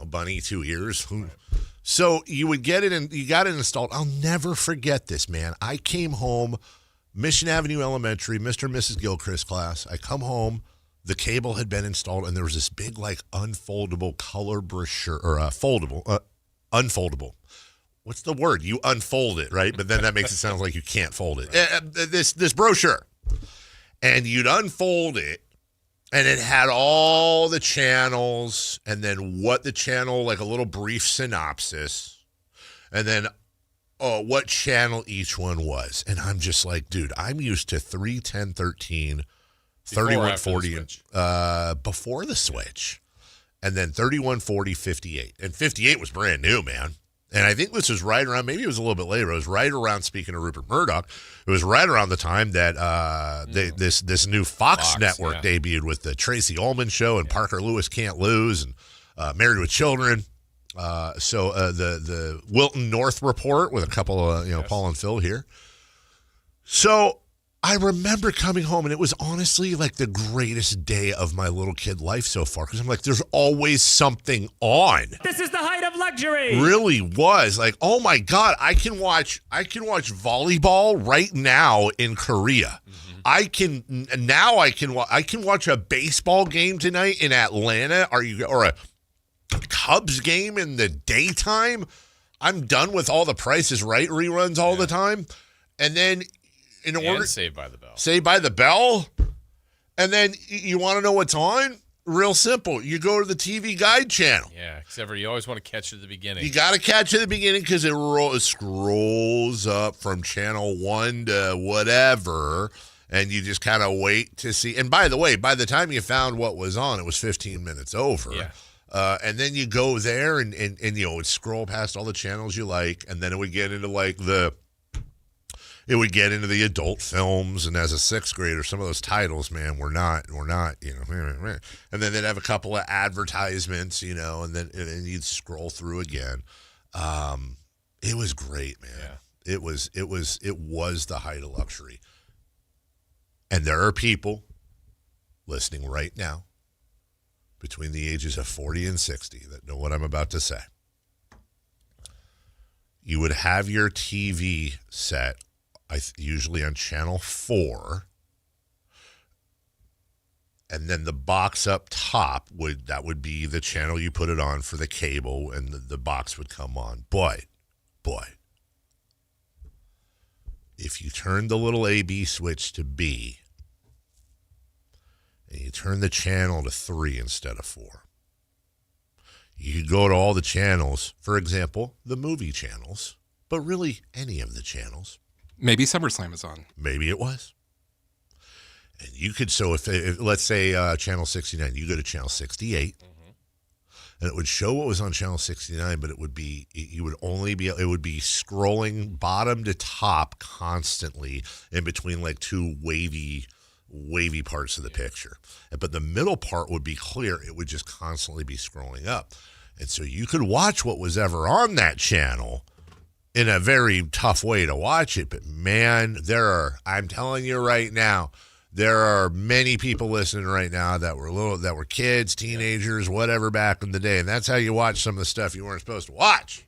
Bunny 2 ears. So you would get it and you got it installed. I'll never forget this, man. I came home, Mission Avenue Elementary, Mr. and Mrs. Gilchrist class. I come home, the cable had been installed, and there was this big, unfoldable color brochure, or unfoldable. What's the word? You unfold it, right? But then that makes it sound like you can't fold it. This brochure. And you'd unfold it, and it had all the channels, and then what the channel, a little brief synopsis, and then what channel each one was. And I'm just like, dude, I'm used to 3, 10, 13, 31, 40, before the switch. And then 31, 40, 58. And 58 was brand new, man. And I think this was right around, maybe it was a little bit later, it was right around, speaking of Rupert Murdoch, it was right around the time that this new Fox network debuted with the Tracy Ullman Show and Parker Lewis Can't Lose and Married with Children. So the Wilton North Report with a couple of, Paul and Phil here. So I remember coming home, and it was honestly like the greatest day of my little kid life so far, because I'm like, there's always something on. This is the height of luxury. Really was like, oh my God, I can watch volleyball right now in Korea. I can watch a baseball game tonight in Atlanta. Or a Cubs game in the daytime. I'm done with all the Price is Right reruns all the time. And then Saved by the Bell. Saved by the Bell. And then you want to know what's on? Real simple. You go to the TV Guide channel. Yeah, except for you always want to catch it at the beginning. You got to catch it at the beginning because it scrolls up from channel 1 to whatever, and you just kind of wait to see. And by the way, by the time you found what was on, it was 15 minutes over. Yeah. And then you go there and you know, it would scroll past all the channels you like, and then it would get into the adult films, and as a sixth grader, some of those titles, man, were not, you know, and then they'd have a couple of advertisements, you know, and then you'd scroll through again. It was great, man. Yeah. It was the height of luxury. And there are people listening right now between the ages of 40 and 60 that know what I'm about to say. You would have your TV set usually on channel 4, and then the box up top would be the channel you put it on for the cable, and the box would come on. Boy, if you turn the little AB switch to B and you turn the channel to 3 instead of 4, you could go to all the channels, for example, the movie channels, but really any of the channels. Maybe SummerSlam is on. Maybe it was. And you could, so if let's say channel 69, you go to channel 68, and it would show what was on channel 69, but it would be scrolling bottom to top constantly in between like two wavy parts of the picture. But the middle part would be clear. It would just constantly be scrolling up. And so you could watch what was ever on that channel in a very tough way to watch it. But man, I'm telling you right now, there are many people listening right now that were kids, teenagers, whatever back in the day. And that's how you watch some of the stuff you weren't supposed to watch.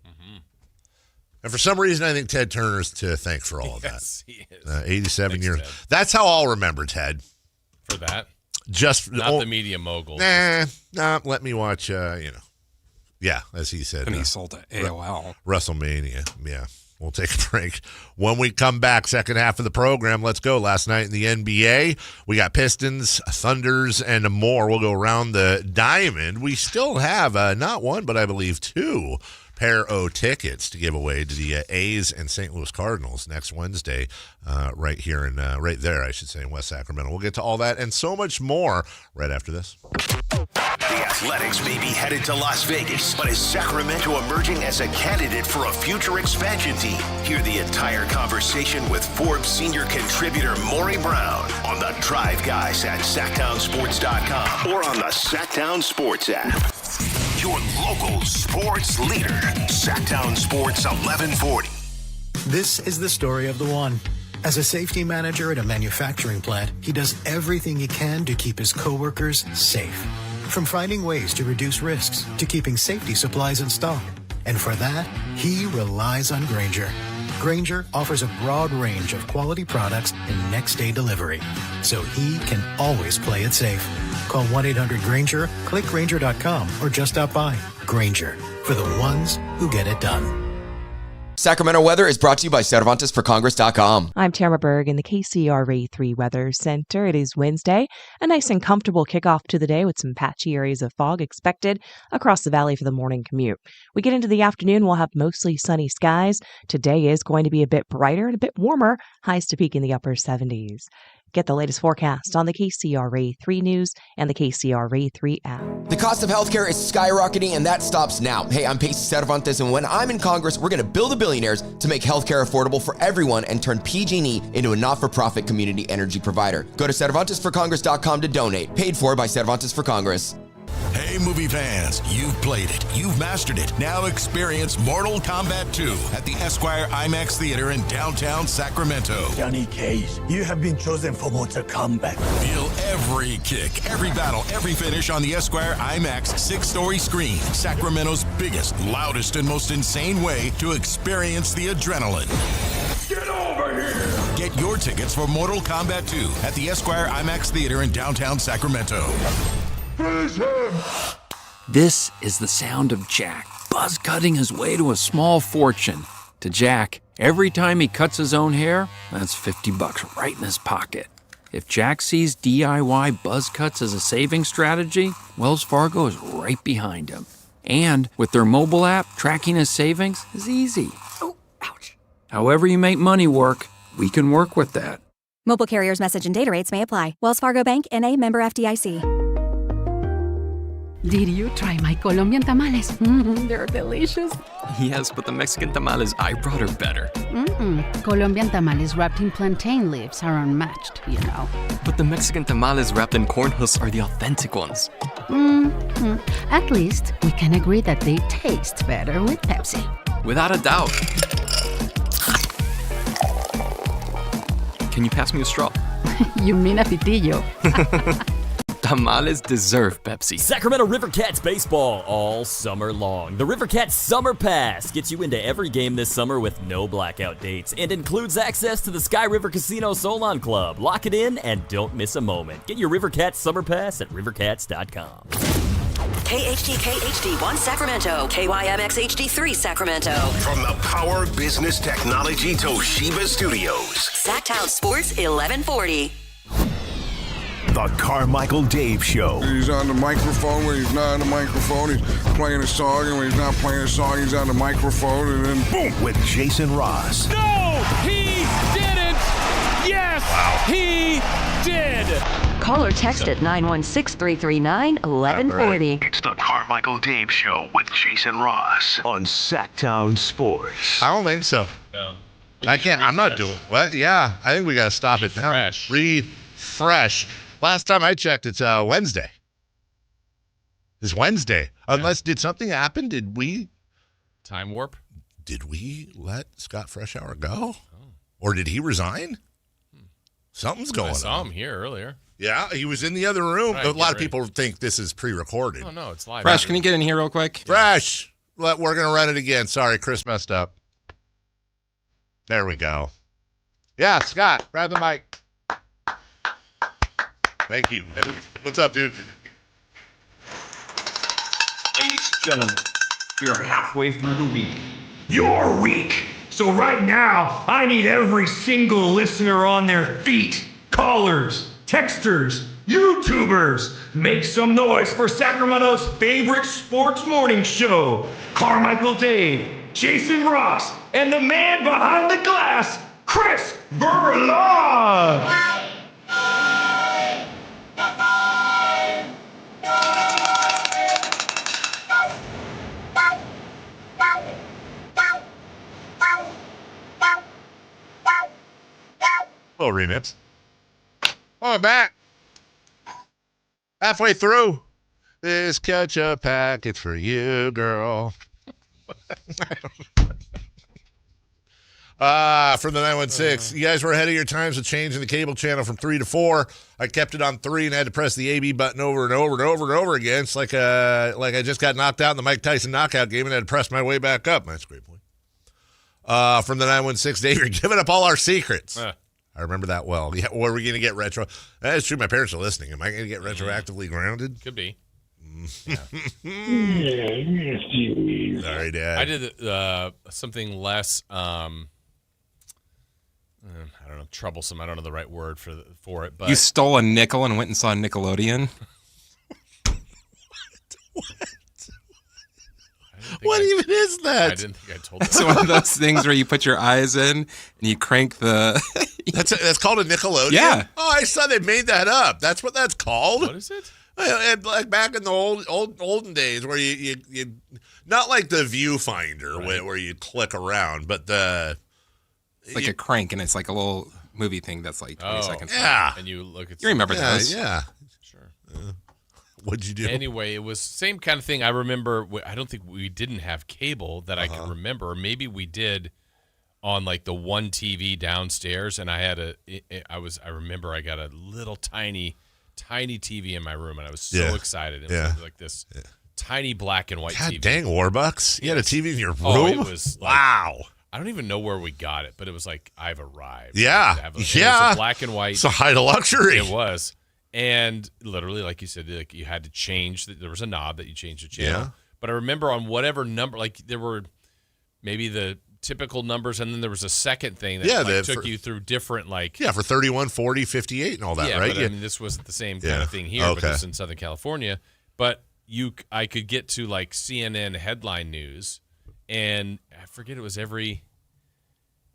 And for some reason, I think Ted Turner's to thank for all of that. Yes, he is. 87 Thanks, years. Ted. That's how I'll remember Ted. For that? Just not the media mogul. Nah, let me watch, yeah, as he said. And he sold to AOL. WrestleMania, yeah. We'll take a break. When we come back, second half of the program, let's go. Last night in the NBA, we got Pistons, Thunders, and more. We'll go around the diamond. We still have not one, but I believe 2 pair of tickets to give away to the A's and St. Louis Cardinals next Wednesday, right here in right there, I should say, in West Sacramento. We'll get to all that and so much more right after this. The Athletics may be headed to Las Vegas, but is Sacramento emerging as a candidate for a future expansion team? Hear the entire conversation with Forbes senior contributor Maury Brown on the Drive Guys at SactownSports.com or on the Sactown Sports app. Your local sports leader, Sactown Sports 1140. This is the story of the one. As a safety manager at a manufacturing plant, he does everything he can to keep his coworkers safe. From finding ways to reduce risks to keeping safety supplies in stock. And for that, he relies on Grainger. Grainger offers a broad range of quality products and next-day delivery, so he can always play it safe. Call 1-800-GRAINGER, click Grainger.com, or just stop by. Grainger, for the ones who get it done. Sacramento weather is brought to you by CervantesForCongress.com. I'm Tamara Berg in the KCRA 3 Weather Center. It is Wednesday, a nice and comfortable kickoff to the day with some patchy areas of fog expected across the valley for the morning commute. We get into the afternoon, we'll have mostly sunny skies. Today is going to be a bit brighter and a bit warmer, highs to peak in the upper 70s. Get the latest forecast on the KCRA 3 News and the KCRA 3 app. The cost of healthcare is skyrocketing, and that stops now. Hey, I'm Pace Cervantes, and when I'm in Congress, we're going to build the billionaires to make healthcare affordable for everyone and turn PG&E into a not-for-profit community energy provider. Go to CervantesForCongress.com to donate. Paid for by Cervantes for Congress. Hey, movie fans, you've played it. You've mastered it. Now experience Mortal Kombat 2 at the Esquire IMAX Theater in downtown Sacramento. Johnny Cage, you have been chosen for Mortal Kombat. Feel every kick, every battle, every finish on the Esquire IMAX 6-story screen. Sacramento's biggest, loudest, and most insane way to experience the adrenaline. Get over here! Get your tickets for Mortal Kombat 2 at the Esquire IMAX Theater in downtown Sacramento. This is the sound of Jack, buzz cutting his way to a small fortune. To Jack, every time he cuts his own hair, that's $50 right in his pocket. If Jack sees DIY buzz cuts as a saving strategy, Wells Fargo is right behind him. And with their mobile app, tracking his savings is easy. Oh, ouch. However you make money work, we can work with that. Mobile carriers' message and data rates may apply. Wells Fargo Bank, N.A., member FDIC. Did you try my Colombian tamales? They're delicious. Yes, but the Mexican tamales I brought are better. Colombian tamales wrapped in plantain leaves are unmatched, you know. But the Mexican tamales wrapped in corn husks are the authentic ones. At least we can agree that they taste better with Pepsi. Without a doubt. Can you pass me a straw? You mean a pitillo. Tamales deserve Pepsi. Sacramento Rivercats baseball all summer long. The Rivercats Summer Pass gets you into every game this summer with no blackout dates and includes access to the Sky River Casino Solon Club. Lock it in and don't miss a moment. Get your Rivercats Summer Pass at rivercats.com. KHTK HD1 Sacramento, KYMX HD3 Sacramento. From the Power Business Technology Toshiba Studios. Sactown Sports 1140. The Carmichael Dave Show. He's on the microphone when he's not on the microphone. He's playing a song, and when he's not playing a song, he's on the microphone, and then boom, with Jason Ross. No, he didn't. Yes, he did. Call or text at 916-339-1140. It's the Carmichael Dave Show with Jason Ross on Sactown Sports. I don't think so. No. I can't. I'm not doing what? Yeah, I think we got to stop it now. Refresh. Last time I checked, it's Wednesday. It's Wednesday. Unless, did something happen? Did we? Time warp? Did we let Scott Freshour go? Or did he resign? Something's going on. I saw him here earlier. Yeah, he was in the other room. Right, a lot of people think this is pre-recorded. Oh, no, it's live. Fresh, can you get in here real quick? Fresh! We're going to run it again. Sorry, Chris messed up. There we go. Yeah, Scott, grab the mic. Thank you. What's up, dude? Ladies and gentlemen, we are halfway through the week. Your week. So right now, I need every single listener on their feet. Callers, texters, YouTubers. Make some noise for Sacramento's favorite sports morning show. Carmichael Dave, Jason Ross, and the man behind the glass, Chris Verla. Hello, Remix. Oh, back. Halfway through. This ketchup packet's for you, girl. From the 916. You guys were ahead of your times with changing the cable channel from 3 to 4. I kept it on 3 and had to press the AB button over and over and over and over again. It's like I just got knocked out in the Mike Tyson knockout game and had to press my way back up. That's a great point. From the 916, Dave, you're giving up all our secrets. I remember that well. Yeah, were we going to get retro? That's true. My parents are listening. Am I going to get retroactively grounded? Could be. Yeah. Sorry, Dad. I did something less, I don't know, troublesome. I don't know the right word for it. But you stole a nickel and went and saw Nickelodeon? What even is that? I didn't think I told that. It's one of those things where you put your eyes in and you crank the... That's called a Nickelodeon? Yeah. Oh, I saw they made that up. That's what that's called? What is it? Like back in the olden days where you not like the viewfinder where you click around, but it's like a crank, and it's like a little movie thing that's like 20 seconds long. Yeah. And you look at... You remember those. Yeah. Sure. What'd you do? Anyway, it was same kind of thing. I remember. I don't think we didn't have cable that I can remember. Or maybe we did on like the one TV downstairs, and I had I remember I got a little tiny TV in my room, and I was so excited. It was like this tiny black and white TV. Dang, Warbucks! You had a TV in your room? Oh, it was like, wow. I don't even know where we got it, but it was like I've arrived. Yeah, it was a black and white. It's a height of luxury. It was. And literally, like you said, like you had to change. There was a knob that you changed the channel. Yeah. But I remember on whatever number, like there were maybe the typical numbers, and then there was a second thing that took you through different, like... Yeah, for 31, 40, 58 and all that, right? But, I mean, this wasn't the same kind of thing here, but this in Southern California. But I could get to, like, CNN headline news, and I forget, it was every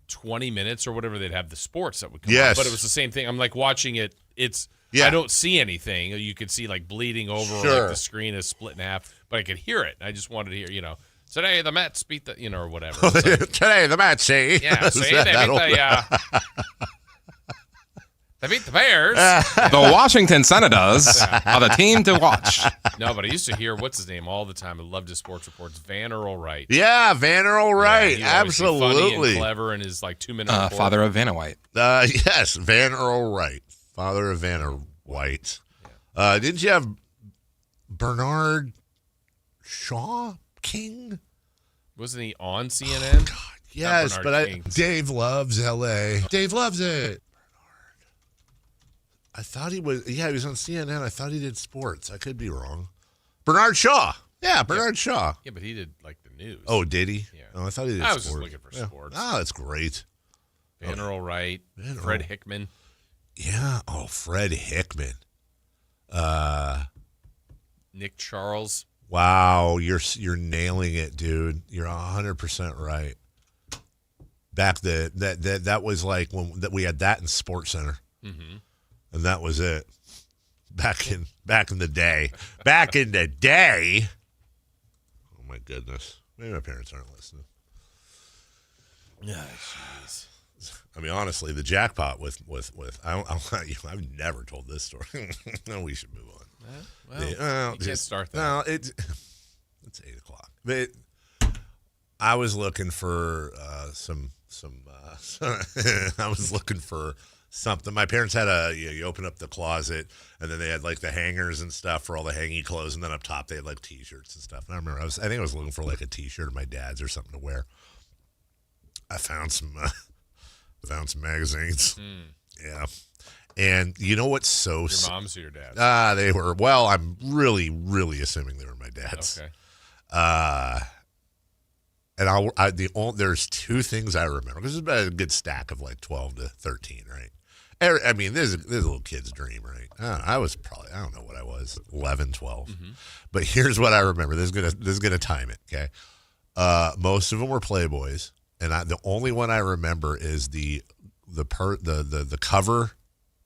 20 minutes or whatever, they'd have the sports that would come on. But it was the same thing. I'm, like, watching it. I don't see anything. You could see like bleeding over, like the screen is split in half, but I could hear it. I just wanted to hear, today the Mets beat the, or whatever. So, today the Mets, see? Yeah, see, they beat the Bears. The Washington Senators are the team to watch. No, but I used to hear, what's his name all the time. I loved his sports reports. Van Earl Wright. Yeah, Van Earl Wright. Yeah, absolutely. Funny and clever in his like 2-minute report. Father of Vanna White. Yes, Van Earl Wright. Father of Vanna White. Didn't you have Bernard Shaw King? Wasn't he on CNN? Oh, God, yes, but Dave loves L.A. Dave loves it. Bernard. I thought he was. Yeah, he was on CNN. I thought he did sports. I could be wrong. Bernard Shaw. Yeah, Bernard Shaw. Yeah, but he did like the news. Oh, did he? Yeah. Oh, I thought he did. I was sports. just looking for sports. Oh, that's great. Van Earl Wright. Fred Hickman. Yeah. Oh, Fred Hickman. Nick Charles. Wow, you're nailing it, dude. You're 100% right. Back that was like when we had that in Sports Center, and that was it. Back in the day. Back in the day. Oh my goodness. Maybe my parents aren't listening. Yeah, jeez. I mean, honestly, the jackpot with I've never told this story. No, we should move on. Well, you can't start that. No, it's 8:00. But I was looking for some. I was looking for something. My parents had you open up the closet, and then they had like the hangers and stuff for all the hanging clothes, and then up top they had like T-shirts and stuff. And I remember I think I was looking for like a T-shirt of my dad's or something to wear. I found some magazines. Yeah. And you know what's so... Your mom's or your dad's? They were... Well, I'm really, really assuming they were my dad's. Okay. And there's two things I remember. This is about a good stack of like 12 to 13, right? I mean, this is a little kid's dream, right? I was probably... I don't know what I was. 11, 12. Mm-hmm. But here's what I remember. This is gonna time it, okay? Most of them were Playboys. And the only one I remember is the cover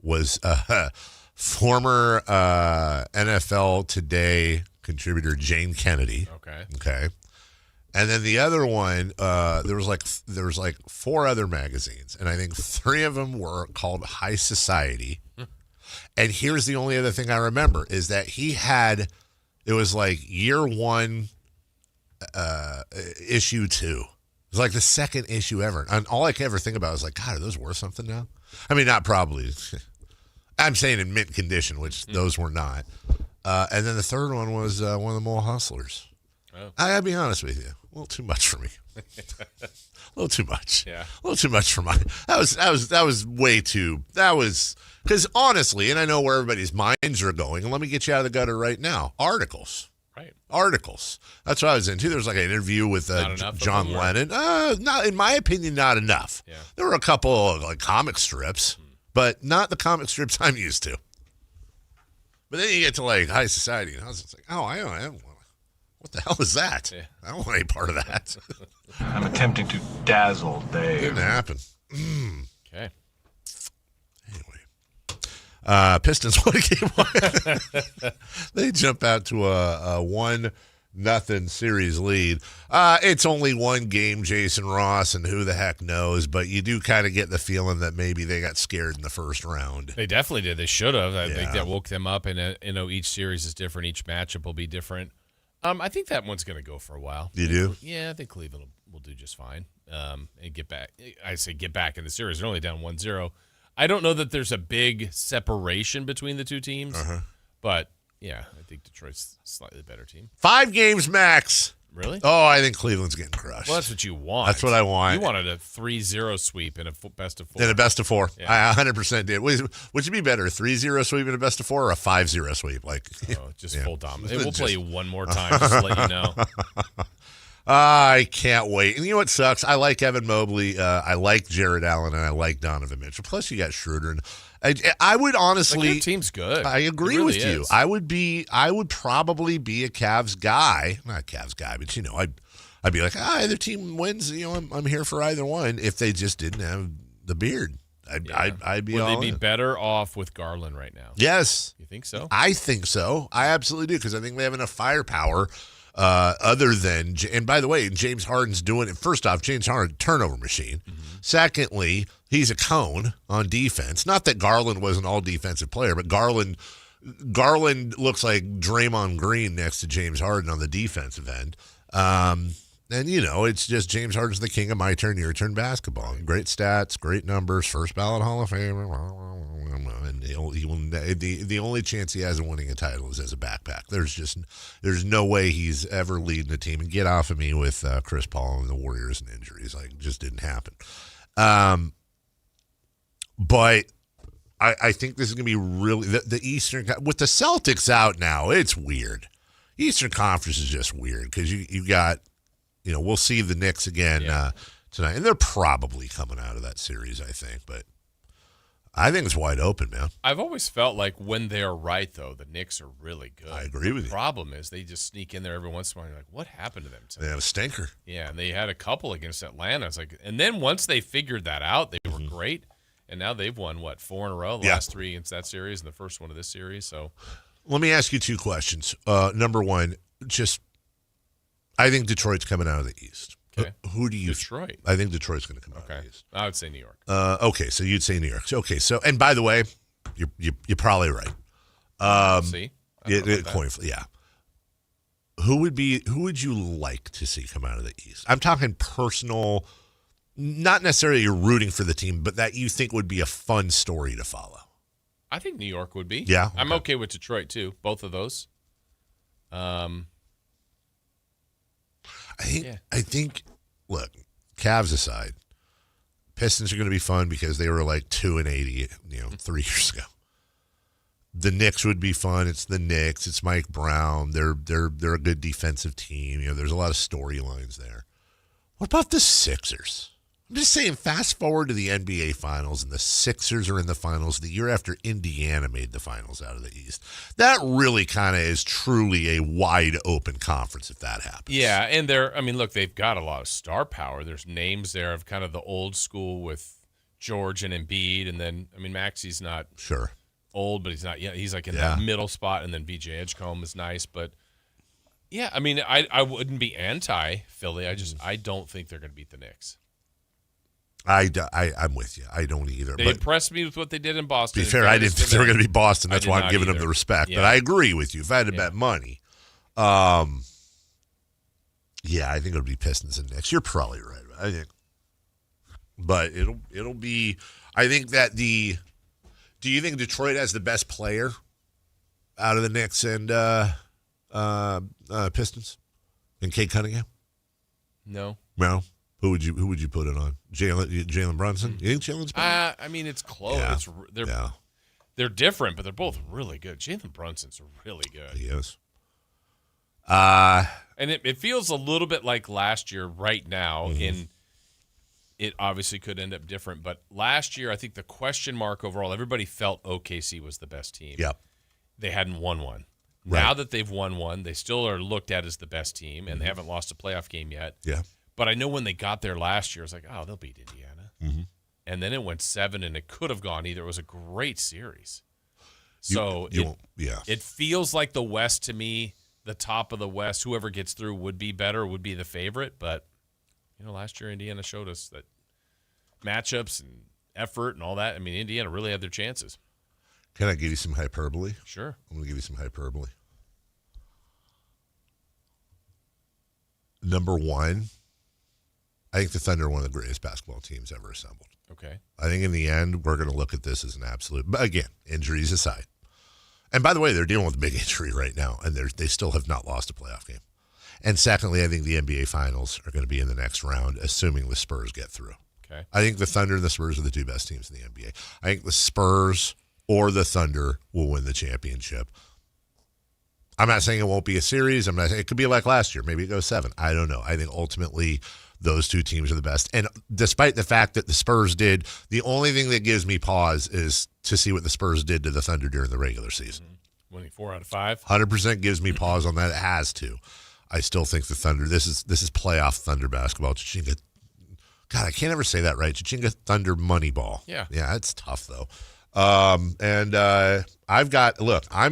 was former NFL Today contributor Jane Kennedy. Okay. And then the other one, there was like 4 other magazines, and I think 3 of them were called High Society. And here's the only other thing I remember is that it was like year 1, issue 2. It was like the second issue ever. And all I can ever think about is like, God, are those worth something now? I mean, not probably. I'm saying in mint condition, which those were not. And then the third one was one of the Mole Hustlers. Oh. I gotta be honest with you, a little too much for me. A little too much. Yeah. A little too much for mine. That was way too. That was because honestly, and I know where everybody's minds are going. And let me get you out of the gutter right now. Articles. Right. Articles. That's what I was into. There was like an interview with John Lennon. Not in my opinion, not enough. Yeah. There were a couple of like comic strips, but not the comic strips I'm used to. But then you get to like High Society, and I was just like, oh, I don't want. What the hell is that? Yeah. I don't want any part of that. I'm attempting to dazzle Dave. Didn't happen. Okay. Anyway, Pistons won a game 1. They jump out to a 1-2 series lead. It's only one game, Jason Ross, and who the heck knows, but you do kind of get the feeling that maybe they got scared in the first round. They definitely did. They should have. I think that woke them up, and each series is different. Each matchup will be different. I think that one's going to go for a while. You do? Yeah, I think Cleveland will do just fine and get back. I say get back in the series. They're only down 1-0. I don't know that there's a big separation between the two teams, but yeah, I think Detroit's a slightly better team. 5 games max. Really? Oh, I think Cleveland's getting crushed. Well, that's what you want. That's what I want. You wanted a 3-0 sweep in a best of 4. In a best of 4. Yeah. I 100% did. Would you be better, a 3-0 sweep in a best of 4 or a 5-0 sweep? Just full dominance. We'll play you one more time just to let you know. I can't wait. And you know what sucks? I like Evan Mobley. I like Jared Allen, and I like Donovan Mitchell. Plus, you got Schroeder. And I would honestly. Your team's good. I agree really with you. is. I would probably be a Cavs guy. Not a Cavs guy, but I'd be like, either team wins. I'm here for either one. If they just didn't have the beard, I'd be. Would all they be in. better off with Garland right now? Yes. You think so? I think so. I absolutely do, because I think they have enough firepower. Other than, and by the way, James Harden's doing it. First off, James Harden, turnover machine. Secondly, he's a cone on defense. Not that Garland was an all-defensive player, but Garland looks like Draymond Green next to James Harden on the defensive end. And, it's just James Harden's the king of my turn, your turn basketball. Great stats, great numbers, first ballot Hall of Famer. And the only chance he has of winning a title is as a backpack. There's no way he's ever leading a team. And get off of me with Chris Paul and the Warriors and injuries. It just didn't happen. But I think this is going to be really the Eastern with the Celtics out now. It's weird. Eastern Conference is just weird because you got. We'll see the Knicks again tonight, and they're probably coming out of that series, I think. But I think it's wide open, man. I've always felt like when they're right, though, the Knicks are really good. I agree with you. The problem is they just sneak in there every once in a while. You're like, what happened to them tonight? They had a stinker. Yeah, and they had a couple against Atlanta. It's like, and then once they figured that out, they were great. And now they've won, 4 in a row, the last 3 against that series and the first one of this series. So, let me ask you 2 questions. Number one, I think Detroit's coming out of the East. Okay. Who do you? Detroit. I think Detroit's going to come out of the East. I would say New York. Okay, so you'd say New York. Okay, so and by the way, you're probably right. See, coin flip, yeah. Who would you like to see come out of the East? I'm talking personal, not necessarily you're rooting for the team, but that you think would be a fun story to follow. I think New York would be. Yeah, okay. I'm okay with Detroit too. Both of those. I think. Look, Cavs aside, Pistons are going to be fun because they were like 2-80, 3 years ago. The Knicks would be fun. It's the Knicks. It's Mike Brown. They're a good defensive team. There's a lot of storylines there. What about the Sixers? I'm just saying, fast forward to the NBA Finals, and the Sixers are in the finals the year after Indiana made the finals out of the East. That really kind of is truly a wide open conference if that happens. Yeah, and look, they've got a lot of star power. There's names there of kind of the old school with George and Embiid, and then, Maxi's not old, but he's not. Yeah, he's like in that middle spot, and then VJ Edgecombe is nice, but yeah, I wouldn't be anti-Philly. I don't think they're going to beat the Knicks. I'm with you. I don't either. They impressed me with what they did in Boston. To be fair, I didn't think they were going to be Boston. That's why I'm giving them the respect. Yeah. But I agree with you. If I had to bet money, I think it would be Pistons and Knicks. You're probably right. I think, but it'll be. I think that do you think Detroit has the best player out of the Knicks and Pistons? And Kate Cunningham? No. Who would you put it on? Jalen Brunson? You think Jalen's better? It's close. Yeah. They're different, but they're both really good. Jalen Brunson's really good. He is. And it feels a little bit like last year right now. In it obviously could end up different, but last year I think the question mark overall, everybody felt OKC was the best team. Yep. They hadn't won one. Right. Now that they've won one, they still are looked at as the best team, and they haven't lost a playoff game yet. Yeah. But I know when they got there last year, I was like, they'll beat Indiana. And then it went 7, and it could have gone either. It was a great series. So it feels like the West to me the top of the West, whoever gets through would be better, would be the favorite. But, last year Indiana showed us that matchups and effort and all that, I mean, Indiana really had their chances. Can I give you some hyperbole? Sure. I'm going to give you some hyperbole. Number one, I think the Thunder are one of the greatest basketball teams ever assembled. Okay. I think in the end, we're going to look at this as an absolute, but again, injuries aside. And by the way, they're dealing with a big injury right now, and they still have not lost a playoff game. And secondly, I think the NBA Finals are going to be in the next round, assuming the Spurs get through. Okay. I think the Thunder and the Spurs are the two best teams in the NBA. I think the Spurs or the Thunder will win the championship. I'm not saying it won't be a series. I'm not saying it could be like last year. Maybe it goes 7. I don't know. I think ultimately those two teams are the best. And despite the fact that the Spurs did, the only thing that gives me pause is to see what the Spurs did to the Thunder during the regular season. Winning 4 out of 5. 100% gives me pause on that. It has to. I still think the Thunder, this is playoff Thunder basketball. Chichinga, God, I can't ever say that right. Chichinga Thunder Moneyball. Yeah. Yeah, it's tough though. I'm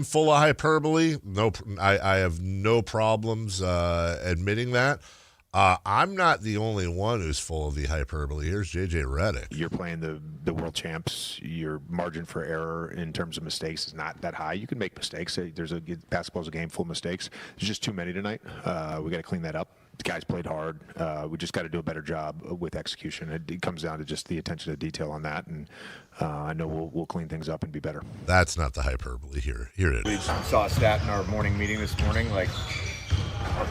full of hyperbole. No, I have no problems admitting that. I'm not the only one who's full of the hyperbole. Here's JJ Redick. You're playing the world champs. Your margin for error in terms of mistakes is not that high. You can make mistakes. Basketball's a game full of mistakes. There's just too many tonight. We got to clean that up. The guys played hard. We just got to do a better job with execution. It comes down to just the attention to detail on that, and I know we'll clean things up and be better. That's not the hyperbole here. Here it is. We saw a stat in our morning meeting this morning, like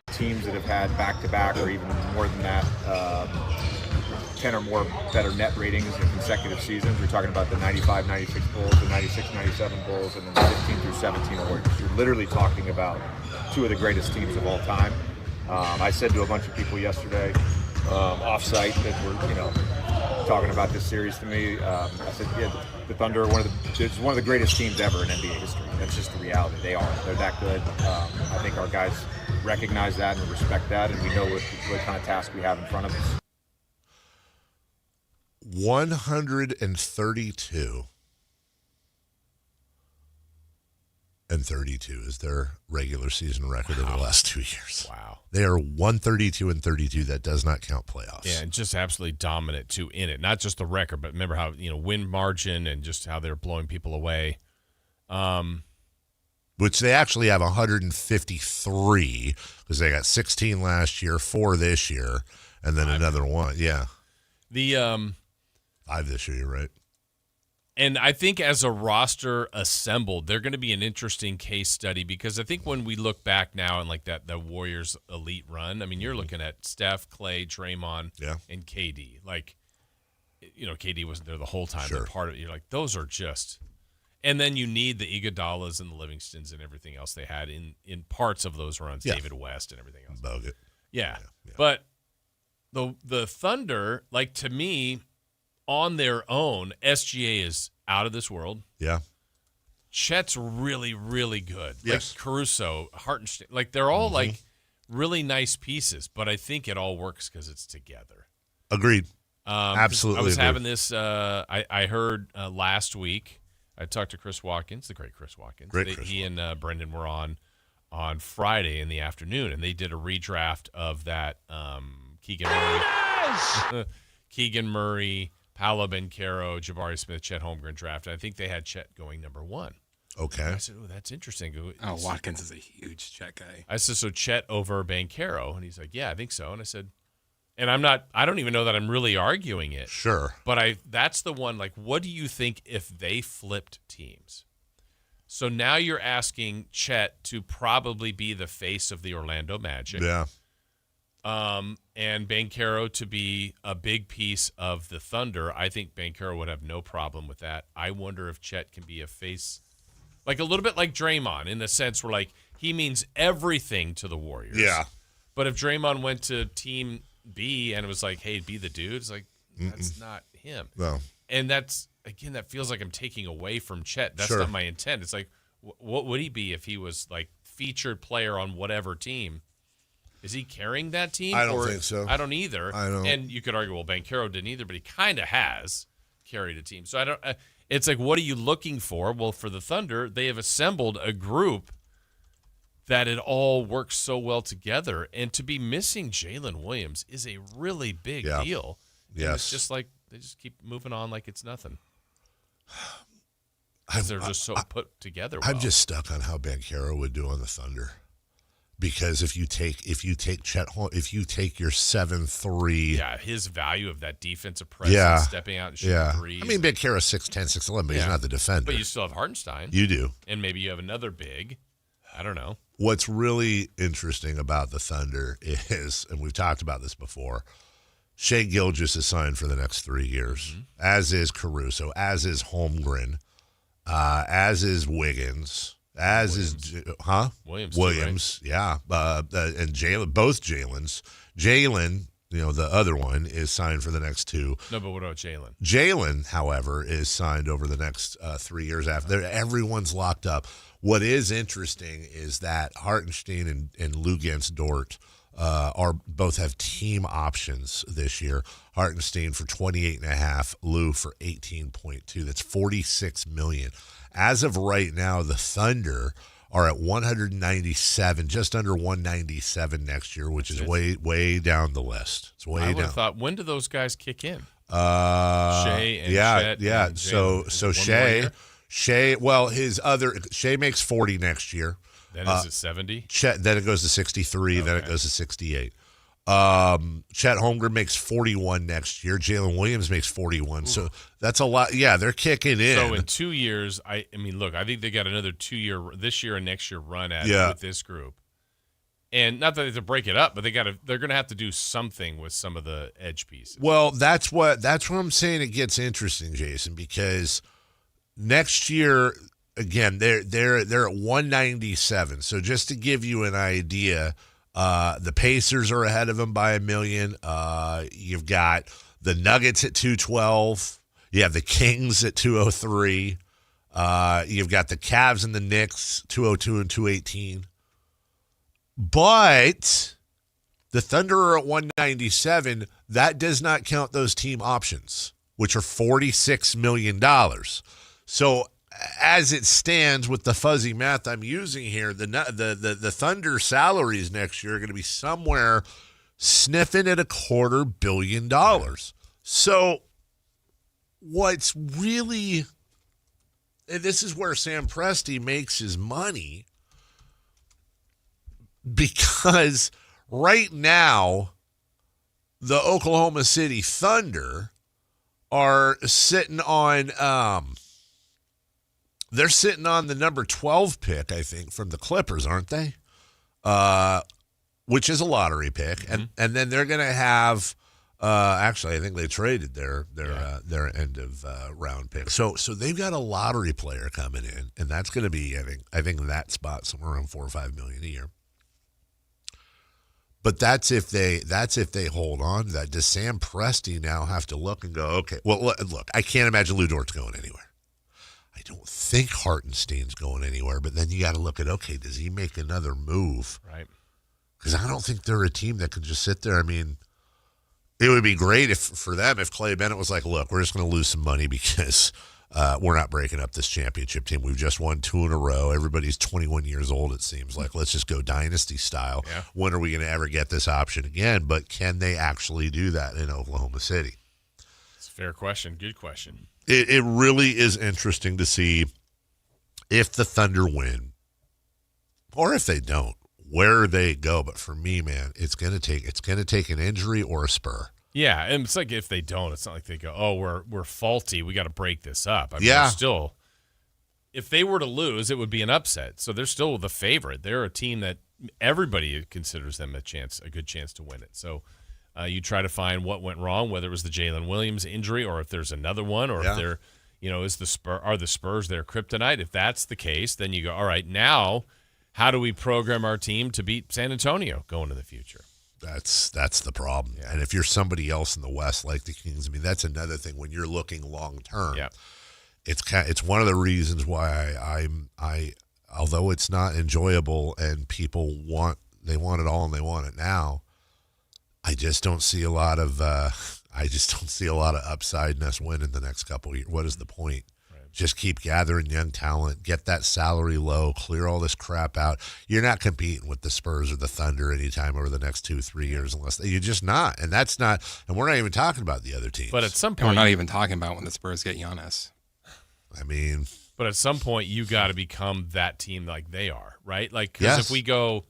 teams that have had back-to-back or even more than that, 10 or more better net ratings in consecutive seasons. We're talking about the 95-96 Bulls, the 96-97 Bulls, and then the 15 through 17 Warriors. You're literally talking about two of the greatest teams of all time. I said to a bunch of people yesterday, off-site, that were, talking about this series to me. I said, yeah, the Thunder are one of the greatest teams ever in NBA history. That's just the reality. They're that good. I think our guys recognize that and respect that, and we know what kind of task we have in front of us. 132 and 32 is their regular season record over the last 2 years. Wow. They are 132 and 32. That does not count playoffs. Yeah, and just absolutely dominant too in it. Not just the record, but remember how, win margin and just how they're blowing people away. Which they actually have 153 because they got 16 last year, 4 this year, and then another one. Yeah. The 5 this year, you're right. And I think as a roster assembled, they're going to be an interesting case study because I think when we look back now and like the Warriors elite run, I mean, you're looking at Steph, Clay, Draymond, and KD. Like, KD wasn't there the whole time. Sure. But part of it, you're like, those are just. And then you need the Iguodalas and the Livingstons and everything else they had in parts of those runs, David West and everything else. Bogut. Yeah. But the Thunder, like to me, on their own, SGA is out of this world. Yeah. Chet's really, really good. Yes. Like Caruso, Hartenstein. Like they're all like really nice pieces, but I think it all works because it's together. Agreed. Absolutely. I was agreed. having this, I heard last week, I talked to Chris Watkins, the great Chris Watkins. He and Brendan were on Friday in the afternoon, and they did a redraft of that Keegan Murray, Paolo Banchero, Jabari Smith, Chet Holmgren draft. I think they had Chet going number 1. Okay. And I said, that's interesting. Watkins is a huge Chet guy. I said, so Chet over Banchero? And he's like, yeah, I think so. And I said, and I don't even know that I'm really arguing it. Sure. But that's the one, like, what do you think if they flipped teams? So now you're asking Chet to probably be the face of the Orlando Magic. Yeah. And Banchero to be a big piece of the Thunder. I think Banchero would have no problem with that. I wonder if Chet can be a face, like a little bit like Draymond in the sense where like he means everything to the Warriors. Yeah. But if Draymond went to Team B and it was like, hey, be the dude, it's like, that's not him. No. And that's, again, that feels like I'm taking away from Chet. That's Sure. not my intent. It's like, what would he be if he was like featured player on whatever team? Is he carrying that team? I don't think so. I don't either. I don't. And you could argue, well, Banchero didn't either, but he kind of has carried a team. So I don't. It's like, what are you looking for? Well, for the Thunder, they have assembled a group that it all works so well together. And to be missing Jalen Williams is a really big deal. And Yes. it's just like they just keep moving on like it's nothing. Because they're just so put together well. I'm just stuck on how Banchero would do on the Thunder. Because if you take your 7'3", his value of that defensive presence, stepping out and shooting threes. I mean, Banchero's 6'10", 6'11", but he's not the defender. But you still have Hartenstein. You do, and maybe you have another big. I don't know. What's really interesting about the Thunder is, and we've talked about this before, Shai Gilgeous is signed for the next 3 years, as is Caruso, as is Holmgren, as is Wiggins. As Williams. Williams, Williams, too, right? and Jalen, both Jalen's. Jalen, the other one is signed for the next 2. No, but what about Jalen? Jalen, however, is signed over the next 3 years after. Everyone's locked up. What is interesting is that Hartenstein and Luguentz Dort both have team options this year. Hartenstein for $28.5, Lou for $18.2. That's $46 million. As of right now, the Thunder are at 197, just under 197 next year, which is way down the list. It's way down. I would have thought, when do those guys kick in? Shai and Chet and So Shai, Shai makes 40 next year. Then is it 70? Chet, then it goes to 63. Okay. Then it goes to 68. Chet Holmgren makes 41 next year. Jalen Williams makes 41. Ooh. So that's a lot. Yeah, they're kicking in. So in 2 years, I mean, look, I think they got another 2 year, this year and next year run at it with this group. And not that they have to break it up, but they're going to have to do something with some of the edge pieces. Well, that's what I'm saying. It gets interesting, Jason, because next year, again, they're at 197. So just to give you an idea, the Pacers are ahead of them by $1 million. You've got the Nuggets at 212. You have the Kings at 203. You've got the Cavs and the Knicks 202 and 218. But the Thunder are at 197. That does not count those team options, which are $46 million. So as it stands with the fuzzy math I'm using here, the Thunder salaries next year are going to be somewhere sniffing at $250 million. So what's really, and this is where Sam Presti makes his money, because right now the Oklahoma City Thunder are sitting on they're sitting on the number 12 pick, I think, from the Clippers, aren't they? Which is a lottery pick. Mm-hmm. And then they're going to have actually, I think they traded their end of round pick. So they've got a lottery player coming in, and that's going to be, I think that spot somewhere around $4 or $5 million a year. But that's if they hold on to that. Does Sam Presti now have to look and go, okay, well, look, I can't imagine Lou Dort's going anywhere. I don't think Hartenstein's going anywhere, but then you got to look at, okay, does he make another move? Right. Because I don't think they're a team that can just sit there. I mean, it would be great for them if Clay Bennett was like, look, we're just going to lose some money because we're not breaking up this championship team. We've just won 2 in a row. Everybody's 21 years old, it seems like. Let's just go dynasty style. Yeah. When are we going to ever get this option again? But can they actually do that in Oklahoma City? It's a fair question. Good question. It really is interesting to see if the Thunder win, or if they don't, where they go. But for me, man, it's gonna take an injury or a spur. Yeah, and it's like if they don't, it's not like they go, oh, we're faulty, we got to break this up. I mean, yeah. Still, if they were to lose, it would be an upset. So they're still the favorite. They're a team that everybody considers them a good chance to win it. So you try to find what went wrong, whether it was the Jalen Williams injury or if there's another one, or if they're, are the Spurs their kryptonite? If that's the case, then you go, all right, now how do we program our team to beat San Antonio going into the future? That's the problem. Yeah. And if you're somebody else in the West like the Kings, I mean, that's another thing when you're looking long term. Yeah. It's one of the reasons why I although it's not enjoyable and people want it all and they want it now, I just don't see a lot of upside in us winning the next couple of years. What is the point? Right. Just keep gathering young talent, get that salary low, clear all this crap out. You're not competing with the Spurs or the Thunder anytime over the next 2-3 years, you're just not. And that's not. And we're not even talking about the other teams. But at some point, we're not even talking about when the Spurs get Giannis. I mean, but at some point, you got to become that team like they are, right? Like, because if we go,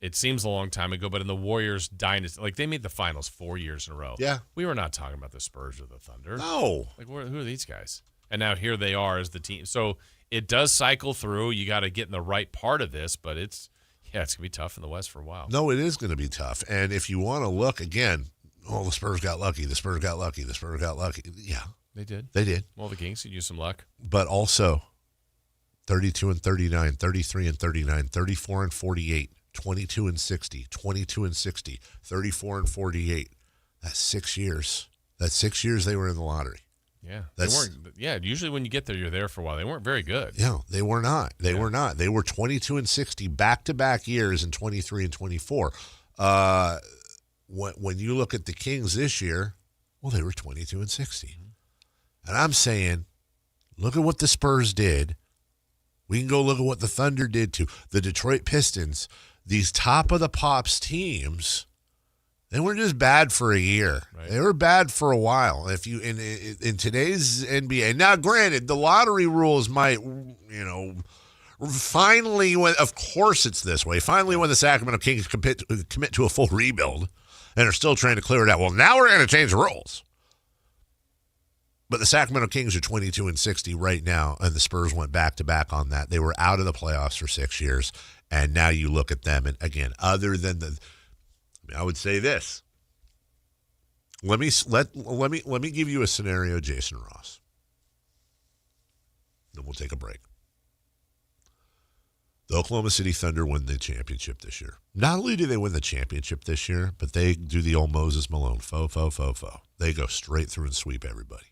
it seems a long time ago, but in the Warriors dynasty, like they made the finals 4 years in a row. Yeah, we were not talking about the Spurs or the Thunder. No, like who are these guys? And now here they are as the team. So it does cycle through. You got to get in the right part of this, but it's going to be tough in the West for a while. No, it is going to be tough. And if you want to look again, the Spurs got lucky. The Spurs got lucky. The Spurs got lucky. Yeah, they did. They did. Well, the Kings could use some luck. But also 32-39, 33-39, 34-48, 22-60, 22-60, 34-48. That's 6 years. That's 6 years they were in the lottery. Yeah, they weren't. Yeah, usually when you get there, you're there for a while. They weren't very good. Yeah, they were not. They were not. They were 22-60 back-to-back years in 23 and 24. When you look at the Kings this year, well, they were 22-60, and I'm saying, look at what the Spurs did. We can go look at what the Thunder did to the Detroit Pistons. These top of the pops teams. They weren't just bad for a year. Right. They were bad for a while. If you in today's NBA, now granted, the lottery rules might, finally, of course it's this way. Finally, when the Sacramento Kings commit to a full rebuild and are still trying to clear it out. Well, now we're going to change the rules. But the Sacramento Kings are 22-60 right now, and the Spurs went back-to-back on that. They were out of the playoffs for 6 years, and now you look at them, and again, other than I would say this. Let me give you a scenario, Jason Ross. Then we'll take a break. The Oklahoma City Thunder win the championship this year. Not only do they win the championship this year, but they do the old Moses Malone faux. They go straight through and sweep everybody.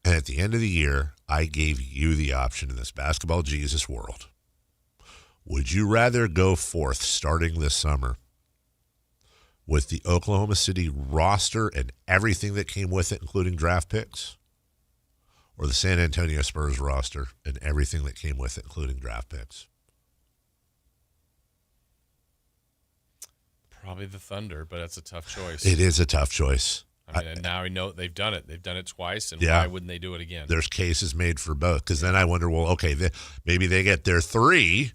And at the end of the year, I gave you the option in this basketball Jesus world. Would you rather go forth starting this summer with the Oklahoma City roster and everything that came with it, including draft picks, or the San Antonio Spurs roster and everything that came with it, including draft picks? Probably the Thunder, but that's a tough choice. It is a tough choice. I mean, and now we know they've done it. They've done it twice, and why wouldn't they do it again? There's cases made for both, because then I wonder, well, okay, maybe they get their three,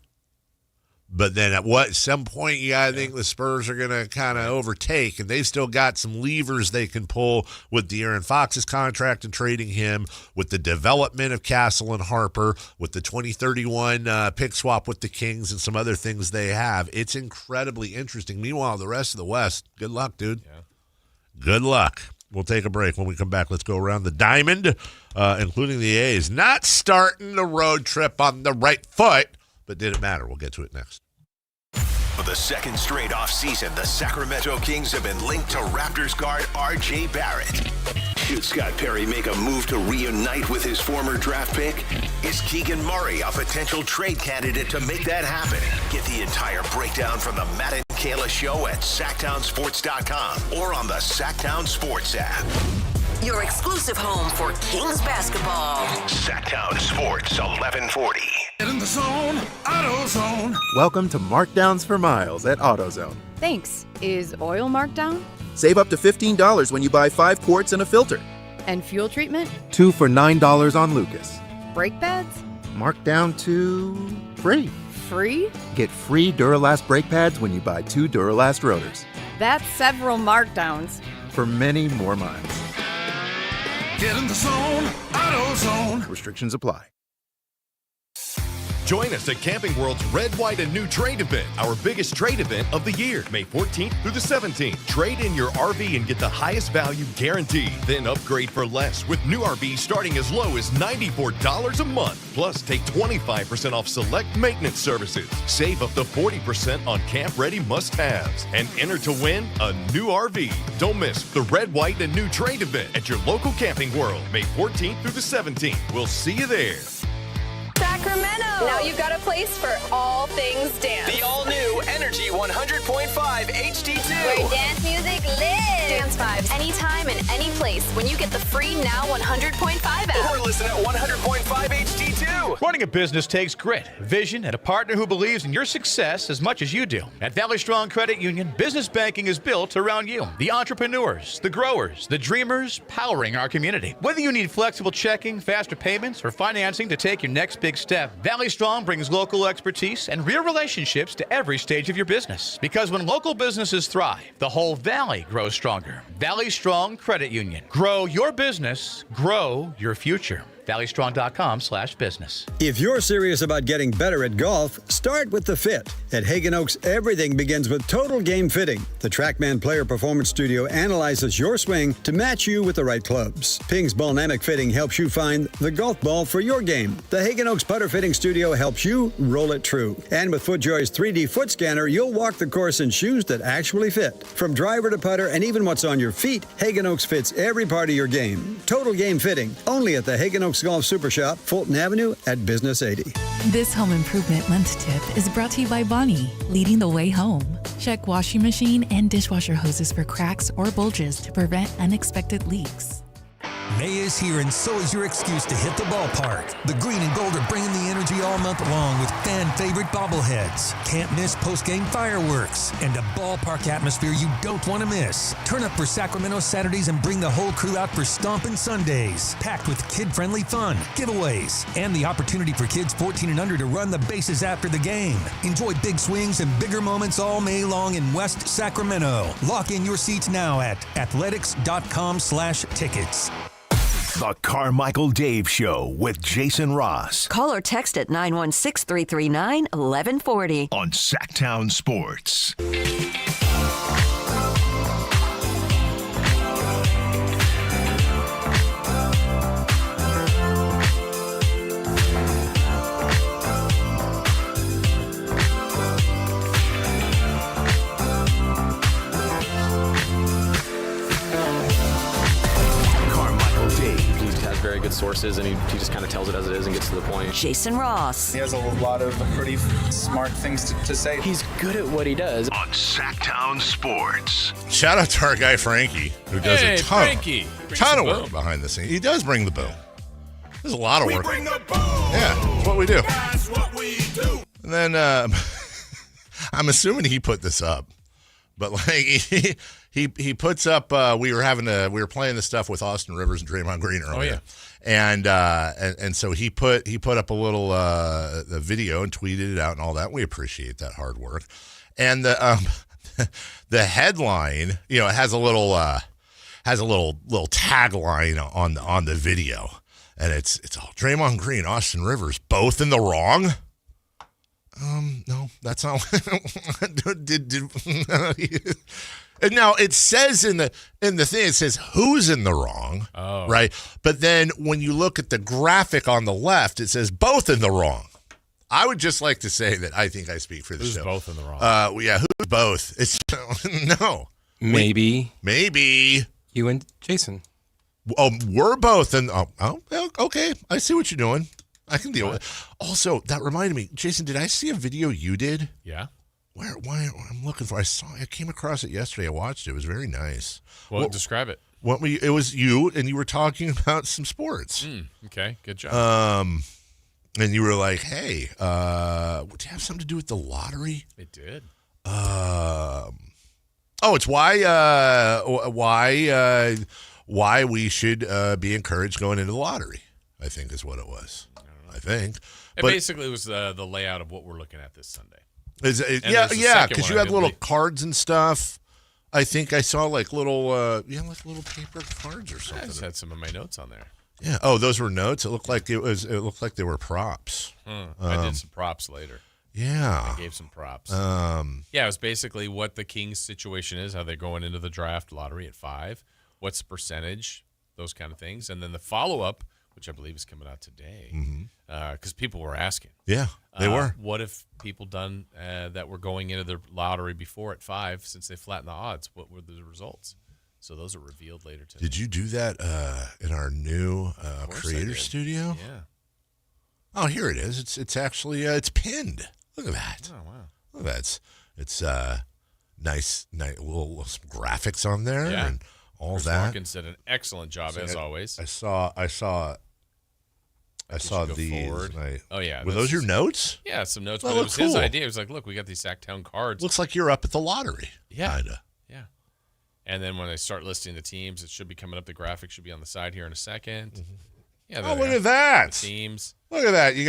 but then at some point you got to think the Spurs are going to kind of overtake, and they've still got some levers they can pull with De'Aaron Fox's contract and trading him, with the development of Castle and Harper, with the 2031 pick swap with the Kings and some other things they have. It's incredibly interesting. Meanwhile, the rest of the West, good luck, dude. Yeah. Good luck. We'll take a break. When we come back, let's go around the diamond, including the A's. Not starting the road trip on the right foot, but didn't matter. We'll get to it next. For the second straight offseason, the Sacramento Kings have been linked to Raptors guard R.J. Barrett. Should Scott Perry make a move to reunite with his former draft pick? Is Keegan Murray a potential trade candidate to make that happen? Get the entire breakdown from the Matt and Kayla Show at SactownSports.com or on the Sactown Sports app. Your exclusive home for Kings basketball. Sactown Sports 1140. Get in the zone, AutoZone. Welcome to Markdowns for Miles at AutoZone. Thanks. Is oil marked down? Save up to $15 when you buy 5 quarts and a filter. And fuel treatment? 2 for $9 on Lucas. Brake pads? Marked down to free. Free? Get free Duralast brake pads when you buy 2 Duralast rotors. That's several markdowns. For many more miles. Get in the zone, AutoZone. Restrictions apply. Join us at Camping World's Red, White, and New Trade event, our biggest trade event of the year, May 14th through the 17th. Trade in your RV and get the highest value guaranteed. Then upgrade for less with new RVs starting as low as $94 a month. Plus, take 25% off select maintenance services. Save up to 40% on camp-ready must-haves. And enter to win a new RV. Don't miss the Red, White, and New Trade event at your local Camping World, May 14th through the 17th. We'll see you there. Sacramento! Now you've got a place for all things dance. The all-new Energy Z100.5 HD2. Where dance music lives. Dance vibes anytime and any place when you get the free Now 100.5 app. Or listen at 100.5 HD2. Running a business takes grit, vision, and a partner who believes in your success as much as you do. At Valley Strong Credit Union, business banking is built around you. The entrepreneurs, the growers, the dreamers powering our community. Whether you need flexible checking, faster payments, or financing to take your next big step, Valley Strong brings local expertise and real relationships to every stage of your business. Because when local businesses thrive, the whole valley grows stronger. Valley Strong Credit Union. Grow your business, grow your future. ValleyStrong.com/business. If you're serious about getting better at golf, start with the fit. At Hagen Oaks, everything begins with Total Game Fitting. The TrackMan Player Performance Studio analyzes your swing to match you with the right clubs. Ping's Ballnamic Fitting helps you find the golf ball for your game. The Hagen Oaks Putter Fitting Studio helps you roll it true. And with FootJoy's 3D foot scanner, you'll walk the course in shoes that actually fit. From driver to putter and even what's on your feet, Hagen Oaks fits every part of your game. Total Game Fitting, only at the Hagen Oaks Golf Super Shop, Fulton Avenue at Business 80. This home improvement lunch tip is brought to you by Bonnie, leading the way home. Check washing machine and dishwasher hoses for cracks or bulges to prevent unexpected leaks. May is here, and so is your excuse to hit the ballpark. The green and gold are bringing the energy all month long with fan-favorite bobbleheads, can't miss post-game fireworks, and a ballpark atmosphere you don't want to miss. Turn up for Sacramento Saturdays and bring the whole crew out for Stompin' Sundays, packed with kid-friendly fun, giveaways, and the opportunity for kids 14 and under to run the bases after the game. Enjoy big swings and bigger moments all May long in West Sacramento. Lock in your seats now at athletics.com/tickets. The Carmichael Dave Show with Jason Ross. Call or text at 916-339-1140. On Sactown Sports. Very good sources, and he just kind of tells it as it is and gets to the point. Jason Ross. He has a lot of pretty smart things to say. He's good at what he does. On Sactown Sports. Shout out to our guy Frankie, who does a ton of work behind the scenes. He does bring the boom. There's a lot of work. Bring the boom. Yeah, that's what we do. That's what we do. And then I'm assuming he put this up, but like he puts up. We were playing the stuff with Austin Rivers and Draymond Green earlier. Oh yeah. And so he put up a little the video and tweeted it out and all that. We appreciate that hard work. And the the headline, it has a little tagline on the video, and it's all Draymond Green, Austin Rivers, both in the wrong. No, that's not. And now it says in the thing, it says who's in the wrong, right? But then when you look at the graphic on the left, it says both in the wrong. I would just like to say that I think I speak for the show. Who's both in the wrong? Yeah, who's both? It's no. Maybe you and Jason. Oh, we're both in. Oh, okay. I see what you're doing. I can deal with it. Also, that reminded me, Jason, did I see a video you did? Yeah. Why I'm looking for. I came across it yesterday. I watched it. It was very nice. Well, describe it. It was you, and you were talking about some sports. Okay, good job. And you were like, "Hey, do you have something to do with the lottery?" It did. It's why we should be encouraged going into the lottery, I think is what it was. I think. It basically was the layout of what we're looking at this Sunday. Yeah, because you had little cards and stuff. I think I saw like little, little paper cards or something. I just had some of my notes on there. Yeah. Oh, those were notes. It looked like they were props. I did some props later. Yeah. I gave some props. It was basically what the Kings' situation is, how they're going into the draft lottery at 5, what's the percentage, those kind of things, and then the follow-up, which I believe is coming out today, because people were asking. Yeah, they were. What if people done that were going into the lottery before at 5, since they flattened the odds, what were the results? So those are revealed later today. Did you do that in our new creator studio? Yeah. Oh, here it is. It's actually it's pinned. Look at that. Oh, wow. Look at that. It's nice little some graphics on there and all Chris that. Watkins did an excellent job as always. I saw these. Oh yeah, were those your notes? Yeah, some notes. That But it was looked his cool. idea. It was like, look, we got these Sactown cards. Looks like you're up at the lottery. Yeah, kinda. Yeah. And then when I start listing the teams, it should be coming up. The graphic should be on the side here in a second. Mm-hmm. Yeah. Oh, look at that. The teams. Look at that. You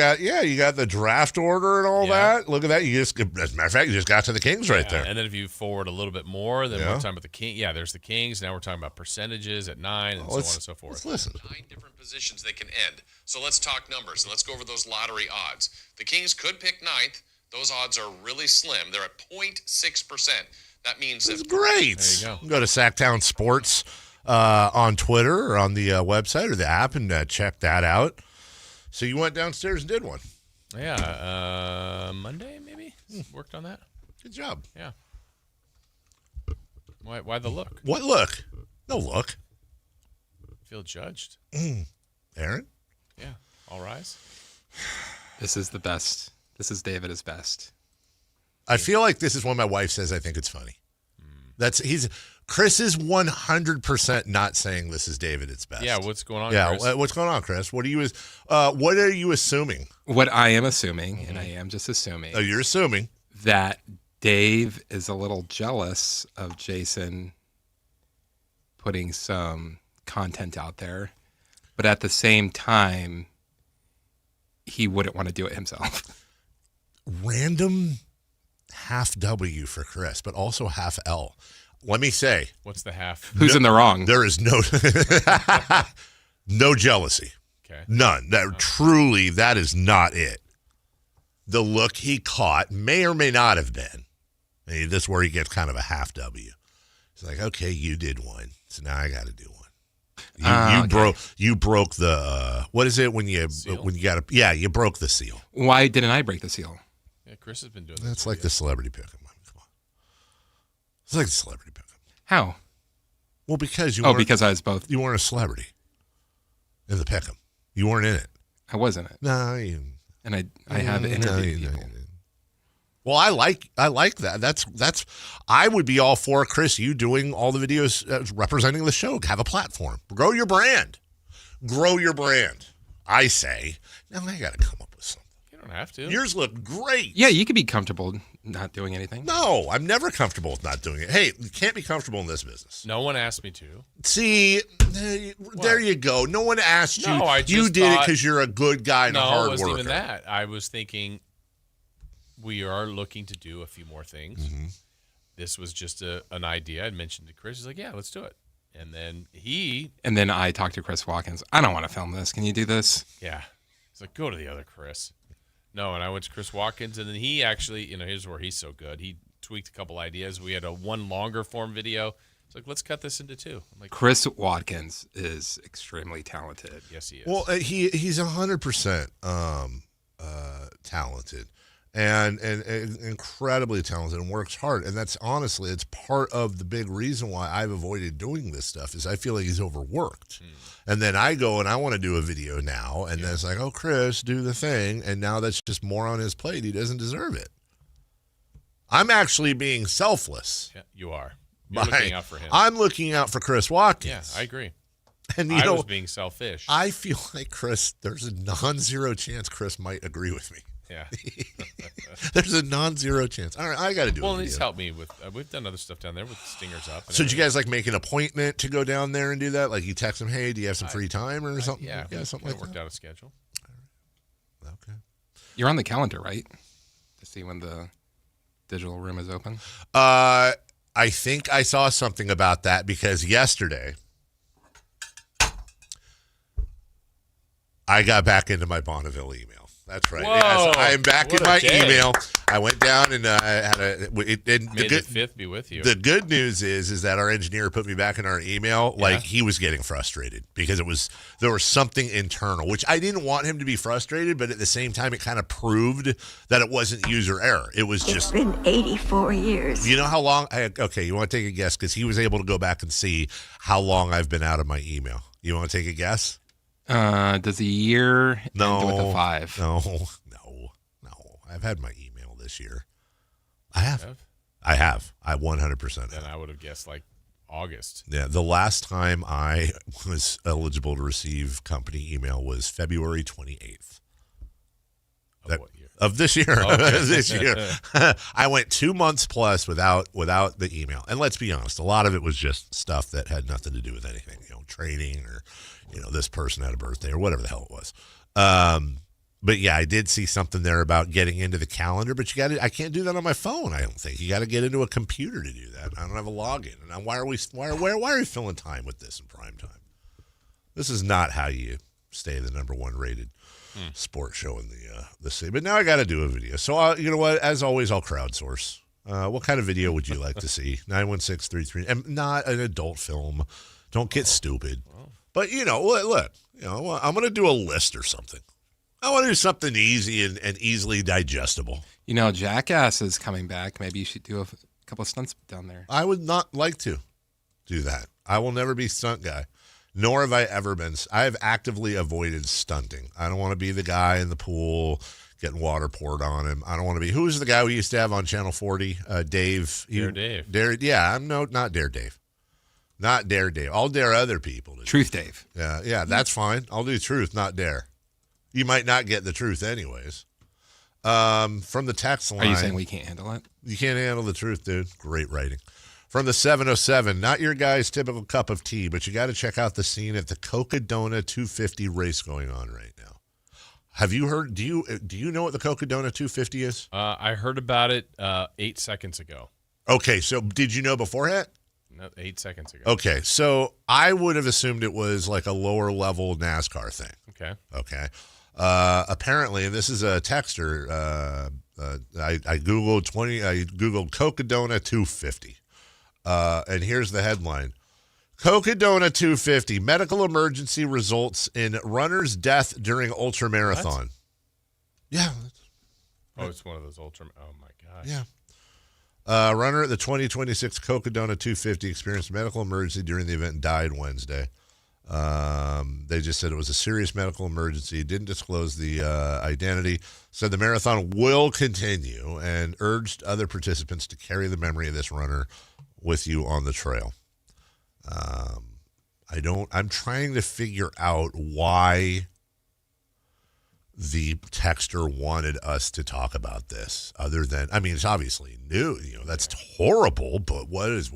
got the draft order and all that. Look at that. As a matter of fact, you just got to the Kings right there. And then if you forward a little bit more, then we're talking about the King. Yeah, there's the Kings. Now we're talking about percentages at 9 and so on and so forth. Let's listen. 9 different positions they can end. So let's talk numbers and let's go over those lottery odds. The Kings could pick 9th. Those odds are really slim. They're at 0.6%. That means That's great. There you go. Go to Sactown Sports on Twitter or on the website or the app and check that out. So you went downstairs and did one. Yeah, Monday maybe? Worked on that. Good job. Yeah. Why the look? What look? No look. Feel judged. Aaron? Yeah. All rise. This is the best. This is David is best. I feel like this is when my wife says I think it's funny. Chris is 100% not saying this is David it's best. Yeah, what's going on, Yeah, Chris? what's going on, Chris? What are you assuming? What I am assuming, and I am just assuming. Oh, you're assuming that Dave is a little jealous of Jason putting some content out there, but at the same time, he wouldn't want to do it himself. Random half W for Chris, but also half L. Let me say. What's the half? Who's in the wrong? There is no jealousy. Okay. None. Truly, that is not it. The look he caught may or may not have been. This is where he gets kind of a half W. It's like, okay, you did one, so now I got to do one. You broke the what is it when you got to you broke the seal. Why didn't I break the seal? Yeah, Chris has been doing That's like the celebrity pick. It's like the celebrity pick. How? Well, because because I was both. You weren't a celebrity in the pick'em. You weren't in it. I wasn't it. No, and I have interviewed people. Well, I like that. That's. I would be all for Chris. You doing all the videos representing the show. Have a platform. Grow your brand. I say. Now I got to come up with something. You don't have to. Yours look great. Yeah, you could be comfortable not doing anything. No, I'm never comfortable with not doing it. Hey, you can't be comfortable in this business. No one asked me to. See, there you go. No one asked you. No, I you just did it thought- because you're a good guy and a hard No, it wasn't worker. even that. I was thinking we are looking to do a few more things. Mm-hmm. This was just an idea. I mentioned to Chris. He's like, yeah, let's do it. And then And then I talked to Chris Watkins. I don't want to film this. Can you do this? yeah. He's like, go to the other Chris. No, and I went to Chris Watkins, and then he actually, here's where he's so good. He tweaked a couple ideas. We had one longer form video. It's like, let's cut this into 2. I'm like, Chris Watkins is extremely talented. Yes, he is. Well, he's 100% talented and incredibly talented and works hard. And that's honestly, it's part of the big reason why I've avoided doing this stuff is I feel like he's overworked. And then I go and I want to do a video now. And then it's like, oh, Chris, do the thing. And now that's just more on his plate. He doesn't deserve it. I'm actually being selfless. Yeah, you are. You're looking out for him. I'm looking out for Chris Watkins. Yeah, I agree. And I was being selfish. I feel like Chris, there's a non-zero chance Chris might agree with me. Yeah. There's a non-zero chance. All right, I got to do it. Well, and he's helped me with, we've done other stuff down there with Stingers Up. And So did you guys make an appointment to go down there and do that? Like you text him, hey, do you have some free time or something? Yeah, something like that. Worked out a schedule. Okay. You're on the calendar, right? To see when the digital room is open? I think I saw something about that because yesterday I got back into my Bonneville email. That's right. Whoa, Yes, I am back in what a my day. email. I went down and I had May the 5th be with you. The good news is that our engineer put me back in our email. Yeah. Like he was getting frustrated because there was something internal, which I didn't want him to be frustrated, but at the same time, it kind of proved that it wasn't user error. It was just. It's been 84 years. You know how long? Okay, you want to take a guess because he was able to go back and see how long I've been out of my email. You want to take a guess? Does a year end with a 5? No. I've had my email this year. I have. I have. I 100%. Then I would have guessed like August. Yeah, the last time I was eligible to receive company email was February 28th. What year? Of this year. Okay. This year. I went 2 months plus without the email. And let's be honest, a lot of it was just stuff that had nothing to do with anything, training or, this person had a birthday or whatever the hell it was. But yeah, I did see something there about getting into the calendar, but I can't do that on my phone, I don't think. You got to get into a computer to do that. I don't have a login. And why are we filling time with this in prime time? This is not how you stay the number one rated sports show in the city. But now I got to do a video. So, you know what? As always, I'll crowdsource. What kind of video would you like to see? 91633. And not an adult film. Don't get stupid. But, look, I'm going to do a list or something. I want to do something easy and easily digestible. Jackass is coming back. Maybe you should do a couple of stunts down there. I would not like to do that. I will never be stunt guy, nor have I ever been. I have actively avoided stunting. I don't want to be the guy in the pool getting water poured on him. I don't want to be. Who was the guy we used to have on Channel 40? Dave. Dave. Yeah, not Dare Dave. Not Dare Dave. I'll dare other people. Truth Dave. Yeah, that's fine. I'll do truth, not dare. You might not get the truth anyways. From the text line. Are you saying we can't handle it? You can't handle the truth, dude. Great writing. From the 707, not your guy's typical cup of tea, but you got to check out the scene at the Cocodona 250 race going on right now. Have you heard? Do you know what the Cocodona 250 is? I heard about it 8 seconds ago. Okay, so did you know beforehand? No, 8 seconds ago. Okay, so I would have assumed it was like a lower level NASCAR thing. Okay. Apparently, and this is a texter. I googled Cocodona 250, and here's the headline: Cocodona 250 medical emergency results in runner's death during ultramarathon. What? Yeah. It's one of those ultra. Oh my gosh. Yeah. Runner at the 2026 Cocodona 250 experienced medical emergency during the event and died Wednesday. They just said it was a serious medical emergency. Didn't disclose the identity. Said the marathon will continue and urged other participants to carry the memory of this runner with you on the trail. I'm trying to figure out why the texter wanted us to talk about this other than, it's obviously new, that's horrible, but is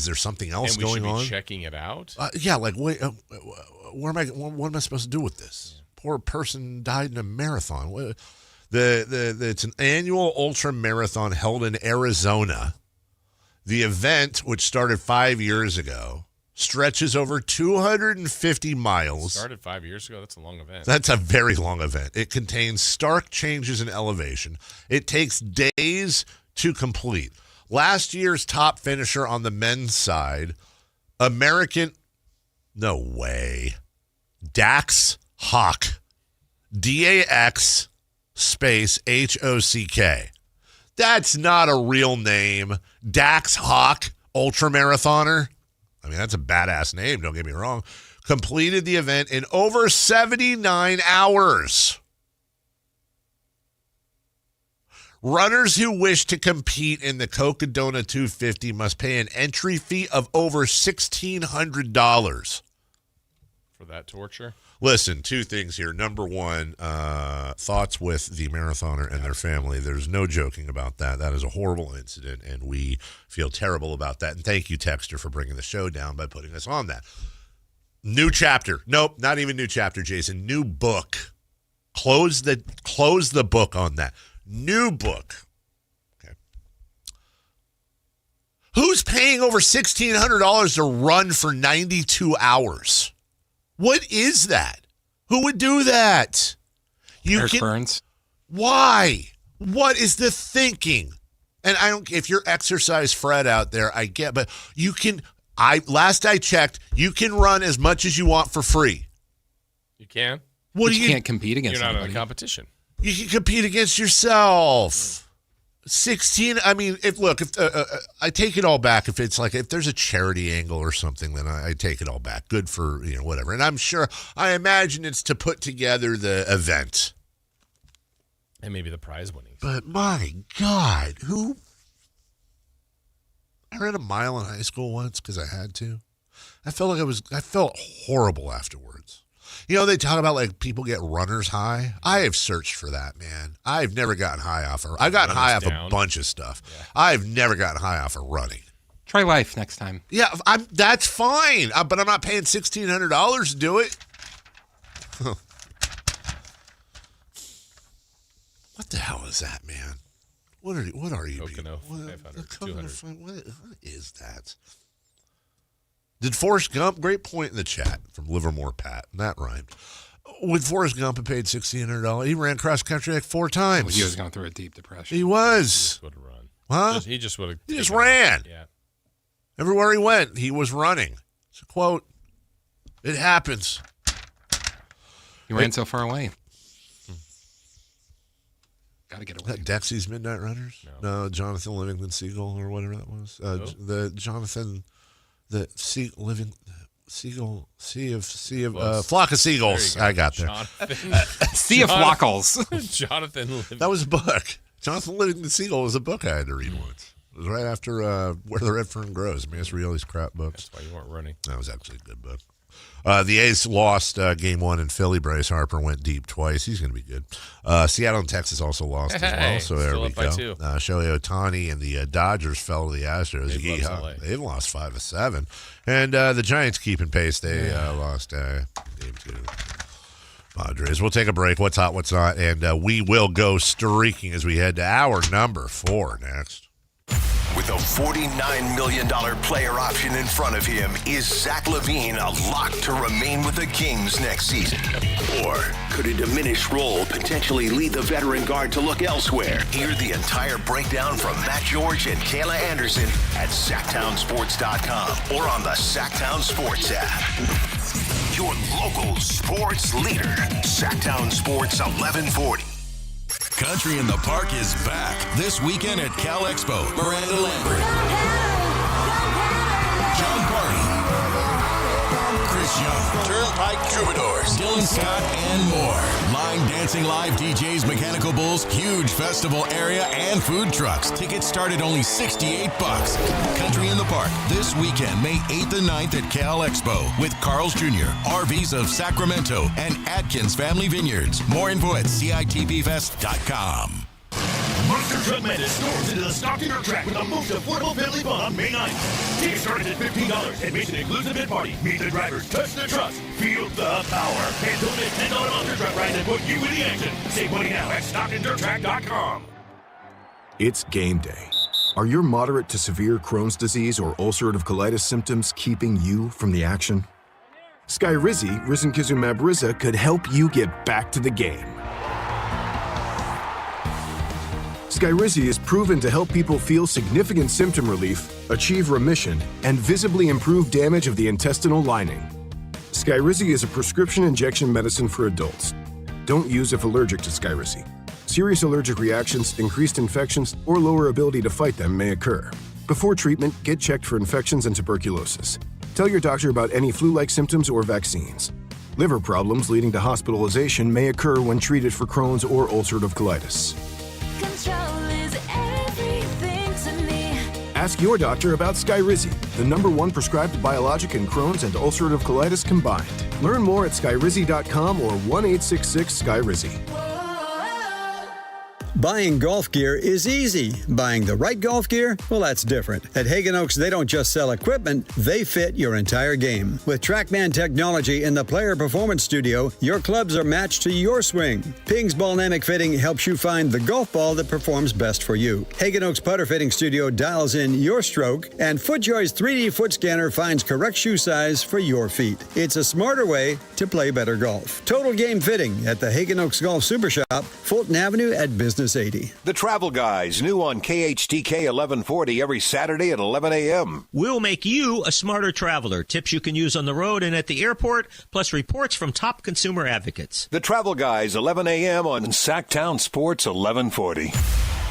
there something else going on? And we should be checking it out? Wait, what am I supposed to do with this? Yeah. Poor person died in a marathon. It's an annual ultra marathon held in Arizona. The event, which started 5 years ago, stretches over 250 miles. Started 5 years ago? That's a long event. That's a very long event. It contains stark changes in elevation. It takes days to complete. Last year's top finisher on the men's side, Dax Hock. DAX space HOCK. That's not a real name. Dax Hock, ultramarathoner. That's a badass name, don't get me wrong. Completed the event in over 79 hours. Runners who wish to compete in the Cocodona 250 must pay an entry fee of over $1,600. For that torture? Listen, two things here. Number one, thoughts with the marathoner and their family. There's no joking about that. That is a horrible incident, and we feel terrible about that. And thank you, Texter, for bringing the show down by putting us on that. New chapter. Nope, not even new chapter, Jason. New book. Close the book on that. New book. Okay. Who's paying over $1,600 to run for 92 hours? What is that? Who would do that? Eric Burns. Why? What is the thinking? And I don't. If you're exercise Fred out there, I get. But you can. Last I checked, you can run as much as you want for free. You can. What do you can't compete against? You're not anybody. in a competition. You can compete against yourself. 16. If I take it all back. If there's a charity angle or something, then I take it all back. Good for whatever. And I imagine it's to put together the event and maybe the prize winnings. But my God, who I ran a mile in high school once because I had to. I felt horrible afterwards. You know, they talk about like people get runner's high. I have searched for that, man. I've never gotten high off I've gotten high off a bunch of stuff. Yeah. I've never gotten high off of running. Try Life next time. Yeah, that's fine. But I'm not paying $1,600 to do it. What the hell is that, man? What are you? Pocono, 500, 200. What is that? Did Forrest Gump? Great point in the chat from Livermore Pat. That rhymed. Would Forrest Gump have paid $1,600? He ran cross country like 4 times. Well, he was going through a deep depression. He was. He just would have run. Huh? He just would have. He just ran. Yeah. Everywhere he went, he was running. It's a quote. It happens. He ran so far away. Got to get away. Dexy's Midnight Runners? No, Jonathan Livingston Seagull or whatever that was. Flock of Seagulls. I got there. Sea of Flockles. Jonathan Livingston. That was a book. Jonathan Livingston Seagull was a book I had to read once. It was right after Where the Red Fern Grows. I mean, I used to read all these crap books. That's why you weren't running. That was actually a good book. The A's lost Game 1 in Philly. Bryce Harper went deep twice. He's going to be good. Seattle and Texas also lost as well. So there we go. Shohei Ohtani and the Dodgers fell to the Astros. They've lost 5 of 7. And the Giants keeping pace. They lost Game 2. Padres. We'll take a break. What's hot, what's not. And we will go streaking as we head to hour number 4 next. With a $49 million player option in front of him, is Zach LaVine a lock to remain with the Kings next season? Or could a diminished role potentially lead the veteran guard to look elsewhere? Hear the entire breakdown from Matt George and Kayla Anderson at SactownSports.com or on the Sactown Sports app. Your local sports leader, Sactown Sports 1140. Country in the Park is back this weekend at Cal Expo. Miranda Lambert, John Party, Chris Young, Turnpike Troubadours, Dylan Scott, and more. Line dancing live DJs, Mechanical Bulls, huge festival area, and food trucks. Tickets start at only $68. Country in the Park this weekend, May 8th and 9th at Cal Expo with Carl's Jr., RVs of Sacramento, and Atkins Family Vineyards. More info at CITBfest.com. Monster Truck Madness storms into the Stockton Dirt Track with a most affordable penalty fun on May 9th. Tickets started at $15. Admission includes a bid party. Meet the drivers, touch the trucks, feel the power. And don't miss $10 Monster Truck ride and put you in the action. Save money now at StocktonDirtTrack.com. It's game day. Are your moderate to severe Crohn's disease or ulcerative colitis symptoms keeping you from the action? Skyrizi, risankizumab Riza, could help you get back to the game. Skyrizi is proven to help people feel significant symptom relief, achieve remission, and visibly improve damage of the intestinal lining. Skyrizi is a prescription injection medicine for adults. Don't use if allergic to Skyrizi. Serious allergic reactions, increased infections, or lower ability to fight them may occur. Before treatment, get checked for infections and tuberculosis. Tell your doctor about any flu-like symptoms or vaccines. Liver problems leading to hospitalization may occur when treated for Crohn's or ulcerative colitis. Control is everything to me. Ask your doctor about Skyrizi, the #1 prescribed biologic in Crohn's and ulcerative colitis combined. Learn more at skyrizi.com or 1-866-SKYRIZI. Buying golf gear is easy. Buying the right golf gear? Well, that's different. At Hagen Oaks, they don't just sell equipment, they fit your entire game. With TrackMan technology in the Player Performance Studio, your clubs are matched to your swing. Ping's Ballnamic Fitting helps you find the golf ball that performs best for you. Hagen Oaks Putter Fitting Studio dials in your stroke, and FootJoy's 3D foot scanner finds correct shoe size for your feet. It's a smarter way to play better golf. Total Game Fitting at the Hagen Oaks Golf Super Shop, Fulton Avenue at Business 80. The Travel Guys, new on KHTK 1140 every Saturday at 11 a.m. We'll make you a smarter traveler. Tips you can use on the road and at the airport, plus reports from top consumer advocates. The Travel Guys, 11 a.m. on Sactown Sports 1140.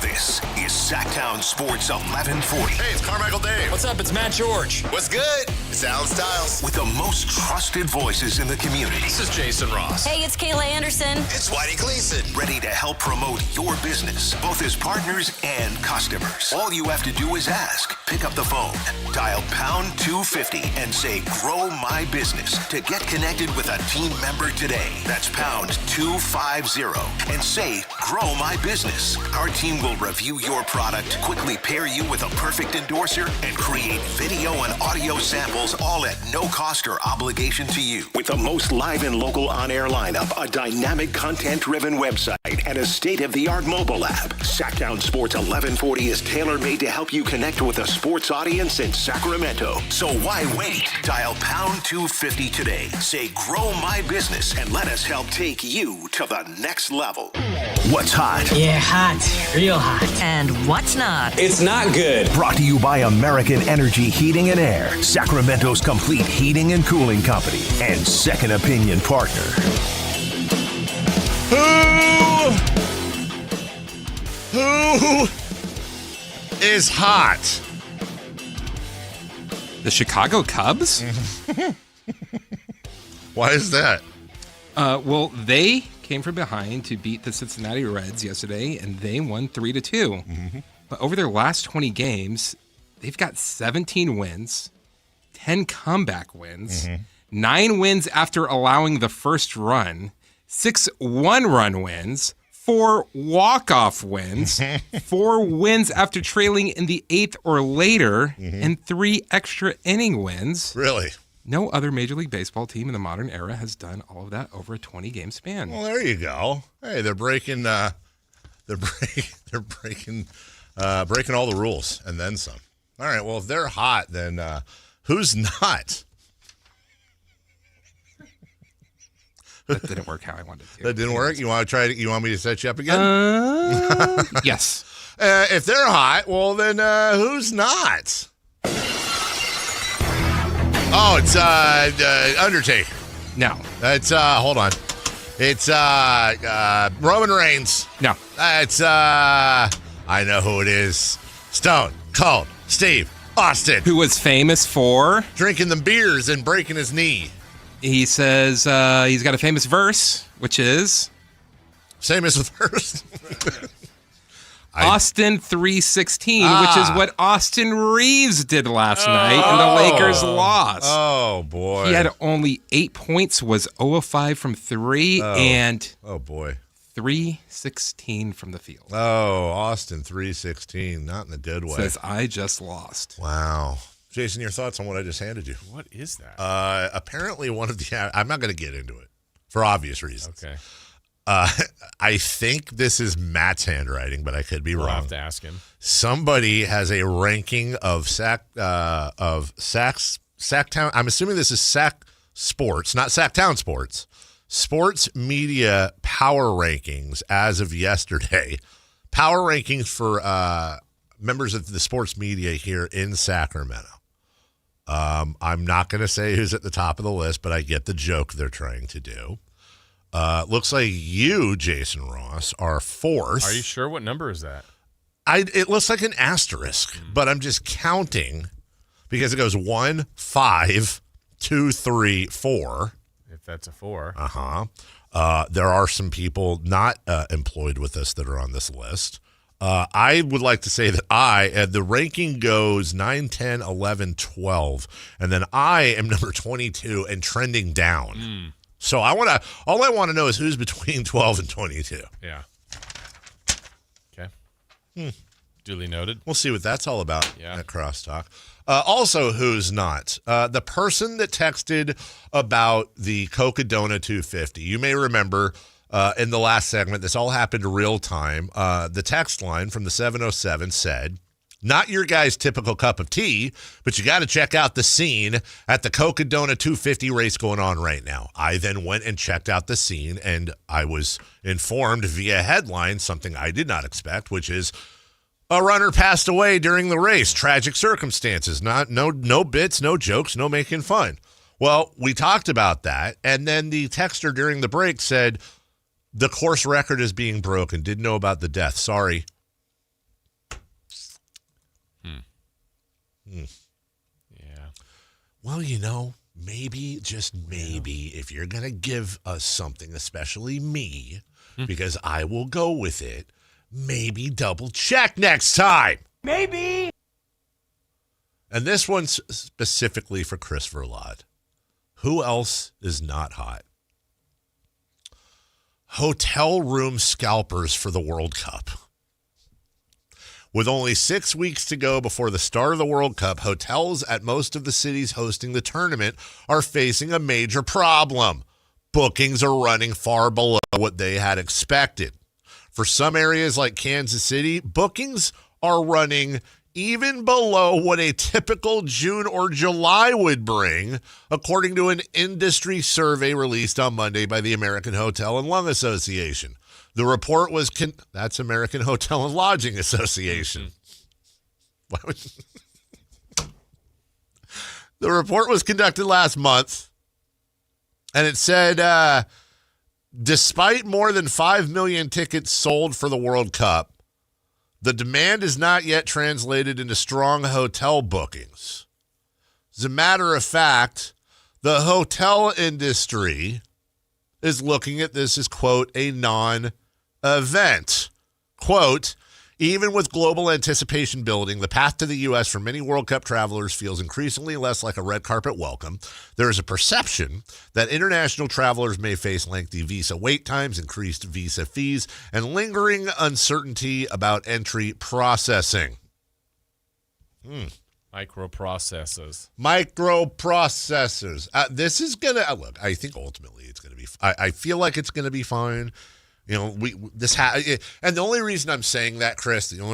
This is Sactown Sports 1140. Hey, it's Carmichael Dave. What's up? It's Matt George. What's good? It's Alan Stiles. With the most trusted voices in the community. This is Jason Ross. Hey, it's Kayla Anderson. It's Whitey Gleason. Ready to help promote your business, both as partners and customers. All you have to do is ask. Pick up the phone, dial pound 250 and say, grow my business to get connected with a team member today. That's pound 250 and say, grow my business. Our team will review your product, quickly pair you with a perfect endorser, and create video and audio samples all at no cost or obligation to you. With the most live and local on-air lineup, a dynamic content-driven website, and a state-of-the-art mobile app, Sactown Sports 1140 is tailor-made to help you connect with a sports audience in Sacramento. So why wait? Dial pound 250 today. Say, grow my business, and let us help take you to the next level. What's hot? Yeah, hot. Real hot. And what's not? It's not good. Brought to you by American Energy Heating and Air, Sacramento's complete heating and cooling company, and second opinion partner. Who is hot? The Chicago Cubs? Why is that? Well, they came from behind to beat the Cincinnati Reds yesterday, and they won 3-2. Mm-hmm. But over their last 20 games, they've got 17 wins, 10 comeback wins, 9 wins after allowing the first run, 6 one-run wins, 4 walk-off wins, 4 wins after trailing in the 8th or later, and 3 extra inning wins. Really? No other Major League Baseball team in the modern era has done all of that over a 20-game span. Well, there you go. Hey, they're breaking all the rules and then some. All right. Well, if they're hot, then who's not? That didn't work how I wanted to. That didn't work? You want to try it? You want me to set you up again? Yes. If they're hot, well, then who's not? Oh, it's Undertaker. No. It's hold on. It's Roman Reigns. No. It's I know who it is. Stone Cold Steve Austin. Who was famous for drinking them beers and breaking his knee. He says he's got a famous verse, which is same as the verse. Austin 3:16, which is what Austin Reeves did last night, and the Lakers lost. Oh, boy. He had only 8 points, was 0 of 5 from 3, and oh boy, 3:16 from the field. Oh, Austin 3:16, not in the good way. Says, I just lost. Wow. Jason, your thoughts on what I just handed you? What is that? Apparently one of the, I'm not going to get into it for obvious reasons. Okay. I think this is Matt's handwriting, but I could be wrong. I'll have to ask him. Somebody has a ranking of Sactown. I'm assuming this is Sac Sports, not Sactown Sports. Sports media power rankings as of yesterday. Power rankings for members of the sports media here in Sacramento. I'm not going to say who's at the top of the list, but I get the joke they're trying to do. Looks like you, Jason Ross, are 4th. Are you sure? What number is that? It looks like an asterisk, but I'm just counting because it goes 1, 5, 2, 3, 4. If that's a 4. There are some people not employed with us that are on this list. I would like to say that the ranking goes 9, 10, 11, 12, and then I am number 22 and trending down. So all I want to know is who's between 12 and 22. Yeah. Okay. Duly noted. We'll see what that's all about at Crosstalk. Also, who's not? The person that texted about the Cocodona 250. You may remember in the last segment, this all happened real time. The text line from the 707 said, not your guy's typical cup of tea, but you got to check out the scene at the Cocodona 250 race going on right now. I then went and checked out the scene, and I was informed via headline, something I did not expect, which is a runner passed away during the race. Tragic circumstances. No bits, no jokes, no making fun. Well, we talked about that, and then the texter during the break said, the course record is being broken. Didn't know about the death. Sorry. Yeah. Well, maybe, just maybe, if you're going to give us something, especially me, because I will go with it, maybe double check next time. Maybe. And this one's specifically for Chris Verlade. Who else is not hot? Hotel room scalpers for the World Cup. With only 6 weeks to go before the start of the World Cup, hotels at most of the cities hosting the tournament are facing a major problem. Bookings are running far below what they had expected. For some areas like Kansas City, bookings are running even below what a typical June or July would bring, according to an industry survey released on Monday by the American Hotel and Lodging Association. The report was that's American Hotel and Lodging Association. The report was conducted last month, and it said, despite more than 5 million tickets sold for the World Cup, the demand is not yet translated into strong hotel bookings. As a matter of fact, the hotel industry is looking at this as, quote, a non-event. Quote, even with global anticipation building, the path to the U.S. for many World Cup travelers feels increasingly less like a red carpet welcome. There is a perception that international travelers may face lengthy visa wait times, increased visa fees, and lingering uncertainty about entry processing. Microprocessors. This is going to, look, I think ultimately it's going to be, I feel like it's going to be fine. And the only reason I'm saying that, Chris, and I'm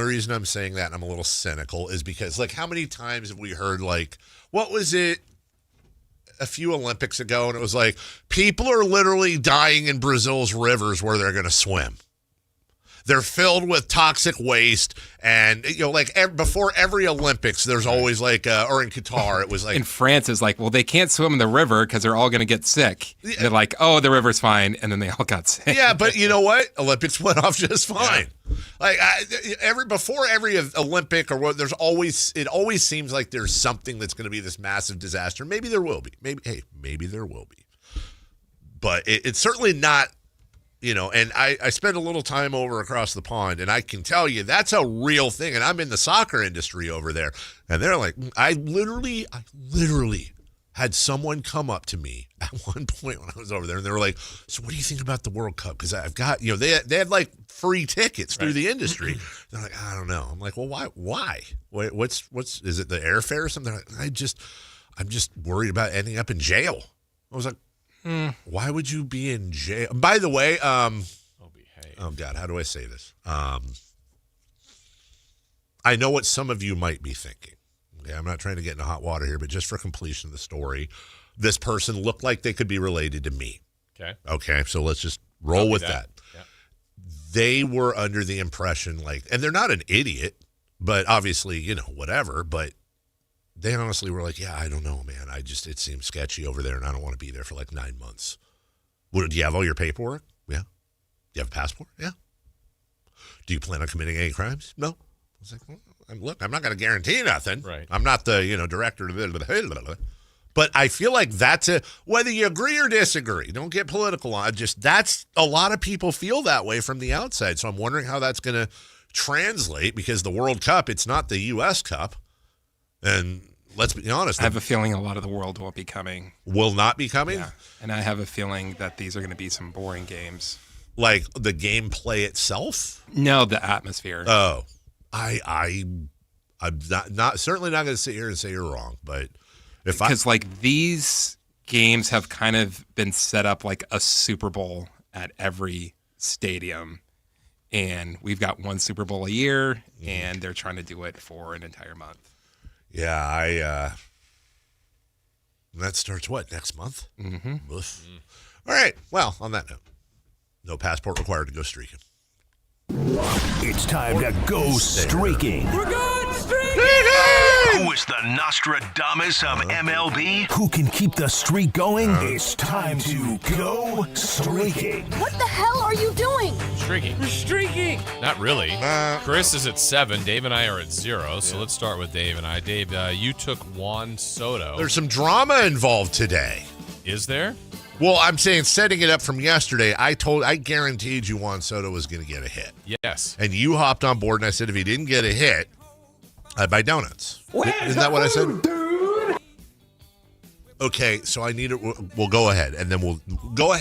a little cynical is because, like, how many times have we heard, like, what was it a few Olympics ago? And it was like, people are literally dying in Brazil's rivers where they're going to swim. They're filled with toxic waste. And, before every Olympics, there's always or in Qatar, it was like. In France, it's like, well, they can't swim in the river because they're all going to get sick. Yeah. They're like, oh, the river's fine. And then they all got sick. Yeah, but you know what? Olympics went off just fine. Yeah. Before every Olympic or what, it always seems like there's something that's going to be this massive disaster. Maybe there will be. Maybe there will be. But it's certainly not. And I spent a little time over across the pond, and I can tell you that's a real thing. And I'm in the soccer industry over there, and they're like, I literally had someone come up to me at one point when I was over there, and they were like, so what do you think about the World Cup? Because I've got, they had like free tickets through the industry. They're like, I don't know. I'm like, well, why? What's is it the airfare or something? Like, I'm just worried about ending up in jail. I was like, why would you be in jail? By the way, oh God, how do I say this? I know what some of you might be thinking. Okay, I'm not trying to get into hot water here, but just for completion of the story, this person looked like they could be related to me. Okay, so let's just roll with that. Yeah. They were under the impression, and they're not an idiot, but obviously, whatever, but they honestly were like, yeah, I don't know, man. It seems sketchy over there, and I don't want to be there for 9 months. Do you have all your paperwork? Yeah. Do you have a passport? Yeah. Do you plan on committing any crimes? No. I was like, look, I'm not going to guarantee nothing. Right. I'm not the, director of it. But I feel like that's whether you agree or disagree, don't get political on it. That's a lot of people feel that way from the outside. So I'm wondering how that's going to translate, because the World Cup, it's not the U.S. Cup. And let's be honest. I have a feeling a lot of the world won't be coming. Will not be coming? Yeah. And I have a feeling that these are going to be some boring games. Like the gameplay itself? No, the atmosphere. Oh. I'm not certainly not going to sit here and say you're wrong, but because these games have kind of been set up like a Super Bowl at every stadium. And we've got one Super Bowl a year, and they're trying to do it for an entire month. Yeah, that starts next month? Mm-hmm. All right. Well, on that note, no passport required to go streaking. It's time to go streaking. We're going streaking! doing? Who is the Nostradamus of MLB? Who can keep the streak going? It's time to go streaking. What the hell are you doing? Streaking. Not really. Chris is at 7. Dave and I are at 0. So let's start with Dave and I. Dave, you took Juan Soto. There's some drama involved today. Is there? Well, I'm saying setting it up from yesterday, I guaranteed you Juan Soto was going to get a hit. Yes. And you hopped on board and I said if he didn't get a hit, I'd buy donuts. Isn't that what I said? Dude? Okay, so I need it. We'll go ahead and then we're going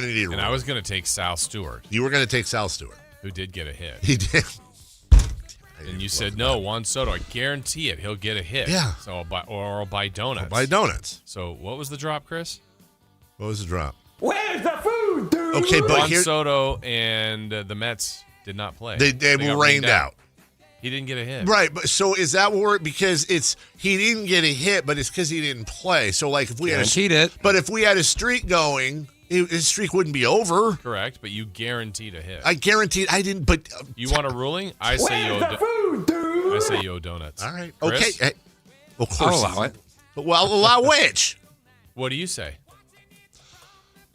to need a And I was going to take Sal Stewart. You were going to take Sal Stewart. Who did get a hit. He did. And you said, no, Juan Soto, I guarantee it. He'll get a hit. Yeah. So I'll buy donuts. I'll buy donuts. So what was the drop, Chris? What was the drop? Where's the food, dude? Okay, but Juan Soto and the Mets did not play. They were rained out. He didn't get a hit. Right, but so is that where because he didn't get a hit, but it's because he didn't play. So like if we had a streak going, his streak wouldn't be over. Correct, but you guaranteed a hit. I guaranteed I didn't. But you want a ruling? I say you owe food, dude. I say you owe donuts. All right, Chris? okay. Of course, I'll allow it. Well, allow which? What do you say?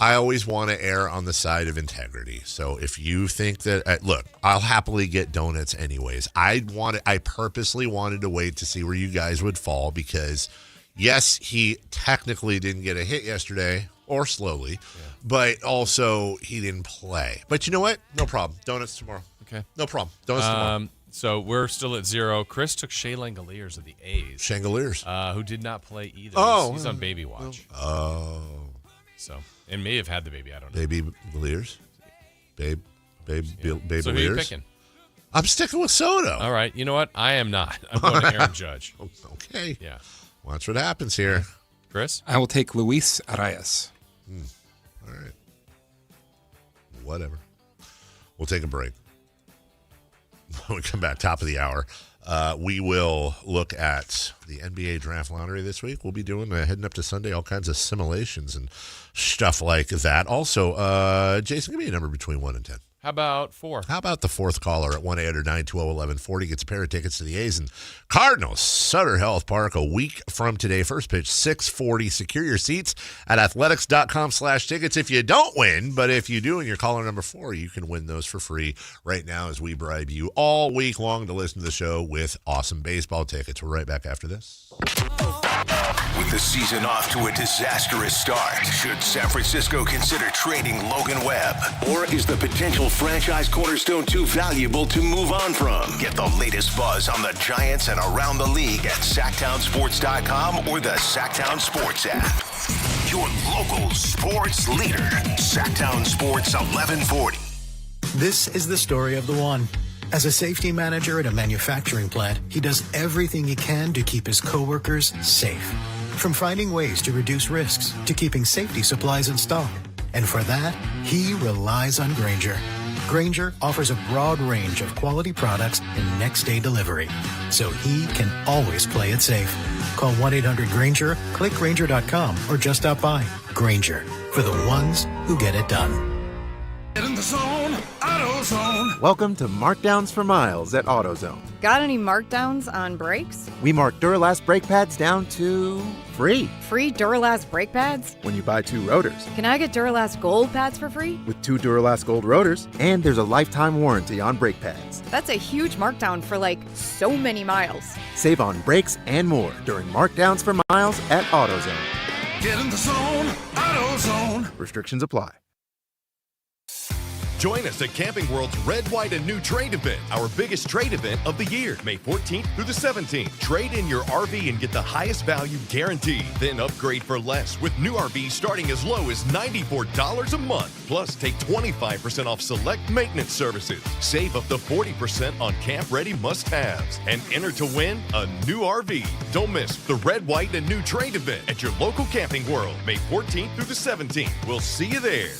I always want to err on the side of integrity. So if you think that, look, I'll happily get donuts anyways. I purposely wanted to wait to see where you guys would fall because, yes, he technically didn't get a hit yesterday or slowly, but also he didn't play. But you know what? No problem. Donuts tomorrow. Okay. No problem. Donuts tomorrow. So we're still at 0. Chris took Shea Langoliers of the A's. Shangoliers. Who did not play either. Oh. He's on baby watch. Oh. So, and may have had the baby. I don't know. Baby Lears. Baby So who are you picking? I'm sticking with Soto. All right. You know what? I am not. I'm going to Aaron Judge. Okay. Yeah. Watch what happens here. Chris? I will take Luis Arias. All right. Whatever. We'll take a break. When we come back, top of the hour, we will look at the NBA Draft Lottery this week. We'll be doing, heading up to Sunday, all kinds of simulations and stuff like that. Also, Jason, give me a number between 1 and 10. How about 4? How about the fourth caller at 1-800-920-1140 gets a pair of tickets to the A's and Cardinals, Sutter Health Park, a week from today. First pitch, 6:40. Secure your seats at athletics.com/tickets if you don't win. But if you do and you're caller number 4, you can win those for free right now as we bribe you all week long to listen to the show with awesome baseball tickets. We're right back after this. With the season off to a disastrous start, should San Francisco consider trading Logan Webb? Or is the potential franchise cornerstone too valuable to move on from? Get the latest buzz on the Giants and around the league at SactownSports.com or the Sactown Sports app. Your local sports leader, Sactown Sports 1140. This is the story of the one. As a safety manager at a manufacturing plant, he does everything he can to keep his coworkers safe. From finding ways to reduce risks to keeping safety supplies in stock. And for that, he relies on Grainger. Grainger offers a broad range of quality products and next-day delivery, so he can always play it safe. Call 1-800-GRAINGER, click Grainger.com, or just stop by. Grainger, for the ones who get it done. Get in the zone, AutoZone. Welcome to Markdowns for Miles at AutoZone. Got any markdowns on brakes? We mark Duralast brake pads down to free. Free Duralast brake pads? When you buy 2 rotors. Can I get Duralast Gold pads for free? With 2 Duralast Gold rotors, and there's a lifetime warranty on brake pads. That's a huge markdown for so many miles. Save on brakes and more during Markdowns for Miles at AutoZone. Get in the zone, AutoZone. Restrictions apply. Join us at Camping World's Red, White, and New Trade event, our biggest trade event of the year, May 14th through the 17th. Trade in your RV and get the highest value guaranteed. Then upgrade for less with new RVs starting as low as $94 a month. Plus, take 25% off select maintenance services. Save up to 40% on camp-ready must-haves. And enter to win a new RV. Don't miss the Red, White, and New Trade event at your local Camping World, May 14th through the 17th. We'll see you there.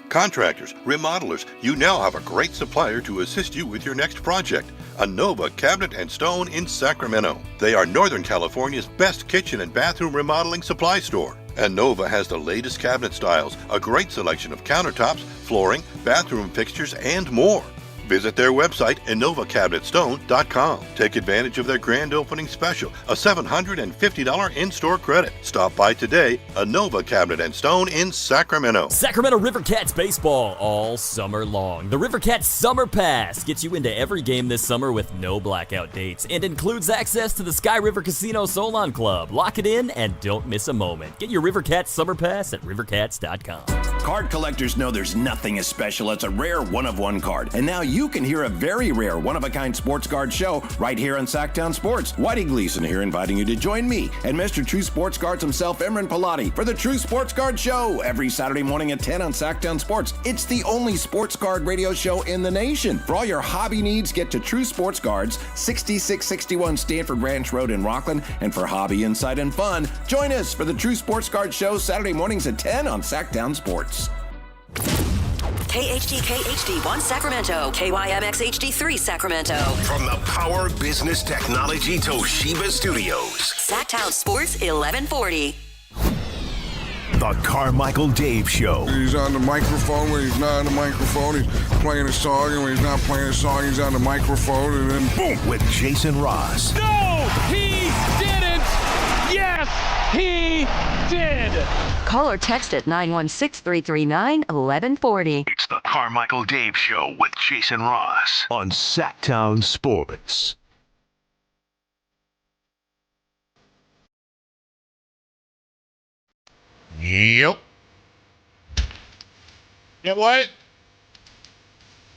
Contractors, remodelers, you now have a great supplier to assist you with your next project. Anova Cabinet and Stone in Sacramento. They are Northern California's best kitchen and bathroom remodeling supply store. Anova has the latest cabinet styles, a great selection of countertops, flooring, bathroom fixtures, and more. Visit their website, InnovaCabinetStone.com. Take advantage of their grand opening special, a $750 in-store credit. Stop by today, Innova Cabinet and Stone in Sacramento. Sacramento Rivercats baseball all summer long. The Rivercats Summer Pass gets you into every game this summer with no blackout dates and includes access to the Sky River Casino Solon Club. Lock it in and don't miss a moment. Get your Rivercats Summer Pass at rivercats.com. Card collectors know there's nothing as special as a rare one-of-one card. And now you can hear a very rare one-of-a-kind sports card show right here on Sactown Sports. Whitey Gleason here inviting you to join me and Mr. True Sports Cards himself, Imran Pilati, for the True Sports Card Show every Saturday morning at 10 on Sactown Sports. It's the only sports card radio show in the nation. For all your hobby needs, get to True Sports Cards, 6661 Stanford Ranch Road in Rockland. And for hobby, insight, and fun, join us for the True Sports Card Show Saturday mornings at 10 on Sactown Sports. KHTK HD1 Sacramento, KYMX HD3 Sacramento. From the Power Business Technology Toshiba Studios. Sactown Sports 1140. The Carmichael Dave Show. He's on the microphone when he's not on the microphone. He's playing a song, and when he's not playing a song, he's on the microphone, and then boom! With Jason Ross. No, he didn't! Yes, he did! Call or text at 916-339-1140. It's the Carmichael Dave Show with Jason Ross on Sactown Sports. Yep. Yeah, what?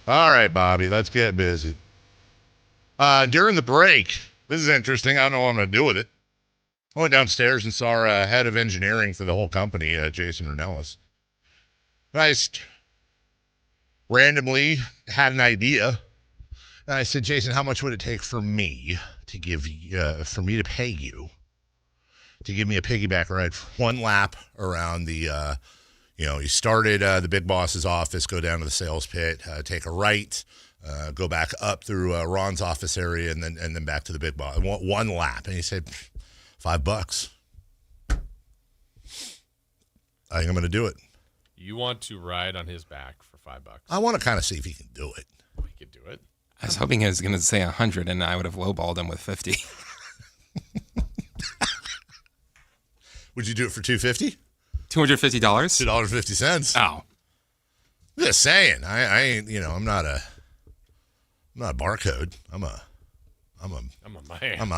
All right, Bobby, let's get busy. During the break, this is interesting. I don't know what I'm going to do with it. I went downstairs and saw our head of engineering for the whole company, Jason Ornelas. I just randomly had an idea. And I said, Jason, how much would it take for me to give for me to pay you to give me a piggyback ride for one lap around the, you started the big boss's office, go down to the sales pit, take a right, go back up through Ron's office area, and then back to the big boss. One lap. And he said, $5. I think I'm going to do it. You want to ride on his back for $5? I want to kind of see if he can do it. He could do it. I was hoping he was going to say 100, and I would have lowballed him with 50. Would you do it for $250? $250? $2.50. Oh. I'm just saying. I ain't, I'm not a barcode. I'm a man. I'm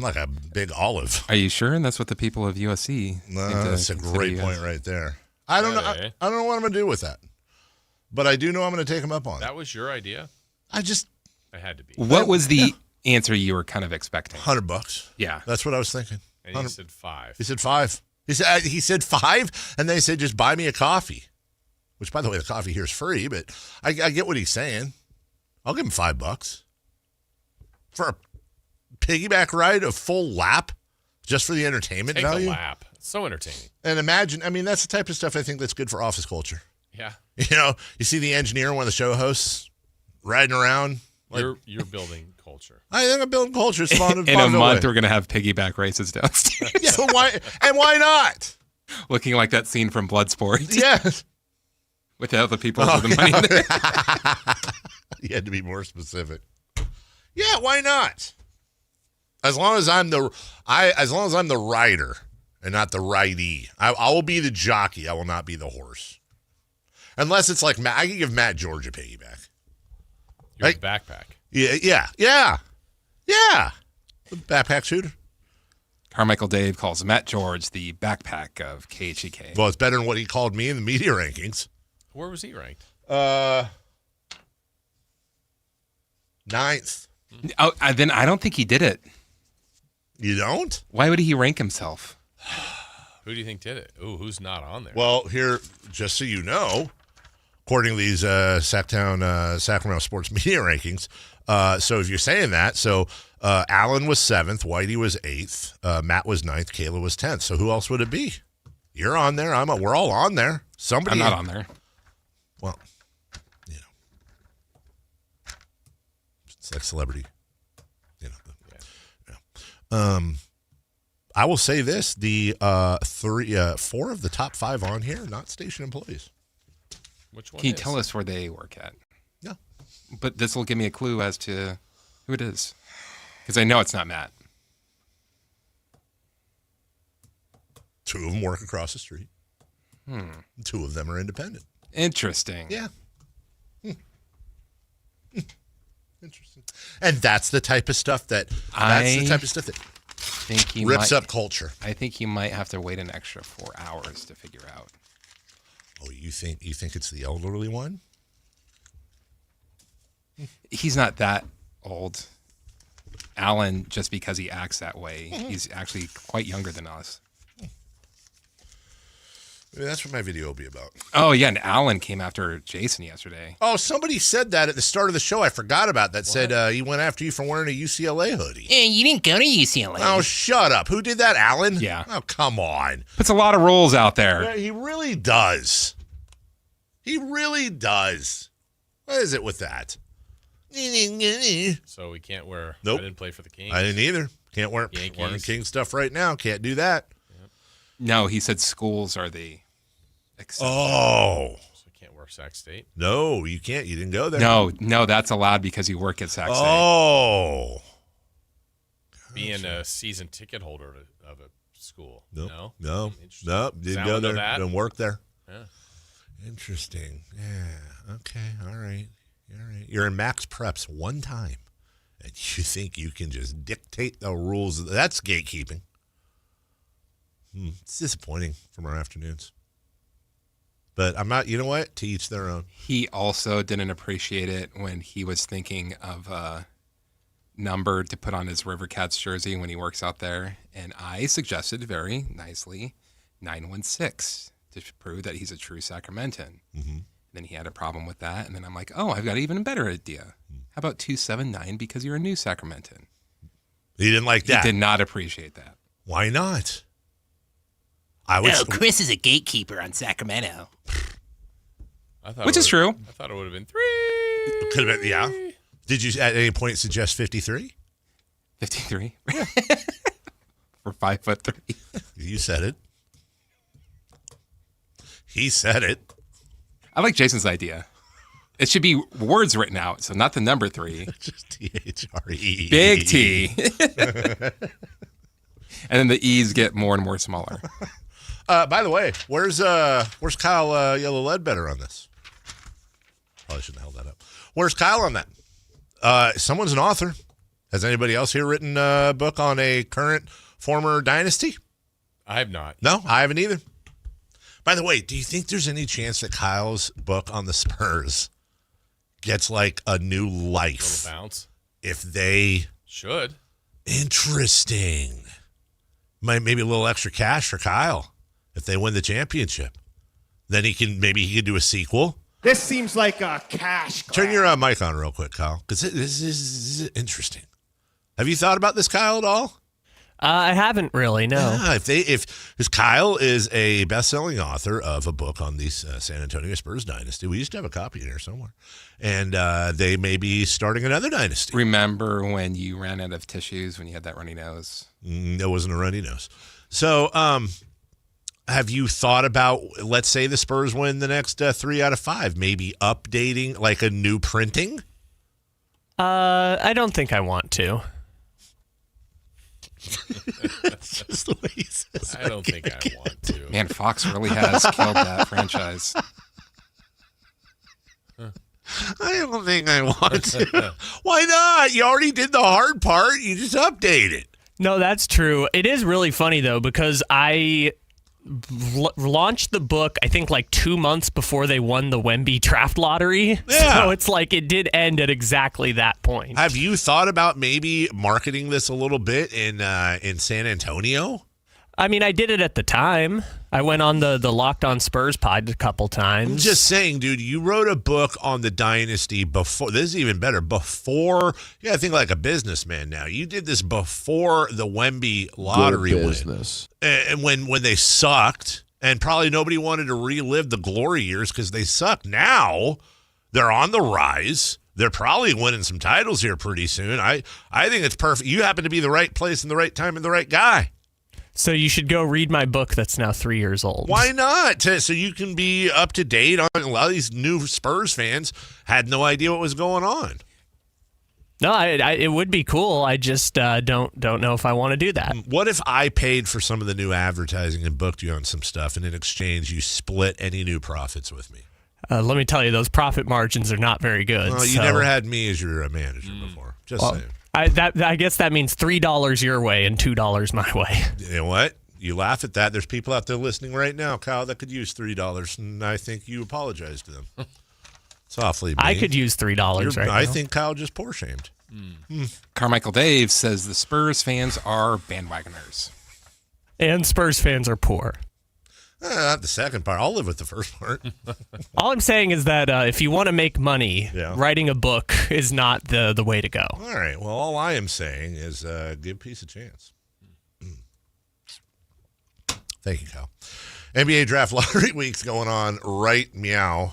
like a big olive. Are you sure? And that's what the people of USC. No, that's a great point right there. I don't know. I don't know what I'm going to do with that, but I do know I'm going to take him up on it. That was your idea. I had to be. What was the answer you were kind of expecting? $100. Yeah, that's what I was thinking. And he said 5. He said 5. He said 5, and they said just buy me a coffee. Which, by the way, the coffee here is free, but I get what he's saying. I'll give him $5 for a piggyback ride, a full lap, just for the entertainment value. Take a lap. It's so entertaining. And imagine, that's the type of stuff I think that's good for office culture. Yeah. You see the engineer, one of the show hosts, riding around. You're building culture. I think I'm building culture. It's fun. In a month, we're going to have piggyback races downstairs. Yeah, why not? Looking like that scene from Bloodsport. Yes. Without the people with the money. You had to be more specific. Yeah, why not? As long as I'm the rider and not the ridee. I will be the jockey. I will not be the horse. Unless it's like I can give Matt George a piggyback. Your backpack. Yeah. The backpack shooter. Carmichael Dave calls Matt George the backpack of KHEK. Well, it's better than what he called me in the media rankings. Where was he ranked? 9th. Oh, then I don't think he did it. You don't? Why would he rank himself? Who do you think did it? Ooh, who's not on there? Well, here, just so you know, according to these Sacramento sports media rankings, so if you're saying that, Alan was 7th, Whitey was 8th, Matt was 9th, Kayla was 10th. So who else would it be? You're on there. We're all on there. I'm not on there. Well, it's like celebrity. I will say this: the 4 of the top 5 on here, not station employees. Which one? Can you tell us where they work at? No. But this will give me a clue as to who it is. Because I know it's not Matt. 2 of them work across the street. 2 of them are independent. Interesting. Yeah. Interesting. And that's the type of stuff that think he rips up culture. I think he might have to wait an extra 4 hours to figure out. Oh, you think it's the elderly one? He's not that old. Alan, just because he acts that way, he's actually quite younger than us. Maybe that's what my video will be about. Oh, yeah, and Alan came after Jason yesterday. Oh, somebody said that at the start of the show. I forgot about that. What? Said he went after you for wearing a UCLA hoodie. Yeah, you didn't go to UCLA. Oh, shut up. Who did that, Alan? Yeah. Oh, come on. Puts a lot of rules out there. Yeah, he really does. He really does. What is it with that? So we can't wear. Nope. I didn't play for the Kings. I didn't either. Can't wear King stuff right now. Can't do that. Yep. No, he said schools are the exception. Oh. So we can't wear Sac State? No, you can't. You didn't go there. No, that's allowed because you work at Sac State. Oh. Being a season ticket holder of a school. Nope. No? No. Didn't go there. Didn't work there. Yeah. Interesting. Yeah. Okay. All right. You're in max preps one time, and you think you can just dictate the rules. That's gatekeeping. It's disappointing from our afternoons. But I'm not, you know what? To each their own. He also didn't appreciate it when he was thinking of a number to put on his River Cats jersey when he works out there. And I suggested very nicely 916 to prove that he's a true Sacramentan. Mm-hmm. Then he had a problem with that. And then I'm like, oh, I've got an even better idea. How about 279 because you're a new Sacramentan? He didn't like that. He did not appreciate that. Why not? Chris is a gatekeeper on Sacramento. Which is true. I thought it would have been 3. Could have been, yeah. Did you at any point suggest 53? 53? Yeah. For 5'3". You said it. He said it. I like Jason's idea. It should be words written out, so not the number 3. Just THRE. Big T. And then the E's get more and more smaller. By the way, where's Kyle Yellow Ledbetter on this? Probably shouldn't have held that up. Where's Kyle on that? Someone's an author. Has anybody else here written a book on a current former dynasty? I have not. No, I haven't either. By the way, do you think there's any chance that Kyle's book on the Spurs gets like a new life? A little bounce. If they should. Interesting. Maybe a little extra cash for Kyle if they win the championship. Then he could do a sequel. This seems like a cash grab. Turn your mic on real quick, Kyle, because this is interesting. Have you thought about this, Kyle, at all? I haven't really, no. Yeah, because Kyle is a best-selling author of a book on the San Antonio Spurs dynasty. We used to have a copy in here somewhere. And they may be starting another dynasty. Remember when you ran out of tissues when you had that runny nose? That wasn't a runny nose. So have you thought about, let's say the Spurs win the next 3 out of 5, maybe updating, like a new printing? I don't think I want to. That's just the way he says I don't think I want to. Man, Fox really has killed that franchise. I don't think I want to. Why not? You already did the hard part. You just update it. No, that's true. It is really funny, though, because I launched the book, I think, like 2 months before they won the Wemby draft lottery. Yeah. So it's like it did end at exactly that point. Have you thought about maybe marketing this a little bit in San Antonio? I mean, I did it at the time. I went on the Locked On Spurs pod a couple times. I'm just saying, dude, you wrote a book on the dynasty before. This is even better. Before, you got to think like a businessman now. You did this before the Wemby lottery win. And when they sucked, and probably nobody wanted to relive the glory years because they sucked. Now they're on the rise. They're probably winning some titles here pretty soon. I think it's perfect. You happen to be the right place and the right time and the right guy. So you should go read my book that's now 3 years old. Why not? So you can be up to date on a lot of these new Spurs fans had no idea what was going on. No, it would be cool. I just don't know if I want to do that. What if I paid for some of the new advertising and booked you on some stuff, and in exchange you split any new profits with me? Let me tell you, those profit margins are not very good. Well, you never had me as your manager before. Just saying. I guess that means $3 your way and $2 my way. You know what? You laugh at that. There's people out there listening right now, Kyle, that could use $3, and I think you apologize to them. It's awfully mean. I could use $3 right now. I think Kyle just poor shamed. Carmichael Dave says the Spurs fans are bandwagoners. And Spurs fans are poor. Not the second part. I'll live with the first part. All I'm saying is that if you want to make money, writing a book is not the way to go. All right. Well, all I am saying is give peace a chance. Thank you, Kyle. NBA Draft Lottery Week's going on right meow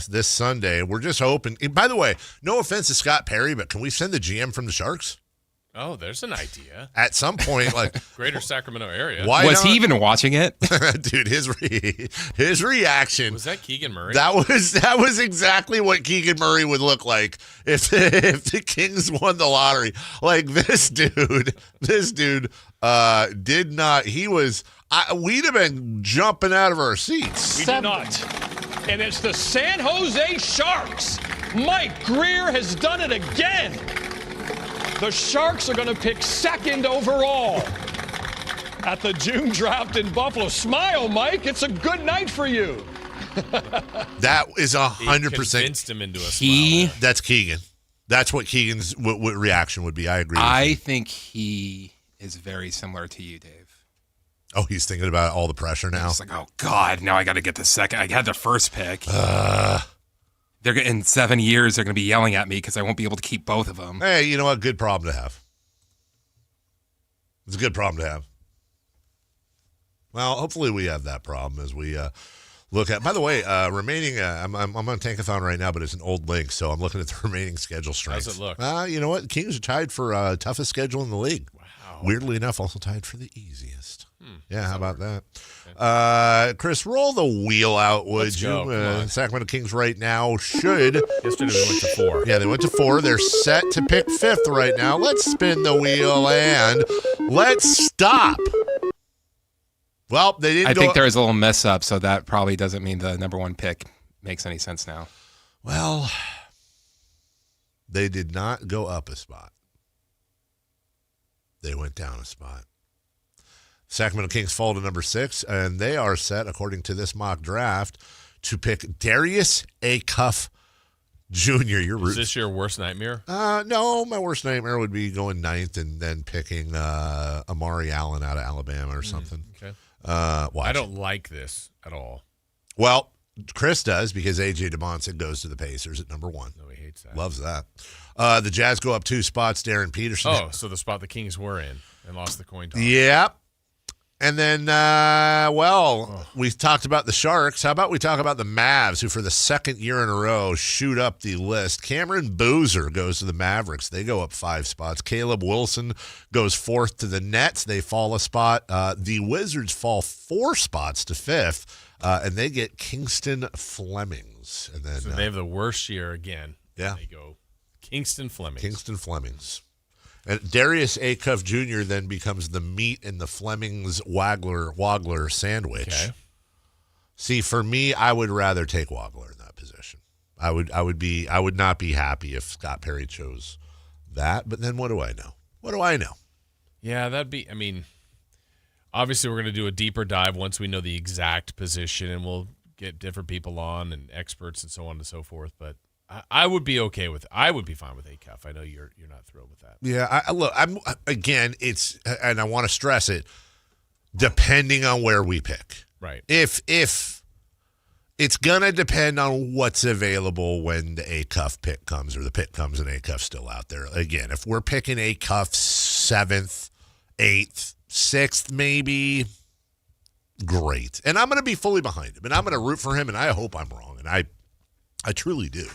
this Sunday. We're just hoping. By the way, no offense to Scott Perry, but can we send the GM from the Sharks? Oh, there's an idea. At some point, like Greater Sacramento area. Why was he even watching it? Dude, his reaction. Was that Keegan Murray? That was exactly what Keegan Murray would look like if the Kings won the lottery. Like this dude did not. He was. We'd have been jumping out of our seats. We do not. And it's the San Jose Sharks. Mike Greer has done it again. The Sharks are going to pick second overall at the June draft in Buffalo. Smile, Mike. It's a good night for you. That is 100%. Convinced him into a smile. That's Keegan. That's what Keegan's what reaction would be. I agree. I think he is very similar to you, Dave. Oh, he's thinking about all the pressure now. He's like, oh, God, now I got to get the second. I had the first pick. They're in 7 years, they're going to be yelling at me because I won't be able to keep both of them. Hey, you know what? Good problem to have. It's a good problem to have. Well, hopefully we have that problem as we look at. By the way, remaining. I'm on Tankathon right now, but it's an old link, so I'm looking at the remaining schedule strength. How's it look? You know what? Kings are tied for toughest schedule in the league. Wow. Weirdly enough, also tied for the easiest. Yeah, how about that? Okay. Chris, roll the wheel out, would you? Sacramento Kings right now should. Yesterday they went to 4. Yeah, they went to 4. They're set to pick 5th right now. Let's spin the wheel and let's stop. Well, they didn't I think there was a little mess up, so that probably doesn't mean the number 1 pick makes any sense now. Well, they did not go up a spot. They went down a spot. Sacramento Kings fall to number 6, and they are set, according to this mock draft, to pick Darius Acuff Jr. Is this your worst nightmare? No, my worst nightmare would be going 9th and then picking Amari Allen out of Alabama or something. Okay. I don't like this at all. Well, Chris does because A.J. DeMonson goes to the Pacers at number 1. No, he hates that. Loves that. The Jazz go up 2 spots. Darren Peterson. Oh, so the spot the Kings were in and lost the coin toss. Yep. And then, we talked about the Sharks. How about we talk about the Mavs, who for the second year in a row shoot up the list. Cameron Boozer goes to the Mavericks. They go up 5 spots. Caleb Wilson goes 4th to the Nets. They fall a spot. The Wizards fall 4 spots to 5th, and they get Kingston Flemings. And then so they have the worst year again. Yeah. They go Kingston Flemings. Kingston Flemings. And Darius Acuff Jr. then becomes the meat in the Flemings Wagler sandwich. Okay. See, for me, I would rather take Wagler in that position. I would not be happy if Scott Perry chose that. But then what do I know? What do I know? Yeah, that'd be. I mean, obviously we're going to do a deeper dive once we know the exact position, and we'll get different people on and experts and so on and so forth. But I would be okay with. I would be fine with Acuff. I know you're not thrilled with that. Yeah, it's and I want to stress it. Depending on where we pick, right? If it's gonna depend on what's available when the Acuff pick comes, or the pick comes and Acuff's still out there. Again, if we're picking Acuff 7th, 8th, 6th, maybe, great. And I'm gonna be fully behind him, and I'm gonna root for him, and I hope I'm wrong, and I truly do.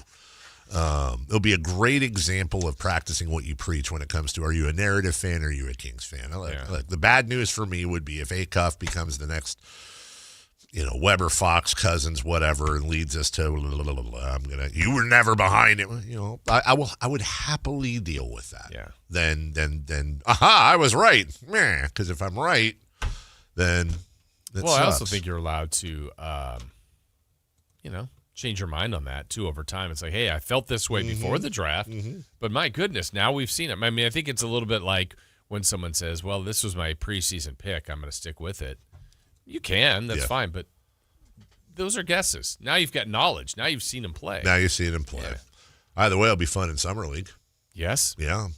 It'll be a great example of practicing what you preach when it comes to, are you a narrative fan or are you a Kings fan? Like the bad news for me would be if Acuff becomes the next, Weber, Fox, Cousins, whatever, and leads us to, you were never behind it. I would happily deal with that. Yeah. Then, I was right. Because if I'm right, then that sucks. I also think you're allowed to, change your mind on that too over time. It's like, hey, I felt this way before the draft, but my goodness, now we've seen it. I mean, I think it's a little bit like when someone says, well, this was my preseason pick, I'm going to stick with it. You can, that's fine, but those are guesses. Now you've got knowledge. Now you've seen him play. Yeah. Either way, it'll be fun in Summer League. Yes. Yeah.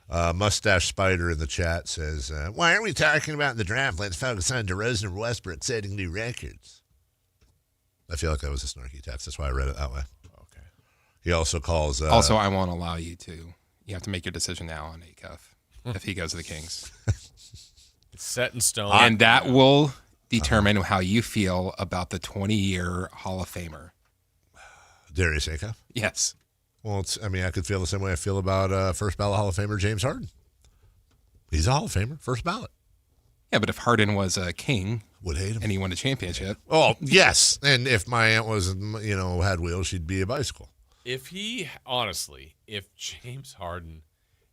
Yep. Mustache Spider in the chat says, why aren't we talking about the draft? Let's focus on DeRozan and Westbrook setting new records. I feel like that was a snarky text. That's why I read it that way. Okay. He also calls... also, I won't allow you to. You have to make your decision now on Acuff if he goes to the Kings. It's set in stone. And that will determine how you feel about the 20-year Hall of Famer. Darius Acuff? Yes. Well, I could feel the same way I feel about first ballot Hall of Famer James Harden. He's a Hall of Famer, first ballot. Yeah, but if Harden was a king... Would hate him. And he won a championship. Oh, yes. And if my aunt was, had wheels, she'd be a bicycle. If James Harden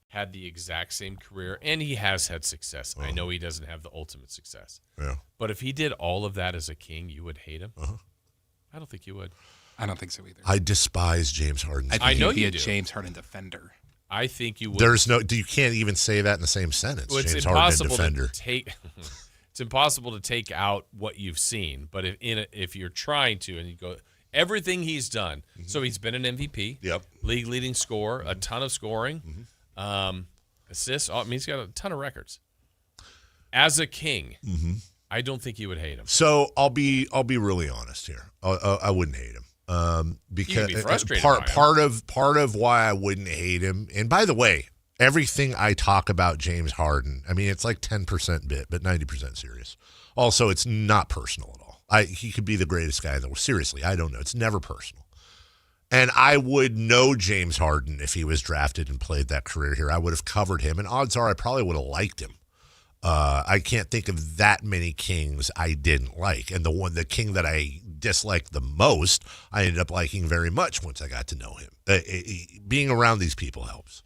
had the exact same career, and he has had success, I know he doesn't have the ultimate success. Yeah. But if he did all of that as a king, you would hate him? I don't think you would. I don't think so either. I despise James Harden. I know you'd be a James Harden defender. I think you would. You can't even say that in the same sentence. Well, James Harden defender. It's impossible to take out what you've seen, but if you're trying to, and you go everything he's done, so he's been an MVP, league leading scorer, a ton of scoring, assists. He's got a ton of records. As a king, I don't think you would hate him. So I'll be really honest here. I wouldn't hate him because be frustrated part of why I wouldn't hate him. And by the way, everything I talk about James Harden, it's like 10% bit, but 90% serious. Also, it's not personal at all. He could be the greatest guy in the world. Seriously, I don't know. It's never personal. And I would know James Harden if he was drafted and played that career here. I would have covered him, and odds are I probably would have liked him. I can't think of that many kings I didn't like. And the king that I disliked the most, I ended up liking very much once I got to know him. Being around these people helps.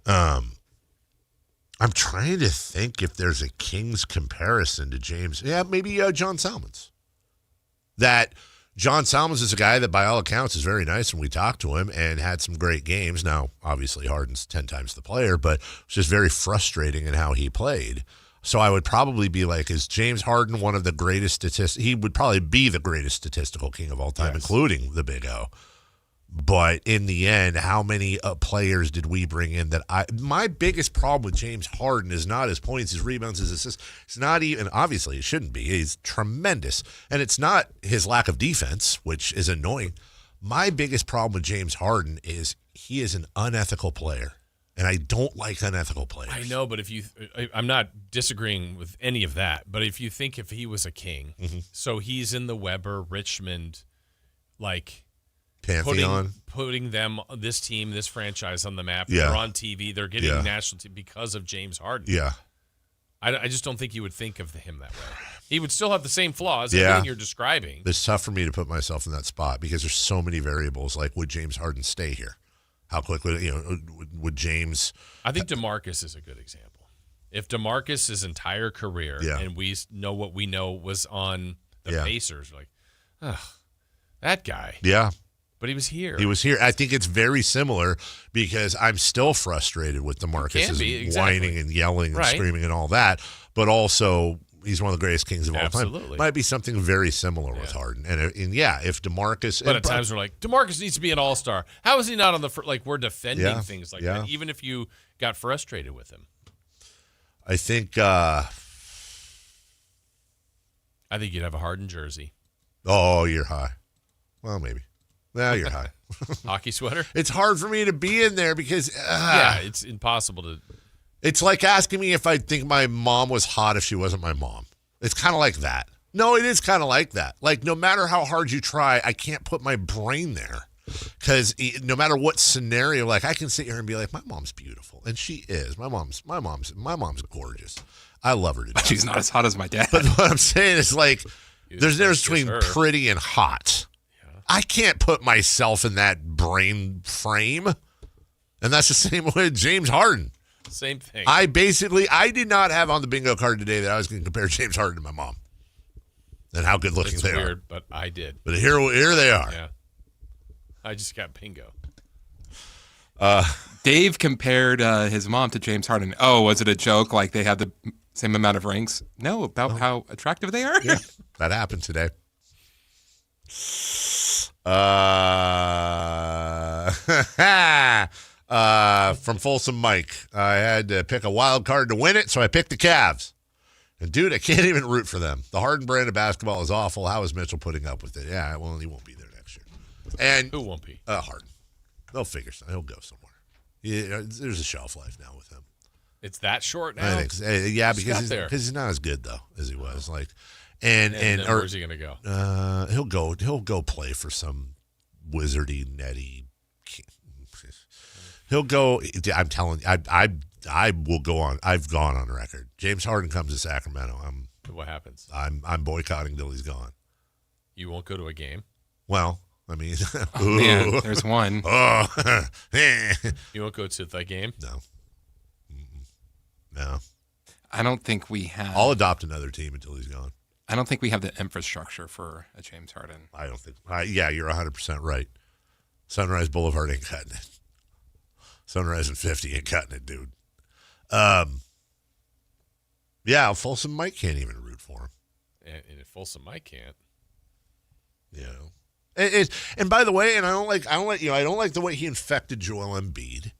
I'm trying to think if there's a Kings comparison to James. Yeah, maybe John Salmons. That John Salmons is a guy that by all accounts is very nice when we talked to him and had some great games. Now, obviously Harden's 10 times the player, but it's just very frustrating in how he played. So I would probably be like, is James Harden one of the greatest statistics? He would probably be the greatest statistical king of all time, including the Big O. But in the end, how many players did we bring in that my biggest problem with James Harden is not his points, his rebounds, his assists. It's not even, obviously it shouldn't be. He's tremendous. And it's not his lack of defense, which is annoying. My biggest problem with James Harden is he is an unethical player. And I don't like unethical players. I know, but I'm not disagreeing with any of that. But if you think if he was a king, so he's in the Weber, Richmond, Pantheon. Putting them, this team, this franchise on the map. They're on TV. They're getting national TV because of James Harden. Yeah. I just don't think you would think of him that way. He would still have the same flaws, everything you're describing. It's tough for me to put myself in that spot because there's so many variables. Like, would James Harden stay here? How quickly, would James? I think DeMarcus is a good example. If DeMarcus' entire career, and we know what we know was on the Pacers, that guy. Yeah. But he was here. I think it's very similar because I'm still frustrated with DeMarcus whining and yelling and screaming and all that. But also, he's one of the greatest kings of all time. Might be something very similar with Harden. And if DeMarcus... But at times we're like, DeMarcus needs to be an all-star. How is he not on the... we're defending things like that, even if you got frustrated with him. I think... I think you'd have a Harden jersey. Oh, you're high. Well, maybe. Well, you're high. Hockey sweater? It's hard for me to be in there because... it's impossible to... It's like asking me if I think my mom was hot if she wasn't my mom. It's kind of like that. No, it is kind of like that. Like, no matter how hard you try, I can't put my brain there. Because no matter what scenario, like I can sit here and be like, my mom's beautiful, and she is. My mom's gorgeous. I love her to death. She's not as hot as my dad. But what I'm saying is like, there's a difference between pretty and hot. Yeah. I can't put myself in that brain frame, and that's the same with James Harden. Same thing. I did not have on the bingo card today that I was going to compare James Harden to my mom and how good looking they are. But I did. But here they are. Yeah. I just got bingo. Dave compared his mom to James Harden. Oh, was it a joke? Like they had the same amount of rings? No, about how attractive they are? Yeah, that happened today. From Folsom Mike, I had to pick a wild card to win it, so I picked the Cavs. And, dude, I can't even root for them. The Harden brand of basketball is awful. How is Mitchell putting up with it? Yeah, well, he won't be there next year. And who won't be? Harden. They'll figure something. He'll go somewhere. Yeah, there's a shelf life now with him. It's that short now? I think, yeah, because he's not as good, though, as he was. Like, and where's he going to go? He'll go play for some wizardy, netty. He'll go. I'm telling you, I will go on. I've gone on record. James Harden comes to Sacramento. What happens? I'm boycotting till he's gone. You won't go to a game? Well, I mean, man, there's one. Oh, you won't go to the game? No. No. I don't think we have. I'll adopt another team until he's gone. I don't think we have the infrastructure for a James Harden. I don't think. Yeah, you're 100% right. Sunrise Boulevard ain't cutting it. Sunrise and 50 ain't cutting it, dude. Yeah, Folsom Mike can't even root for him. And Folsom Mike can't. You know. And by the way, and I don't like the way he infected Joel Embiid.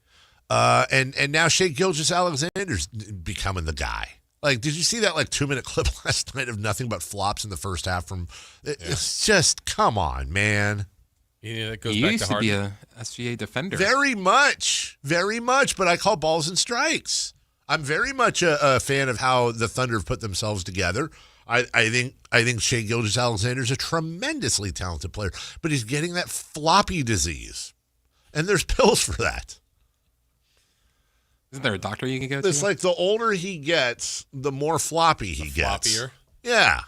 And now Shai Gilgeous-Alexander's becoming the guy. Like, did you see that 2-minute clip last night of nothing but flops in the first half from it's just, come on, man. Yeah, that goes he back used to be a SGA defender. Very much, but I call balls and strikes. I'm very much a fan of how the Thunder have put themselves together. I think Shai Gilgeous-Alexander's a tremendously talented player, but he's getting that floppy disease, and there's pills for that. Isn't there a doctor you can go to? It's like the older he gets, the more floppy he gets. Floppier? Yeah.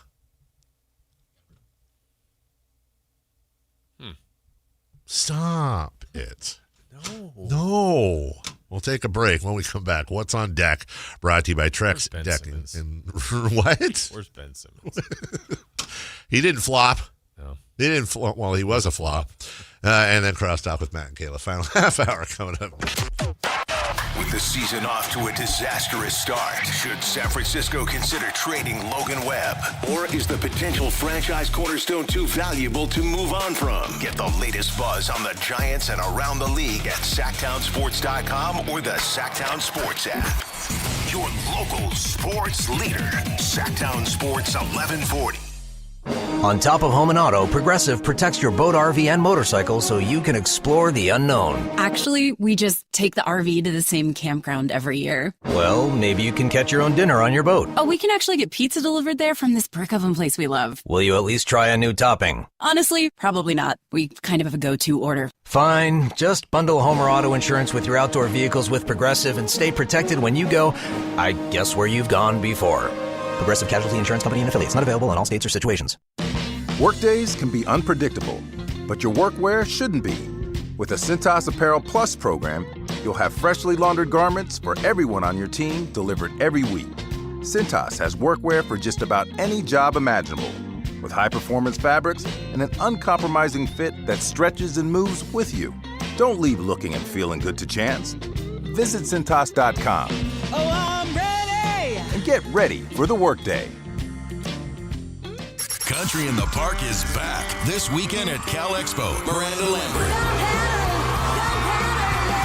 Stop it. No. We'll take a break. When we come back, What's on Deck? Brought to you by Trex Decking. And what? Where's Ben Simmons? He didn't flop. No. He didn't flop. Well, he was a flop. And then crosstalk with Matt and Kayla. Final half hour coming up. With the season off to a disastrous start, should San Francisco consider trading Logan Webb? Or is the potential franchise cornerstone too valuable to move on from? Get the latest buzz on the Giants and around the league at SactownSports.com or the Sactown Sports app. Your local sports leader, Sactown Sports 1140. On top of home and auto, Progressive protects your boat, RV, and motorcycle so you can explore the unknown. Actually, we just take the RV to the same campground every year. Well, maybe you can catch your own dinner on your boat. Oh, we can actually get pizza delivered there from this brick oven place we love. Will you at least try a new topping? Honestly, probably not. We kind of have a go-to order. Fine. Just bundle home or auto insurance with your outdoor vehicles with Progressive and stay protected when you go, I guess, where you've gone before. Progressive Casualty Insurance Company and affiliates. Not available in all states or situations. Workdays can be unpredictable, but your workwear shouldn't be. With the Cintas Apparel Plus program, you'll have freshly laundered garments for everyone on your team delivered every week. Cintas has workwear for just about any job imaginable, with high-performance fabrics and an uncompromising fit that stretches and moves with you. Don't leave looking and feeling good to chance. Visit Cintas.com. Oh, I'm ready! And get ready for the workday. Country in the Park is back this weekend at Cal Expo. Miranda Lambert,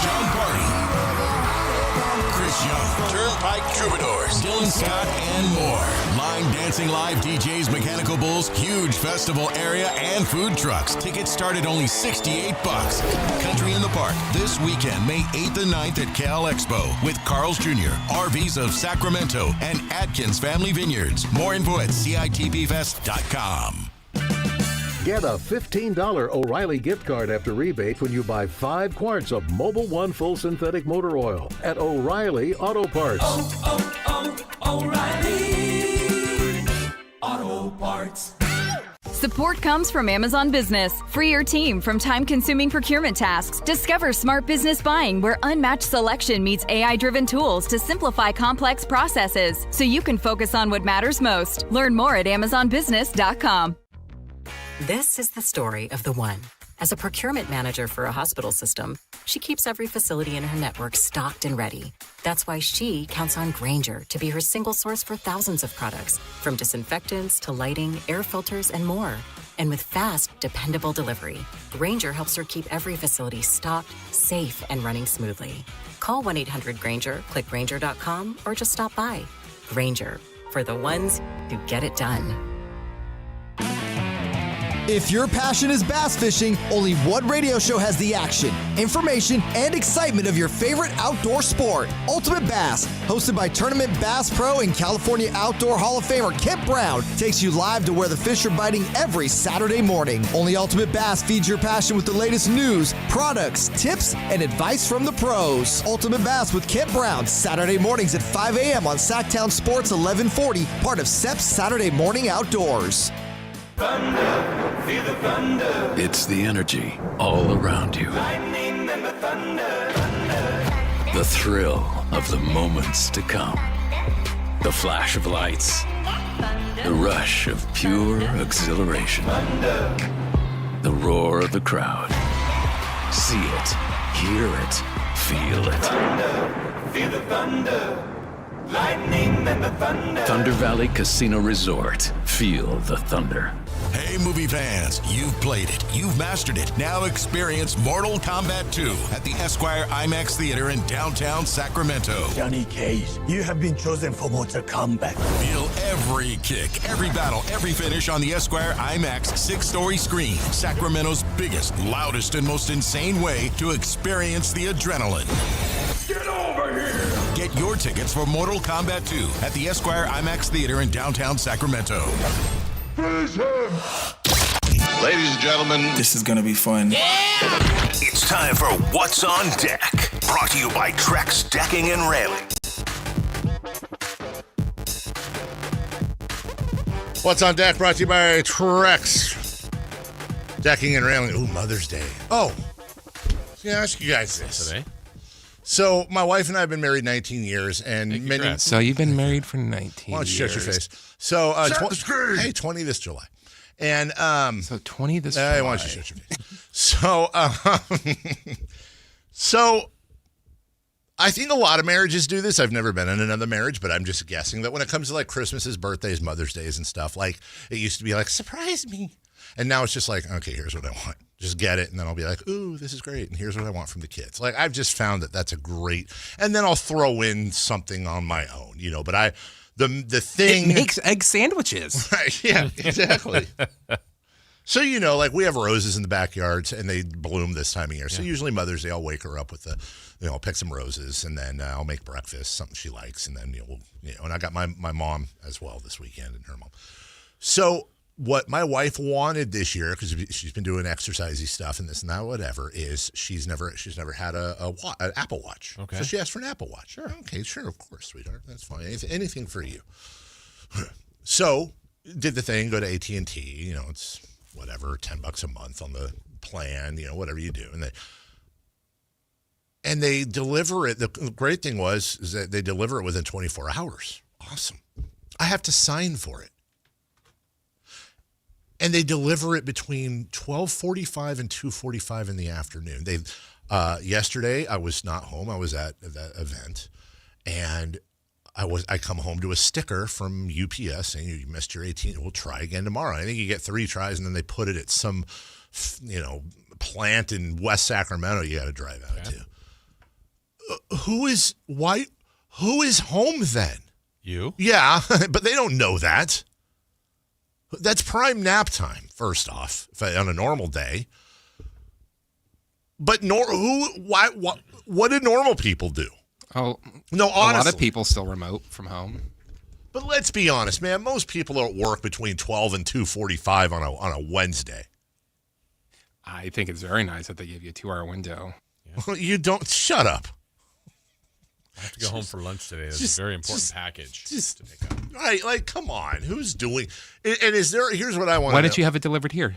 John Party, Chris Young, Turnpike Troubadours, Dylan Scott, and more. Line dancing live DJs, Mechanical Bulls, huge festival area, and food trucks. Tickets start at only $68. Country in the Park this weekend, May 8th and 9th at Cal Expo with Carl's Jr., RVs of Sacramento, and Atkins Family Vineyards. More info at CITPFest.com. Get a $15 O'Reilly gift card after rebate when you buy 5 quarts of Mobil 1 full synthetic motor oil at O'Reilly Auto Parts. O'Reilly Auto Parts. Support comes from Amazon Business. Free your team from time-consuming procurement tasks. Discover smart business buying where unmatched selection meets AI-driven tools to simplify complex processes so you can focus on what matters most. Learn more at amazonbusiness.com. This is the story of the one. As a procurement manager for a hospital system, she keeps every facility in her network stocked and ready. That's why she counts on Grainger to be her single source for thousands of products, from disinfectants to lighting, air filters, and more. And with fast, dependable delivery, Grainger helps her keep every facility stocked, safe, and running smoothly. Call 1-800-GRAINGER, click Grainger.com, or just stop by. Grainger, for the ones who get it done. If your passion is bass fishing, only one radio show has the action, information, and excitement of your favorite outdoor sport. Ultimate Bass, hosted by Tournament Bass Pro and California Outdoor Hall of Famer Kent Brown, takes you live to where the fish are biting every Saturday morning. Only Ultimate Bass feeds your passion with the latest news, products, tips, and advice from the pros. Ultimate Bass with Kent Brown, Saturday mornings at 5 a.m. on Sactown Sports 1140, part of SEP's Saturday Morning Outdoors. Thunder, feel the thunder. It's the energy all around you. Lightning and the thunder, thunder. The thrill of the moments to come. The flash of lights. The rush of pure exhilaration. Thunder. The roar of the crowd. See it, hear it, feel it. Thunder, feel the thunder. Lightning and the thunder. Thunder Valley Casino Resort. Feel the thunder. Hey, movie fans, you've played it. You've mastered it. Now experience Mortal Kombat 2 at the Esquire IMAX Theater in downtown Sacramento. Johnny Cage, you have been chosen for Mortal Kombat. Feel every kick, every battle, every finish on the Esquire IMAX 6-story screen. Sacramento's biggest, loudest, and most insane way to experience the adrenaline. Get over here! Get your tickets for Mortal Kombat 2 at the Esquire IMAX Theater in downtown Sacramento. Praise him! Ladies and gentlemen, this is gonna be fun. It's time for What's on Deck, brought to you by Trex Decking and Railing. What's on Deck, brought to you by Trex Decking and Railing. Ooh, Mother's Day. Oh, yeah, I'll ask you guys this. Today? So my wife and I have been married 19 years, and So you've been married for 19 Why don't you years. shut your face? So, 20 this July. And, so 20 this July. Why don't you shut your face? So I think a lot of marriages do this. I've never been in another marriage, but I'm just guessing that when it comes to like Christmases, birthdays, Mother's Days and stuff, like it used to be like, surprise me. And now it's just like, okay, here's what I want. Just get it, and then I'll be like, ooh, this is great, and here's what I want from the kids. Like, I've just found that that's a great, and then I'll throw in something on my own, you know, but the thing. It makes egg sandwiches. Right, yeah, exactly. So, you know, like we have roses in the backyard, and they bloom this time of year. So usually Mother's Day, I'll wake her up with I'll pick some roses, and then I'll make breakfast, something she likes, and then, and I got my mom as well this weekend, and her mom. So what my wife wanted this year, because she's been doing exercisey stuff and this and that, whatever, is she's never had an Apple Watch. Okay. So she asked for an Apple Watch. Sure. Okay, sure, of course, sweetheart. That's fine. Anything for you. So did the thing, go to AT&T, it's whatever, $10 a month on the plan, whatever you do. And they deliver it. The great thing is that they deliver it within 24 hours. Awesome. I have to sign for it. And they deliver it between 12:45 and 2:45 in the afternoon. Yesterday I was not home. I was at that event, and I come home to a sticker from UPS saying you missed your 18. We'll try again tomorrow. I think you get 3 tries, and then they put it at some, plant in West Sacramento. You got to drive out to. Who is home then? You? Yeah, but they don't know that. That's prime nap time, first off, on a normal day. But what do normal people do? Oh, no, honestly. A lot of people still remote from home. But let's be honest, man. Most people are at work between 12 and 2:45 on a Wednesday. I think it's very nice that they gave you a 2-hour window. Well, you don't. Shut up. I have to go home for lunch today. That's a very important package to pick up. Right, like, come on. Who's doing? And is there? Here's what I want. Why didn't you have it delivered here?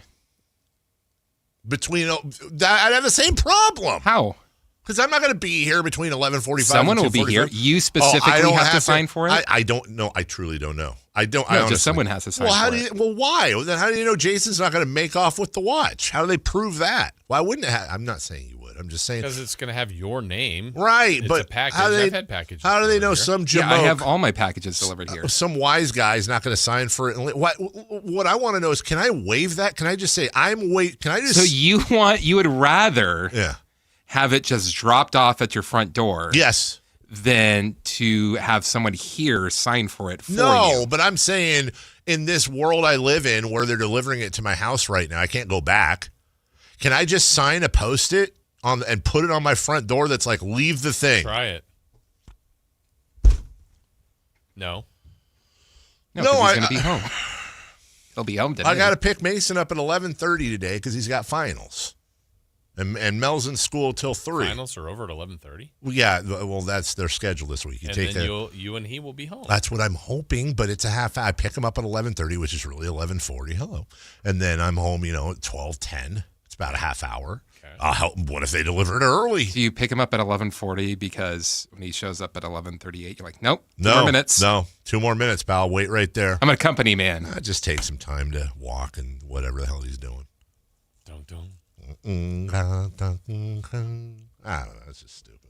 I'd have the same problem. How? Because I'm not going to be here between 11:45. Someone will be here. You specifically have to sign for it. I don't know. I truly don't know. I don't. No, I just someone has to sign for it. Well, why? Then how do you know Jason's not going to make off with the watch? How do they prove that? Why wouldn't it? I'm not saying you would. I'm just saying because it's going to have your name, right? It's but a package. I've had packages. How do they know here. some jamoke? Yeah, I have all my packages delivered here. Some wise guy's not going to sign for it. What I want to know is, can I waive that? Can I just say Can I just? So you would rather have it just dropped off at your front door? Yes. Than to have someone here sign for it for you. No, but I'm saying in this world I live in where they're delivering it to my house right now, I can't go back. Can I just sign a Post-it and put it on my front door that's like, leave the thing? Try it. No, he's going to be home. He'll be home today. I got to pick Mason up at 11:30 today because he's got finals. And Mel's in school till 3. Finals are over at 11:30. Yeah, well, that's their schedule this week. You and he will be home. That's what I'm hoping, but it's a half. I pick him up at 11:30, which is really 11:40. Hello, and then I'm home. At 12:10. It's about a half hour. Okay. I'll help. What if they deliver it early? Do you pick him up at 11:40 because when he shows up at 11:38, you're like, nope, 2 more minutes. No, 2 more minutes, pal. Wait right there. I'm a company man. Just take some time to walk and whatever the hell he's doing. Don't. I don't know. It's just stupid.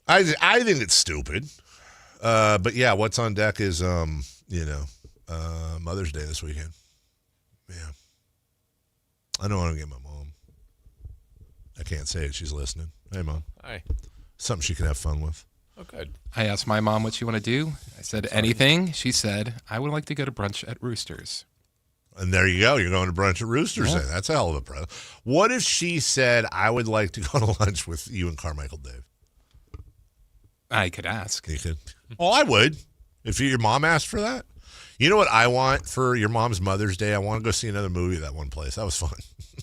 I think it's stupid. But yeah, what's on deck is Mother's Day this weekend. Yeah. I don't want to get my mom. I can't say it. She's listening. Hey, Mom. Hi. Something she can have fun with. Oh, good. I asked my mom what she want to do. I said anything. She said, I would like to go to brunch at Roosters. And there you go. You're going to brunch at Roosters. Yeah. Then. That's a hell of a present. What if she said, I would like to go to lunch with you and Carmichael Dave? I could ask. You could. Oh, I would. If your mom asked for that. You know what I want for your mom's Mother's Day? I want to go see another movie at that one place. That was fun.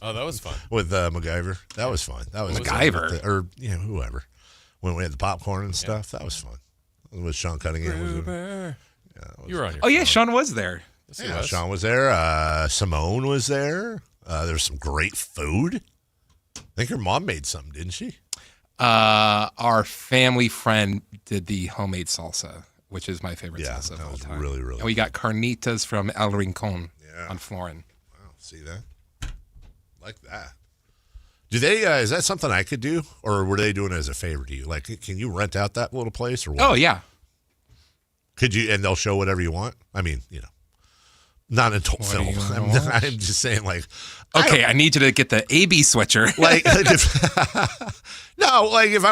Oh, that was fun. With MacGyver. That was fun. That was MacGyver? Whoever. When we had the popcorn and stuff. That was fun. With Sean Cunningham. You were on your phone. Yeah, Sean was there. Yes, Sean was there. Simone was there. There was some great food. I think your mom made something, didn't she? Our family friend did the homemade salsa, which is my favorite salsa of all time. Really, really. And we got carnitas from El Rincon on Florin. Wow, see that? Like that. Do they? Is that something I could do, or were they doing it as a favor to you? Like, can you rent out that little place, or what? Oh yeah. Could you? And they'll show whatever you want. I mean, not an adult film. I'm just saying, like, okay, I need you to get the AB switcher. Like, no, like if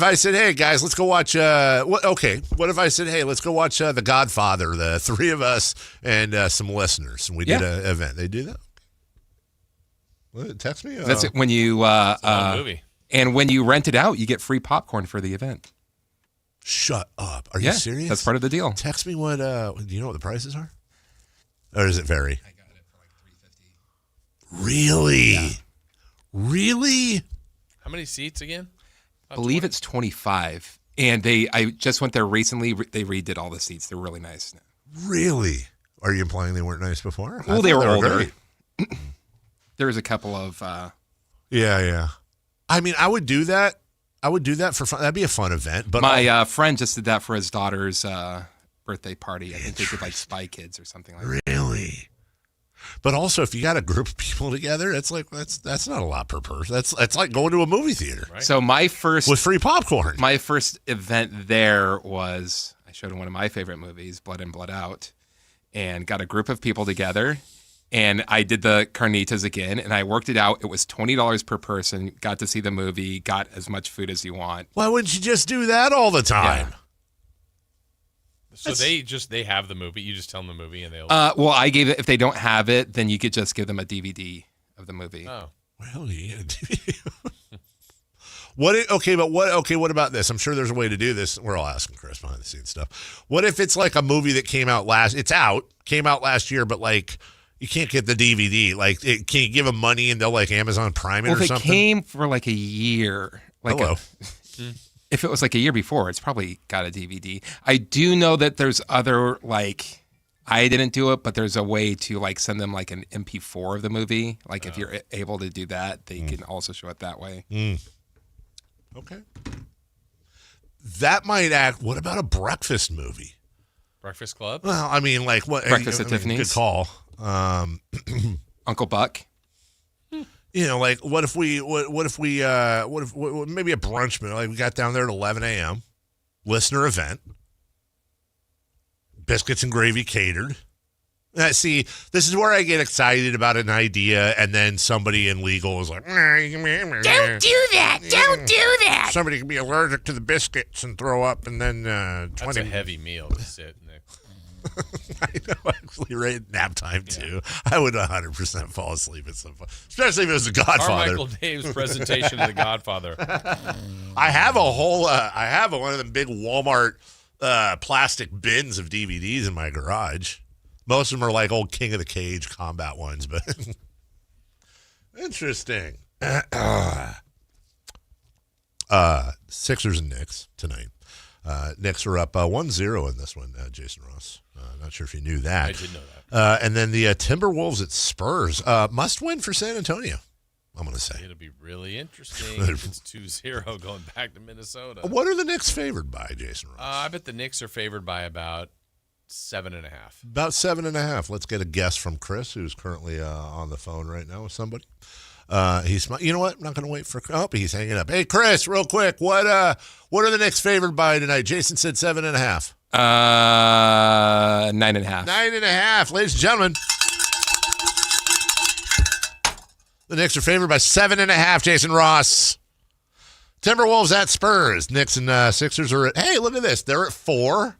I said, hey guys, let's go watch. What if I said, hey, let's go watch The Godfather, the three of us and some listeners, and we did an event. They do that. What, text me. That's it. When you movie, and when you rent it out, you get free popcorn for the event. Shut up! Are you serious? That's part of the deal. Text me what. Do you know what the prices are? Or does it vary? I got it for like $350. Really? Yeah. Really? How many seats again? I believe it's 25. And I just went there recently. They redid all the seats. They're really nice. Really? Are you implying they weren't nice before? Well, they were older. There was a couple of... Yeah. I mean, I would do that. I would do that for fun. That'd be a fun event. But my friend just did that for his daughter's... birthday party. I think they did like Spy Kids or something like that. Really? But also, if you got a group of people together, it's like that's not a lot per person. That's like going to a movie theater. Right. So with free popcorn. My first event there was I showed him one of my favorite movies, Blood In, Blood Out, and got a group of people together. And I did the carnitas again, and I worked it out. It was $20 per person. Got to see the movie. Got as much food as you want. Why wouldn't you just do that all the time? Yeah. So they have the movie. You just tell them the movie, and they'll. Well, I gave it. If they don't have it, then you could just give them a DVD of the movie. Oh, well, you get a DVD. What about this? I'm sure there's a way to do this. We're all asking Chris behind the scenes stuff. What if it's like a movie that came out last year, but like, You can't get the DVD. Like, can you give them money and they'll like Amazon Prime it or something? If it came for like a year, like Hello. if it was like a year before, it's probably got a DVD. I do know that there's other like, I didn't do it, but there's a way to like send them like an MP4 of the movie. Like if you're able to do that, they can also show it that way. Okay. That might act. What about a breakfast movie? Breakfast Club? Well, I mean, like what? Breakfast at Tiffany's. Good call. Uncle Buck. You know, like what if maybe a brunch movie? Like we got down there at 11 a.m. Listener event. Biscuits and gravy catered. See, this is where I get excited about an idea, and then somebody in legal is like, Don't do that. Don't do that. Somebody can be allergic to the biscuits and throw up, and then 20. That's a heavy meal to sit in there. I know, actually, right at nap time, too. I would 100% fall asleep at some point, especially if it was The Godfather. Carmichael Dave's presentation of The Godfather. I have one of them big Walmart plastic bins of DVDs in my garage. Most of them are like old King of the Cage combat ones, but interesting. Sixers and Knicks tonight. Knicks are up 1-0 in this one, Jason Ross. Not sure if you knew that. I did know that. And then the Timberwolves at Spurs. Must win for San Antonio, I'm going to say. It'll be really interesting if it's 2-0 going back to Minnesota. What are the Knicks favored by, Jason Ross? I bet the Knicks are favored by about 7.5. About 7.5. Let's get a guess from Chris, who's currently on the phone right now with somebody. You know what? I'm not going to wait for. Oh, he's hanging up. Hey, Chris, real quick, what are the Knicks favored by tonight? Jason said 7.5. 9.5. 9.5, ladies and gentlemen. The Knicks are favored by 7.5. Jason Ross. Timberwolves at Spurs. Knicks and Sixers are at. Hey, look at this. They're at 4.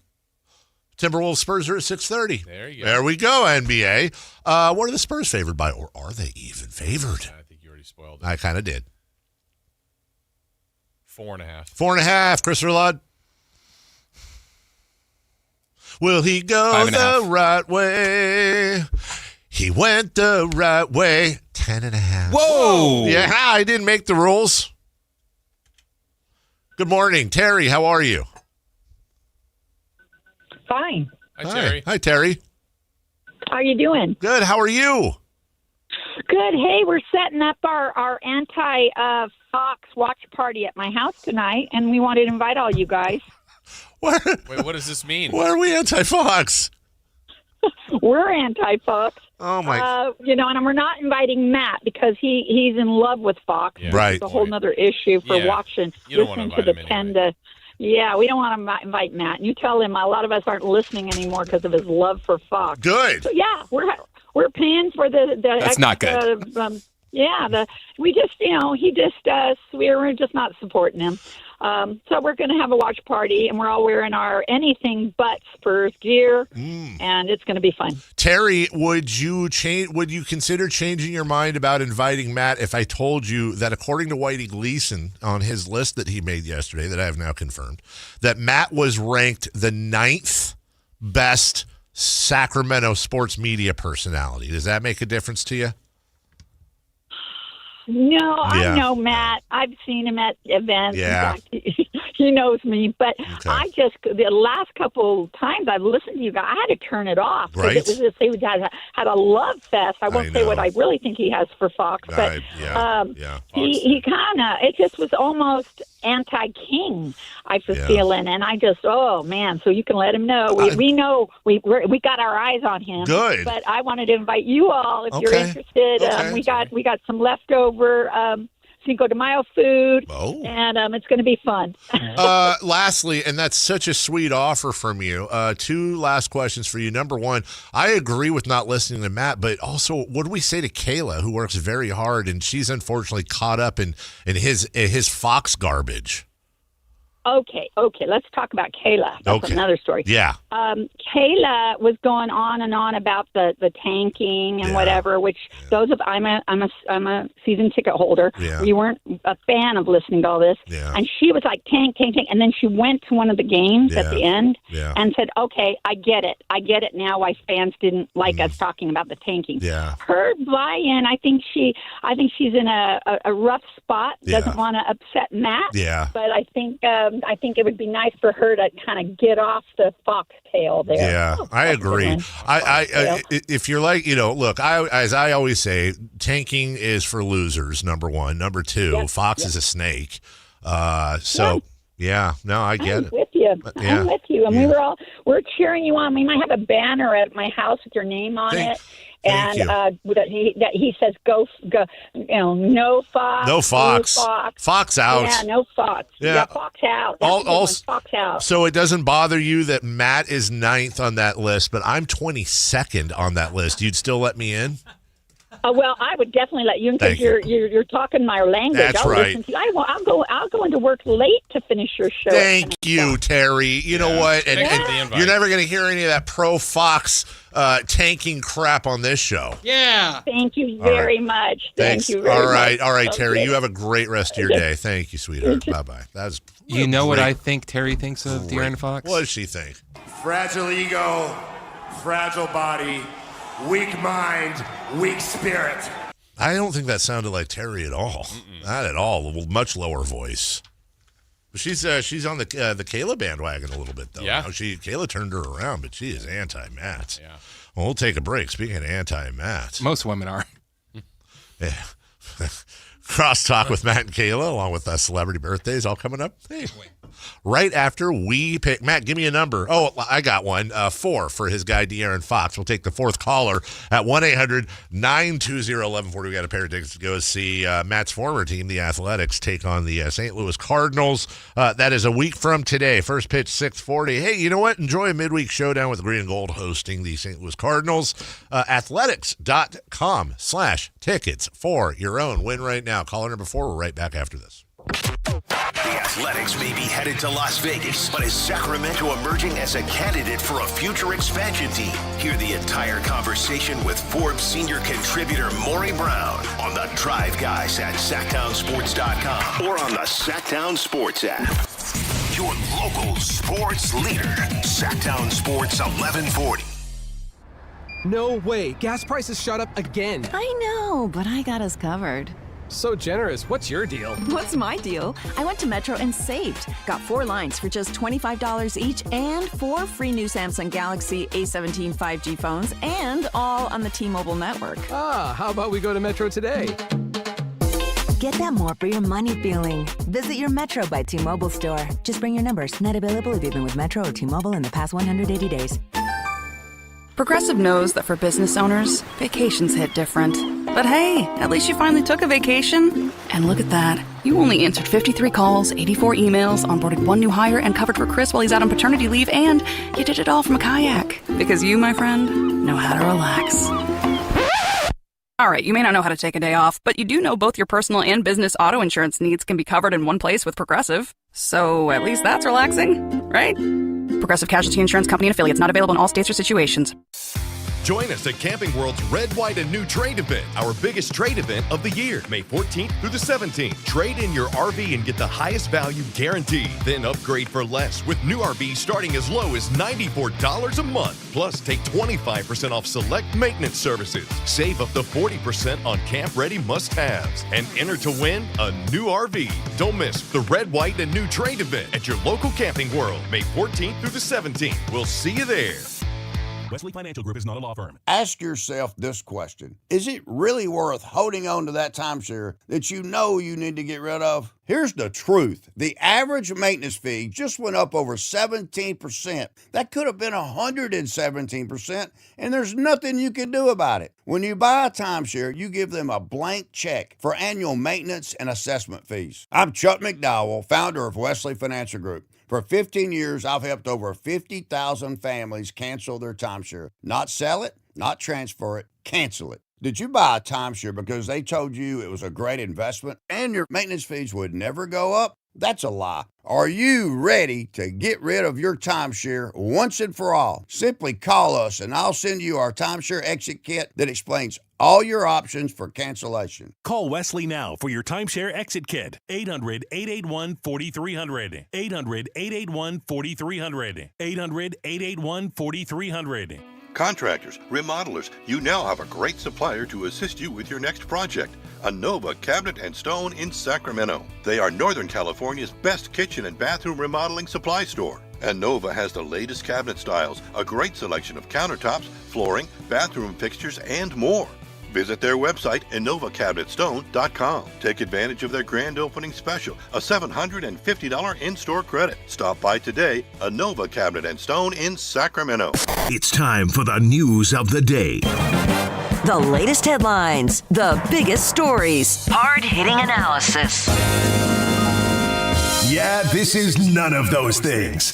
Timberwolves Spurs are at 6:30. There you go. There we go, NBA. What are the Spurs favored by, or are they even favored? I think you already spoiled it. I kind of did. 4.5. 4.5. Chris Rillard. Will he go the right way? He went the right way. 10.5. Whoa! Yeah, I didn't make the rules. Good morning, Terry. How are you? Fine. Hi, Terry. Hi, Terry. How are you doing? Good. How are you? Good. Hey, we're setting up our anti-Fox watch party at my house tonight, and we wanted to invite all you guys. Wait, what does this mean? Why are we anti-Fox? We're anti-Fox. Oh, my. And we're not inviting Matt because he's in love with Fox. Yeah. Right. It's a whole other issue for watching, You don't listening want to to the invite 10 him to... Yeah, we don't want to invite Matt. And you tell him a lot of us aren't listening anymore because of his love for Fox. Good. So, yeah, we're paying for the That's not good. We're just not supporting him. So we're going to have a watch party, and we're all wearing our anything but Spurs gear, and it's going to be fun. Terry, would you consider changing your mind about inviting Matt if I told you that according to Whitey Gleason on his list that he made yesterday, that I have now confirmed, that Matt was ranked the 9th best Sacramento sports media personality? Does that make a difference to you? No, I know Matt. I've seen him at events. Yeah. In fact, he knows me. But the last couple times I've listened to you guys, I had to turn it off. Right. It was just, he had a love fest. I won't say what I really think he has for Fox, but he kind of, it just was almost anti-King, I was feeling. And I just, oh, man, so you can let him know. We know we got our eyes on him. Good. But I wanted to invite you all if you're interested. We got some leftover Cinco de Mayo food, and it's going to be fun. Lastly, and that's such a sweet offer from you, 2 last questions for you. Number one, I agree with not listening to Matt, but also what do we say to Kayla, who works very hard, and she's unfortunately caught up in his Fox garbage? Okay. Let's talk about Kayla. That's another story. Yeah. Kayla was going on and on about the tanking and whatever. Which I'm a season ticket holder. Yeah. We weren't a fan of listening to all this. Yeah. And she was like tank, and then she went to one of the games at the end and said, "Okay, I get it. I get it now. Why fans didn't like us talking about the tanking." Yeah. Her buy-in. I think she's in a rough spot. Doesn't want to upset Matt. Yeah. But I think it would be nice for her to kind of get off the foxtail there. Yeah, I agree. I if you're like, look, as I always say, tanking is for losers, number one. Number two, Fox is a snake. I get it. I'm with you. I'm with you. And we're cheering you on. We might have a banner at my house with your name on it. And that he says, go, no Fox. No Fox. Fox out. Yeah, no Fox. Yeah, Fox out. Fox out. So it doesn't bother you that Matt is 9th on that list, but I'm 22nd on that list. You'd still let me in? Well, I would definitely let you in because you're talking my language. That's right. Listen to you. I'll go into work late to finish your show. Thank you, Terry. You know what? And you're never going to hear any of that pro Fox tanking crap on this show. Yeah. Thank you very much. Thanks. Thank you very much. All right, Terry. Okay. You have a great rest of your day. Thank you, sweetheart. Bye-bye. You know what I think Terry thinks of De'Aaron Fox? What does she think? Fragile ego, fragile body, weak mind, weak spirit. I don't think that sounded like Terry at all. Not at all. A much lower voice. She's on the Kayla bandwagon a little bit, though. Yeah. Kayla turned her around, but she is anti-Matt. Yeah. Well, we'll take a break. Speaking of anti-Matt. Most women are. Yeah. Crosstalk with Matt and Kayla, along with celebrity birthdays, all coming up. Hey. Right after we pick. Matt, give me a number. Oh, I got one. 4 for his guy, De'Aaron Fox. We'll take the fourth caller at 1-800-920-1140. We got a pair of tickets to go see Matt's former team, the Athletics, take on the St. Louis Cardinals. That is a week from today. First pitch, 6:40. Hey, you know what? Enjoy a midweek showdown with Green and Gold hosting the St. Louis Cardinals. Athletics.com/tickets for your own win right now. Caller number 4. We're right back after this. The Athletics may be headed to Las Vegas, but is Sacramento emerging as a candidate for a future expansion team? Hear the entire conversation with Forbes senior contributor Maury Brown on the Drive Guys at SactownSports.com or on the Sactown Sports app. Your local sports leader, Sactown Sports 1140. No way. Gas prices shot up again. I know, but I got us covered. So generous. What's your deal? What's my deal? I went to Metro and saved. Got 4 lines for just $25 each and 4 free new Samsung Galaxy A17 5G phones and all on the T-Mobile network. How about we go to Metro today? Get that more for your money feeling. Visit your Metro by T-Mobile store. Just bring your numbers. Not available if you've been with Metro or T-Mobile in the past 180 days. Progressive knows that for business owners, vacations hit different. But hey, at least you finally took a vacation. And look at that. You only answered 53 calls, 84 emails, onboarded 1 new hire, and covered for Chris while he's out on paternity leave, and you did it all from a kayak. Because you, my friend, know how to relax. All right, you may not know how to take a day off, but you do know both your personal and business auto insurance needs can be covered in one place with Progressive. So at least that's relaxing, right? Progressive Casualty Insurance Company and Affiliates, not available in all states or situations. Join us at Camping World's Red, White, and New Trade event, our biggest trade event of the year, May 14th through the 17th. Trade in your RV and get the highest value guaranteed. Then upgrade for less with new RVs starting as low as $94 a month. Plus, take 25% off select maintenance services. Save up to 40% on camp-ready must-haves. And enter to win a new RV. Don't miss the Red, White, and New Trade event at your local Camping World, May 14th through the 17th. We'll see you there. Wesley Financial Group is not a law firm. Ask yourself this question. Is it really worth holding on to that timeshare that you know you need to get rid of? Here's the truth. The average maintenance fee just went up over 17%. That could have been 117%, and there's nothing you can do about it. When you buy a timeshare, you give them a blank check for annual maintenance and assessment fees. I'm Chuck McDowell, founder of Wesley Financial Group. For 15 years, I've helped over 50,000 families cancel their timeshare. Not sell it, not transfer it, cancel it. Did you buy a timeshare because they told you it was a great investment and your maintenance fees would never go up? That's a lie. Are you ready to get rid of your timeshare once and for all? Simply call us and I'll send you our timeshare exit kit that explains all your options for cancellation. Call Wesley now for your timeshare exit kit. 800-881-4300. 800-881-4300. 800-881-4300. Contractors, remodelers, you now have a great supplier to assist you with your next project. Nova Cabinet and Stone in Sacramento. They are Northern California's best kitchen and bathroom remodeling supply store. Nova has the latest cabinet styles, a great selection of countertops, flooring, bathroom fixtures, and more. Visit their website, InnovaCabinetStone.com. Take advantage of their grand opening special, a $750 in-store credit. Stop by today, Nova Cabinet and Stone in Sacramento. It's time for the news of the day. The latest headlines, the biggest stories, hard-hitting analysis. Yeah, this is none of those things.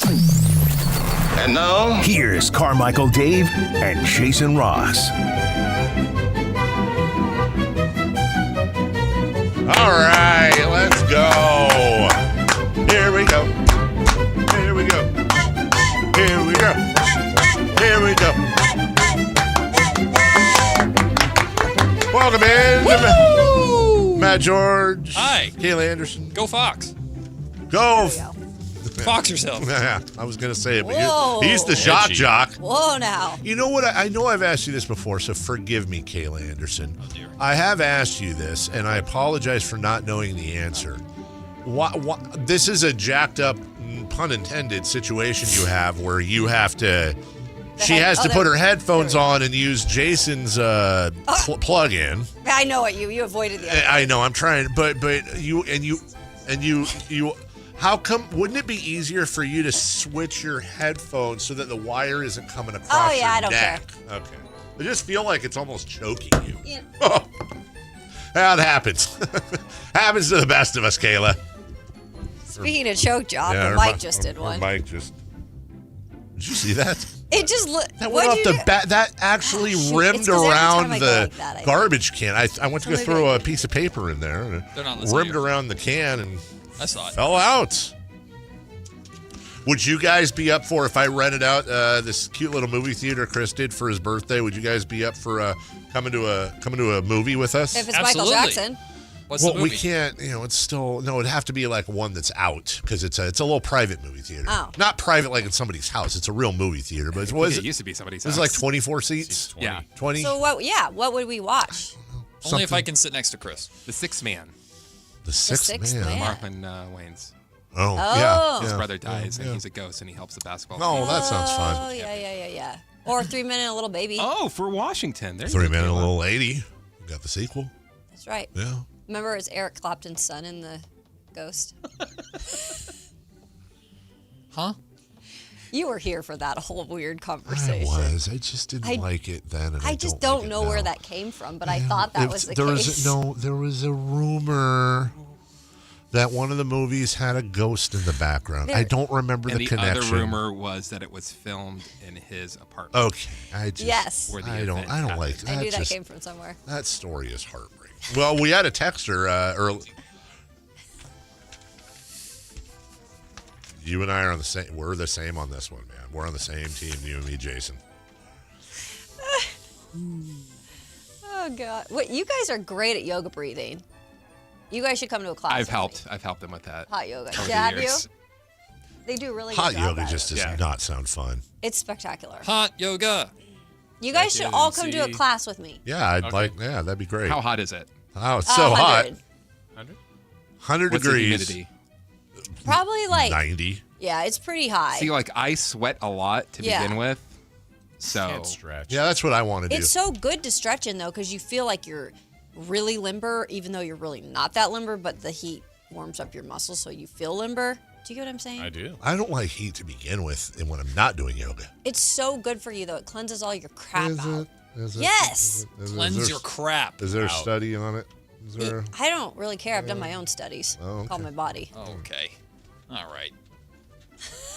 And now, here's Carmichael Dave and Jason Ross. All right, let's go. Here we go. Here we go. Here we go. Here we go. Welcome in. Matt George. Hi. Kayla Anderson. Go Fox. Go. Fox yourself. Yeah, I was going to say it, but Whoa. he's the shock jock. Whoa, now. You know what? I know I've asked you this before, so forgive me, Kayla Anderson. Oh, dear. I have asked you this, and I apologize for not knowing the answer. This is a jacked up, pun intended, situation you have where you have to... She has to put her headphones on and use Jason's plug-in. I know what you avoided the other. I know, I'm trying, but you... How come? Wouldn't it be easier for you to switch your headphones so that the wire isn't coming across your I don't neck? care. Okay. I just feel like it's almost choking you. Yeah. That happens. Happens to the best of us, Kayla. Speaking of choke job, Mike just did one. Mike just. Did you see that? It just that went off the bat. That actually rimmed around the garbage can. I went to go throw a piece of paper in there, and it rimmed around the can and. I saw it. Fell out. Would you guys be up for if I rented out this cute little movie theater Chris did for his birthday? Would you guys be up for coming to a movie with us? If it's Michael Jackson. What's the movie? We can't. It's still it'd have to be like one that's out because it's a little private movie theater. Oh. Not private like in somebody's house. It's a real movie theater, but it used to be somebody's house. It was like 24 seats. 20. Yeah, 20. So what would we watch? Only if I can sit next to Chris. The Sixth Man. The Sixth Man. Marlon Wayans. Oh, yeah. His brother dies, and he's a ghost, and he helps the basketball team. Oh, that sounds fun. Oh, yeah. Or 3 Men and a Little Baby. Oh, for Washington. There 3 Men and a Little Lady. We got the sequel. That's right. Yeah. Remember, it's Eric Clapton's son in the Ghost. Huh? You were here for that whole weird conversation. I was. I just didn't like it then. And I just don't know where that came from, but I thought that was the case. There was a rumor that one of the movies had a ghost in the background. I don't remember the connection. And the other rumor was that it was filmed in his apartment. Okay, I don't like that. I knew that came from somewhere. That story is heartbreaking. Well, we had a texter early. You and I are on the same. We're the same on this one, man. We're on the same team, you and me, Jason. Oh God! Wait, you guys are great at yoga breathing. You guys should come to a class. I've helped them with that. Hot yoga. Have you? They do really good Hot job yoga at just does not sound fun. It's spectacular. Hot yoga. You guys should all come to a class with me. Yeah, I'd like. Yeah, that'd be great. How hot is it? Oh, it's so hot. 100 degrees. The humidity? Probably like 90. Yeah, it's pretty high. See, like I sweat a lot to begin with, so can't stretch. Yeah, that's what I want to do. It's so good to stretch in though, because you feel like you're really limber, even though you're really not that limber. But the heat warms up your muscles, so you feel limber. Do you get what I'm saying? I do. I don't like heat to begin with, and when I'm not doing yoga. It's so good for you though. It cleanses all your crap out. Is it? Yes. Cleanse your crap. Is there a out. study on it? Is there? I don't really care. I've done my own studies. Oh, okay. Called my body. Okay. All right.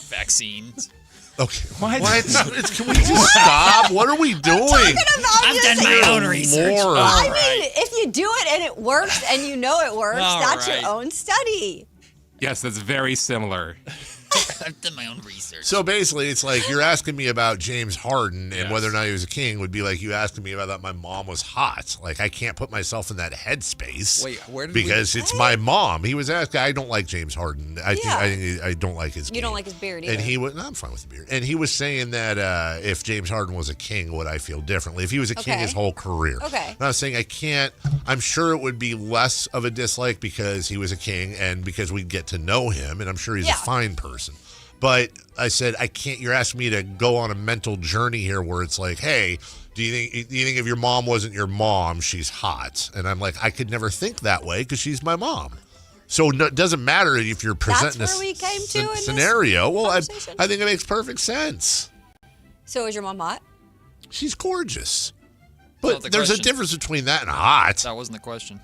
Vaccines. Okay. What? Can we just stop? What are we doing? I've done my own research. Lord. I mean, if you do it and it works and you know it works, All that's right. your own study. Yes, that's very similar. I've done my own research. So basically, it's like you're asking me about James Harden and whether or not he was a king would be like you asking me about that my mom was hot. Like, I can't put myself in that headspace. Wait, where did because it's my mom. He was asking. I don't like James Harden. I don't like his. You don't like his beard either. And he was. No, I'm fine with the beard. And he was saying that if James Harden was a king, would I feel differently? If he was a king his whole career. Okay. And I was saying I can't. I'm sure it would be less of a dislike because he was a king and because we'd get to know him, and I'm sure he's a fine person. But I said, I can't, you're asking me to go on a mental journey here where it's like, hey, do you think if your mom wasn't your mom, she's hot? And I'm like, I could never think that way because she's my mom. So it doesn't matter if you're presenting a scenario. Well, I think it makes perfect sense. So is your mom hot? She's gorgeous. But there's a difference between that and hot. That wasn't the question.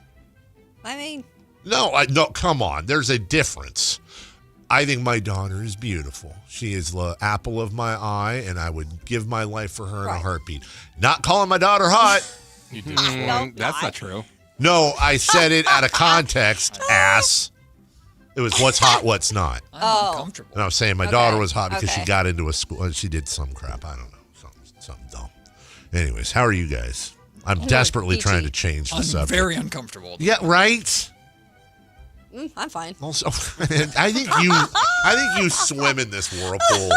I mean. No, come on. There's a difference. I think my daughter is beautiful. She is the apple of my eye, and I would give my life for her in a heartbeat. Not calling my daughter hot. You did. That's not true. No, I said it out of context, ass. It was what's hot, what's not. I'm uncomfortable. And I was saying my daughter was hot because she got into a school, and she did some crap. I don't know. Something dumb. Anyways, how are you guys? I'm desperately trying to change the subject. Very uncomfortable. Yeah, right? I'm fine. Also, I think you swim in this whirlpool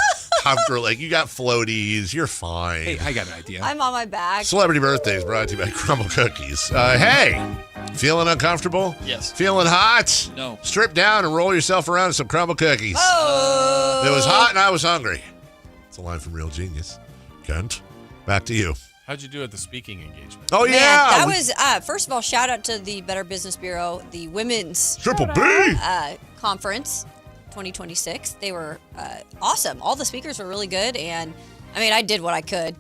comfortably. Like, you got floaties. You're fine. Hey, I got an idea. I'm on my back. Celebrity Birthdays brought to you by Crumble Cookies. Hey, feeling uncomfortable? Yes. Feeling hot? No. Strip down and roll yourself around in some Crumble Cookies. Oh. It was hot and I was hungry. It's a line from Real Genius. Kent, back to you. How'd you do at the speaking engagement? Oh, Man, yeah. that was, first of all, shout out to the Better Business Bureau, the Women's Triple B Conference 2026. They were awesome. All the speakers were really good. And, I mean, I did what I could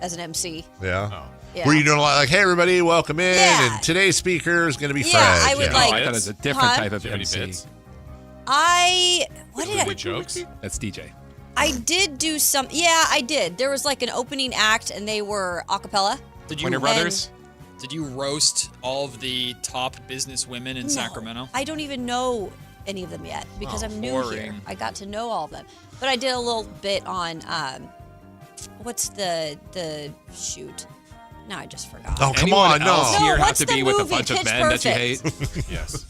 as an MC. Yeah. Oh. Yeah. Were you doing a lot like, hey, everybody, welcome in, and today's speaker is going to be Fred. I would like. I thought it was a different type of MC. What did I? Jokes? That's DJ. I did do some. Yeah, I did. There was like an opening act, and they were a cappella. Did Pointer Brothers? Did you roast all of the top business women in Sacramento? I don't even know any of them yet because I'm new here. I got to know all of them, but I did a little bit on what's the shoot. Now I just forgot. Oh, come on, no. Here have what's to the be with a movie? bunch of Pitch men that you Perfect. hate. Yes.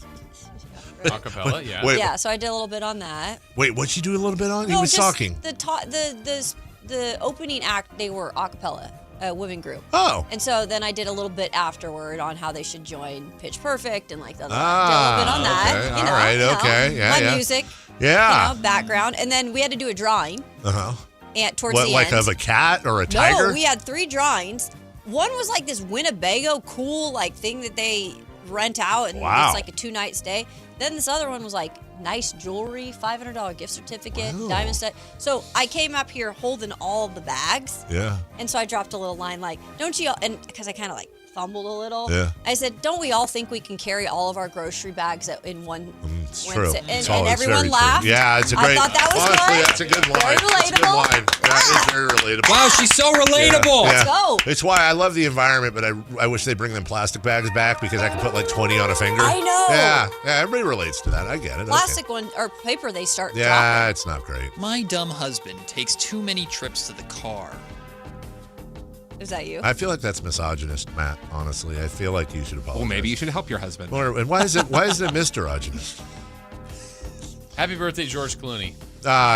Acapella, yeah. Wait, Yeah, so I did a little bit on that. Wait, what'd you do a little bit on? He No, was just talking. The opening act, they were a cappella, a women group. Oh. And so then I did a little bit afterward on how they should join Pitch Perfect and like the other. Ah, did a little bit on that. okay. You know, All right, you know, okay. Yeah, my yeah. music. Yeah. You know, background, and then we had to do a drawing. Uh-huh. And towards What, the like end. of a cat or a tiger? No, we had 3 drawings. One was like this Winnebago cool like thing that they rent out, and Wow. it's like a 2-night stay. Then this other one was like nice jewelry, $500 gift certificate, diamond set. So I came up here holding all of the bags. Yeah. And so I dropped a little line like, don't you, and because I kind of like fumbled a little. Yeah. I said, don't we all think we can carry all of our grocery bags in one? It's one true. sit? And, It's and very everyone true. laughed. Yeah, it's a great. I thought that was honestly, good. that's a good line. Very That's a good relatable. line. That is very relatable. Wow, she's so relatable. Yeah. Let's go. It's why I love the environment, but I wish they bring them plastic bags back because I can put like 20 on a finger. I know. Yeah, everybody relates to that. I get it. Plastic one or paper, they start Yeah, dropping. it's not great. My dumb husband takes too many trips to the car. Is that you? I feel like that's misogynist, Matt. Honestly, I feel like you should apologize. Well, maybe you should help your husband. And why is it misogynist? Happy birthday, George Clooney.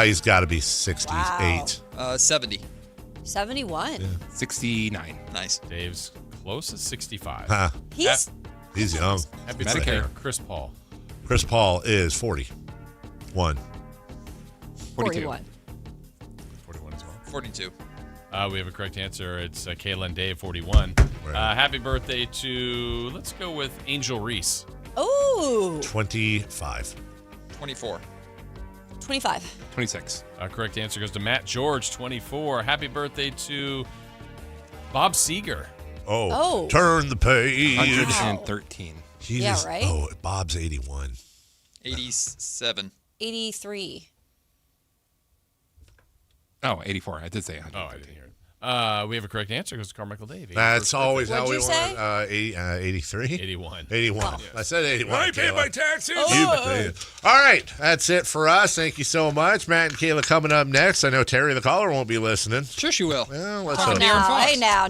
He's got to be 68. 70. 71. Yeah. 69. Nice. Dave's close as 65. Huh. He's young. Happy Medicare. birthday, Chris Paul. Chris Paul is 41. 41. 41 as well. 42. We have a correct answer. It's Kayla and Dave, 41. Happy birthday to, let's go with Angel Reese. Oh. 25. 24. 25. 26. Correct answer goes to Matt George, 24. Happy birthday to Bob Seger. Oh. Turn the page. 113. Jesus. Yeah, right? Oh, Bob's 81. 87. 83. Oh, 84. I did say 100. Oh, I didn't hear it. We have a correct answer because Carmichael Dave. That's always how we say? want it. 83? 81. 81. I said 81. I pay my taxes. All right. That's it for us. Thank you so much. Matt and Kayla coming up next. I know Terry the caller won't be listening. Sure she will. Well, let's Oh, hope. now. Hey, now.